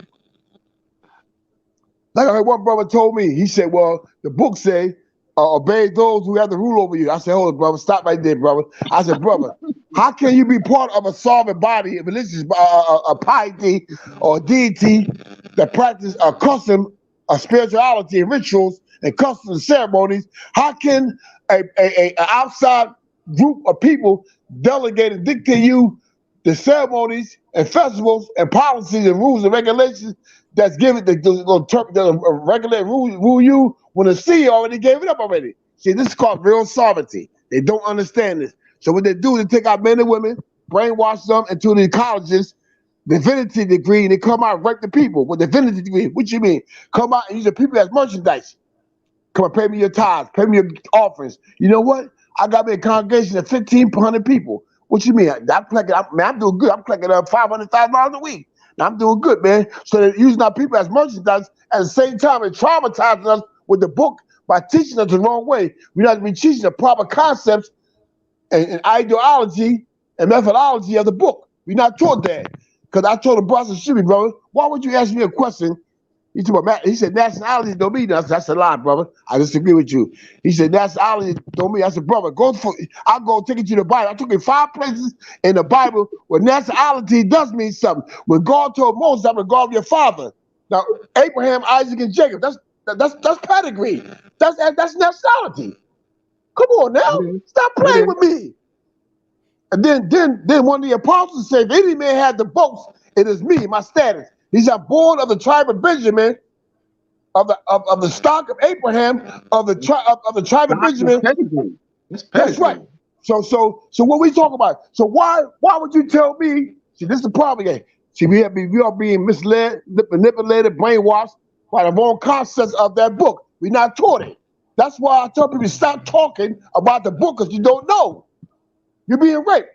Like I heard one brother told me, he said, well, the book say, obey those who have the rule over you. I said, hold on, brother, stop right there, brother. I said, brother, how can you be part of a sovereign body, a religious, a piety or a deity that practice a custom, a spirituality and rituals and customs and ceremonies? How can an outside group of people delegate and dictate you the ceremonies and festivals and policies and rules and regulations that's given to regulate rule you when the CEO already gave it up already? See, this is called real sovereignty. They don't understand this. So what they do is they take our men and women, brainwash them into the colleges, divinity degree, and they come out and rape the people with divinity degree. What you mean? Come out and use the people as merchandise. Come on, pay me your tithes, pay me your offerings. You know what? I got me a congregation of 1,500 people. What you mean? I'm doing good. I'm collecting $500,000 a week. Now I'm doing good, man. So they're using our people as merchandise. At the same time, they're traumatizing us with the book by teaching us the wrong way. We have to be teaching the proper concepts and ideology and methodology of the book. We're not taught that. Because I told the brother, brother, why would you ask me a question He said nationality don't mean nothing. That's a lie, brother. I disagree with you. He said nationality don't mean. I said, brother, I'll go take it to the Bible. I took it 5 places in the Bible where nationality does mean something. When God told Moses, I'm the God of your father. Now Abraham, Isaac, and Jacob. That's pedigree. That's nationality. Come on now, stop playing with me. And then one of the apostles said, if any man had the boast, it is me, my status. He said, born of the tribe of Benjamin, of the stock of Abraham, of the tribe of Benjamin. That's right. So what we talk about? So why would you tell me? See, this is the problem again. See, we are being misled, manipulated, brainwashed by the wrong concepts of that book. We're not taught it. That's why I tell people stop talking about the book because you don't know. You're being raped.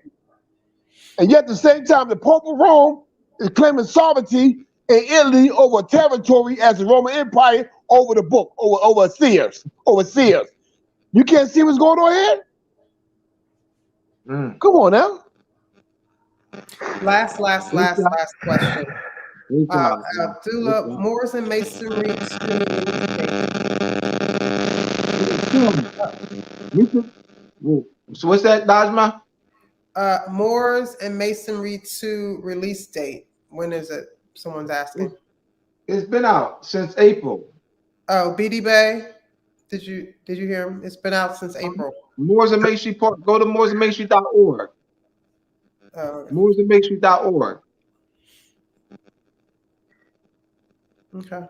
And yet at the same time, the Pope of Rome is claiming sovereignty in Italy over territory as the Roman Empire over the book, over seers. You can't see what's going on here? Come on now. Last question. Abdullah, Moors and Masonry. So what's that, Najma? Moors and Masonry 2 release date. When is it? Someone's asking. It's been out since April. Oh, BD Bay. Did you hear him? It's been out since April. Moors and Masonry Park. Go to moorsandmasonry.org. Moorsandmasonry.org. Okay.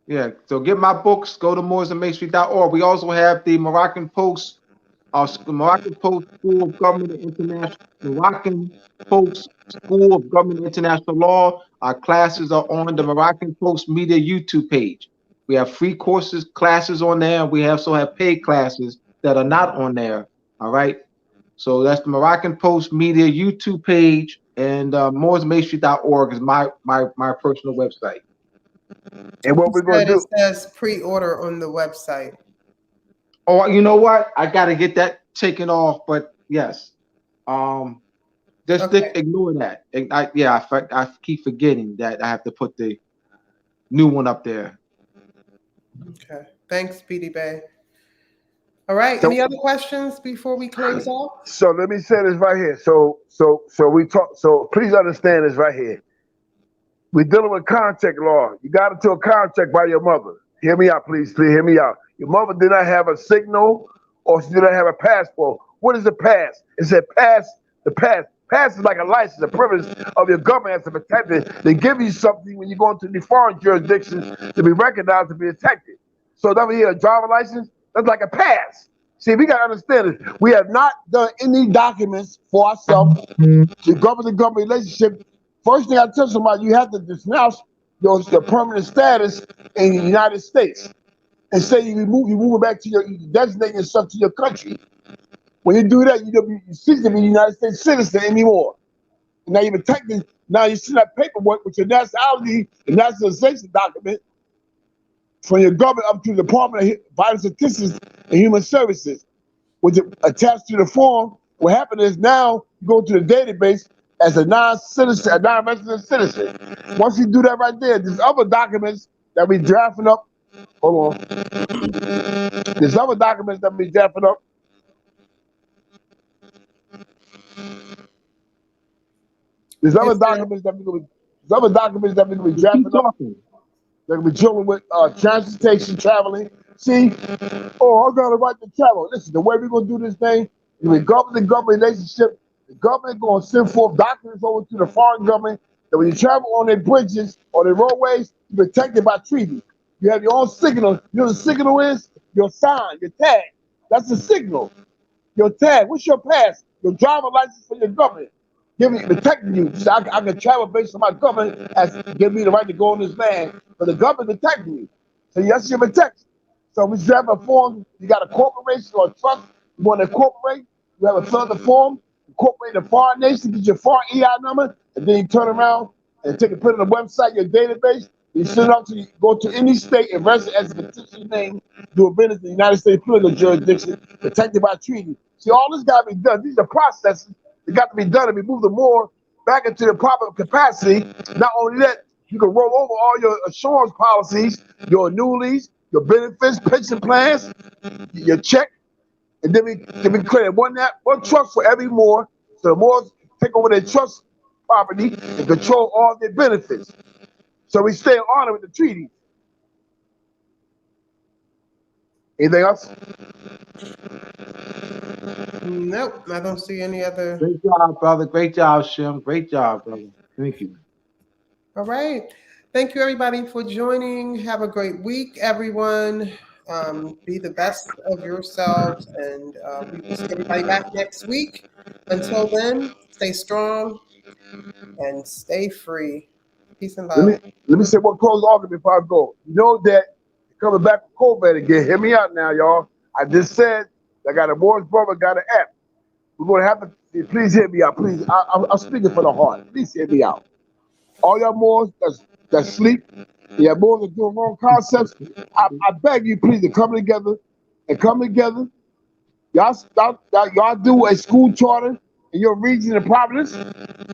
Yeah. So get my books. Go to moorsandmasonry.org. We also have the Moroccan Post. Moroccan Post School of Government and International Law. Our classes are on the Moroccan Post Media YouTube page. We have free classes on there. We also have paid classes that are not on there. All right. So that's the Moroccan Post Media YouTube page, and moorsandmasonry.org is my personal website. And what we're going to do? It says pre-order on the website. Oh, you know what? I got to get that taken off, but yes. Just ignore that. I keep forgetting that I have to put the new one up there. Okay. Thanks, BD Bay. All right. Any other questions before we close off? So let me say this right here. So we talk. So please understand this right here. We're dealing with contract law. You got into a contract by your mother. Hear me out, please. Please hear me out. Your mother did not have a signal, or she did not have a passport. What is a pass? It's a pass. The pass. Pass is like a license, a privilege of your government as a protector. They give you something when you go into the foreign jurisdictions to be recognized to be protected. So that we get a driver license, that's like a pass. See, we got to understand this. We have not done any documents for ourselves to government relationship. First thing I tell somebody, you have to denounce your permanent status in the United States and say you move it back to you designate yourself to your country. When you do that, you cease to be a United States citizen anymore. And now you're protected. Now you see that paperwork with your nationality and nationalization document from your government up to the Department of Vital Statistics and Human Services, which is attached to the form. What happened is now you go to the database as a non-citizen, a non-resident citizen. Once you do that right there, there's other documents that we drafting up. Hold on. There's other documents that we drafting up. There's other documents that we're going to be drafting up. They're going to be dealing with transportation, traveling. See, I got a right to travel. Listen, the way we're going to do this thing is with government relationship. The government going to send forth documents over to the foreign government that when you travel on their bridges or their roadways, you're protected by treaty. You have your own signal. You know what the signal is? Your sign, your tag. That's the signal. Your tag. What's your pass? Your driver license for your government. Protecting you. So I can travel based on my government as give me the right to go on this land. But the government protecting you. So that's your protection. So when you have a form, you got a corporation or a trust, you want to incorporate, you have a fill out the form, incorporate a foreign nation, get your foreign EI number, and then you turn around and put it on the website, your database, you send it out to go to any state and register as a petition name, do a business in the United States political jurisdiction, protected by treaty. See, all this got to be done. These are processes that got to be done and we move the more back into the proper capacity. Not only that, You can roll over all your insurance policies, your annuities, your benefits, pension plans, your check, and then we create one trust for every Moor, so the Moors take over their trust property and control all their benefits. So we stay in honor with the treaty. Anything else? Nope, I don't see any other. Great job, brother. Great job, Shem. Great job, brother. Thank you. All right. Thank you, everybody, for joining. Have a great week, everyone. Be the best of yourselves, and we will see everybody back next week. Until then, stay strong and stay free. Peace and love. Let me say one close argument before I go. You know that coming back from COVID again. Hear me out now, y'all. I just said I got a Moorish brother got an app. We're gonna have to please hear me out. Please, I'm speaking for the heart. Please hear me out. All y'all Moors that sleep, yeah, Moors that doing wrong concepts. I beg you, please, to come together and come together. Y'all do a school charter in your region of Providence.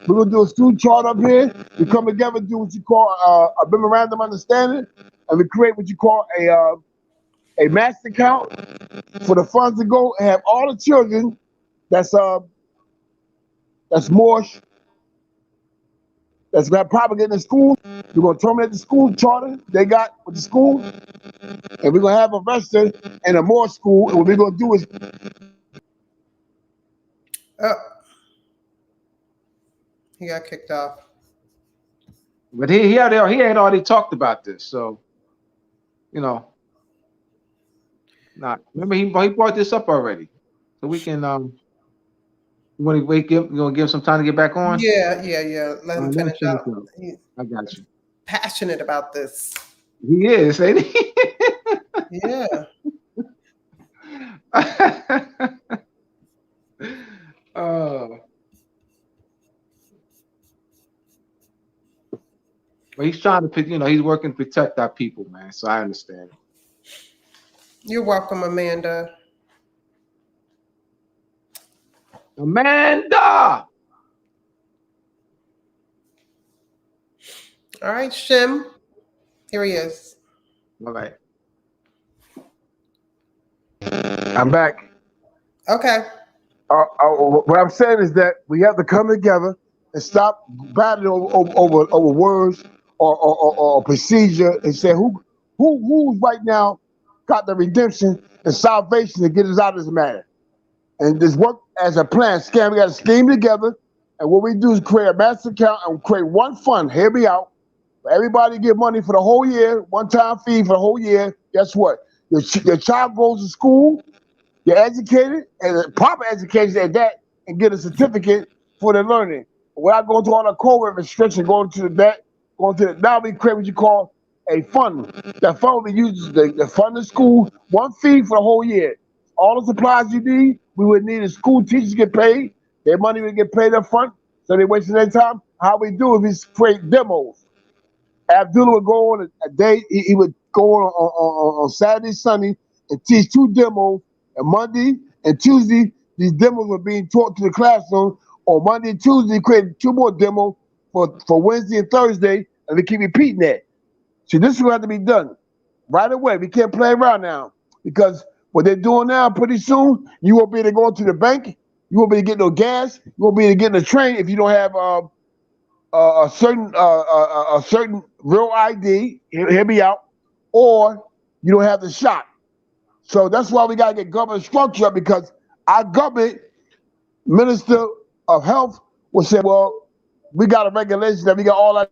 We're gonna do a school charter up here. We come together, do what you call a memorandum understanding, and we create what you call a master account for the funds to go and have all the children that's Moorish, that's got propagating in school. We're gonna terminate the school charter they got with the school, and we're gonna have a register in a Moorish school. And what we're gonna do is he got kicked off. But he had already talked about this, so you know. Remember he brought this up already, so we can you want to wake up? You gonna give him some time to get back on? Yeah. Let him finish up. I got you. Passionate about this. He is, ain't he? Yeah. But he's trying to, he's working to protect our people, man. So I understand. You're welcome, Amanda. Amanda! All right, Shem. Here he is. All right. I'm back. Okay. What I'm saying is that we have to come together and stop battling over words or procedure, and say who right now got the redemption and salvation to get us out of this matter. And this work as a plan. We got to scheme together, and what we do is create a master account and create one fund. Hear me out. For everybody get money for the whole year, one-time fee for the whole year. Guess what? Your child goes to school, you're educated, and proper education at that, and get a certificate for their learning. Without going to all the COVID restrictions, going to now we create what you call a fund. That fund will be used to fund the school, one fee for the whole year. All the supplies you need, we would need a school teachers get paid. Their money would get paid up front, so they wasting their time. How we do it is create demos. Abdullah would go on a day, he would go on Saturday, Sunday, and teach 2 demos. And Monday and Tuesday, these demos were being taught to the classroom. On Monday and Tuesday, he created 2 more demos for Wednesday and Thursday, and we keep repeating that. So this will have to be done right away. We can't play around now, because what they're doing now, pretty soon, you won't be able to go to the bank, you won't be able to get no gas, you won't be able to get in a train if you don't have a certain real ID, hear me out, or you don't have the shot. So that's why we gotta get government structure up, because our government minister of health will say, well, we got a regulation that we got all our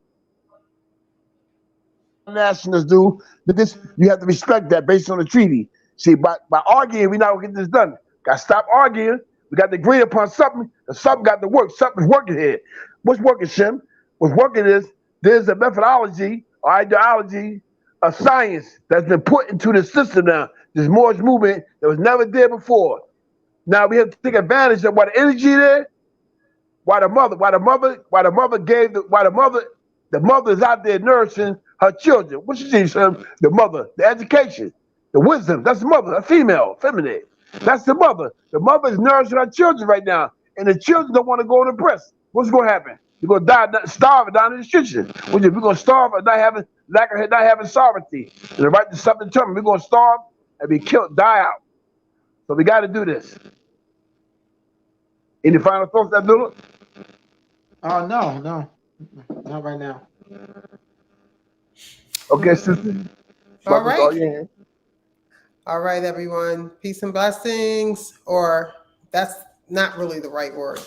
nationals do. That this, you have to respect that based on the treaty. See, by arguing, we're not gonna get this done. Gotta stop arguing. We got to agree upon something, and something got to work. Something's working here. What's working, Shem? What's working is there's a methodology or ideology of science that's been put into the system now. This Moorish movement that was never there before. Now we have to take advantage of what the energy there. The mother is out there nourishing her children. What you see, Shem? The mother, the education, the wisdom. That's the mother, a female, feminine. That's the mother. The mother is nourishing her children right now, and the children don't want to go on the breast. What's going to happen? You're gonna die, starve, down in the streets. We're gonna starve and not having sovereignty. And the right to self-determine. We're gonna starve and be killed, die out. So we got to do this. Any final thoughts, Abdullah? Oh no, not right now. Okay, sister. All right. Yeah. All right, everyone. Peace and blessings, or that's not really the right word.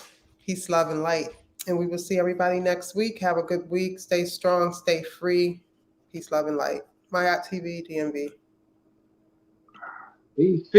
Peace, love, and light. And we will see everybody next week. Have a good week. Stay strong, stay free. Peace, love, and light. My TV DMV. Peace.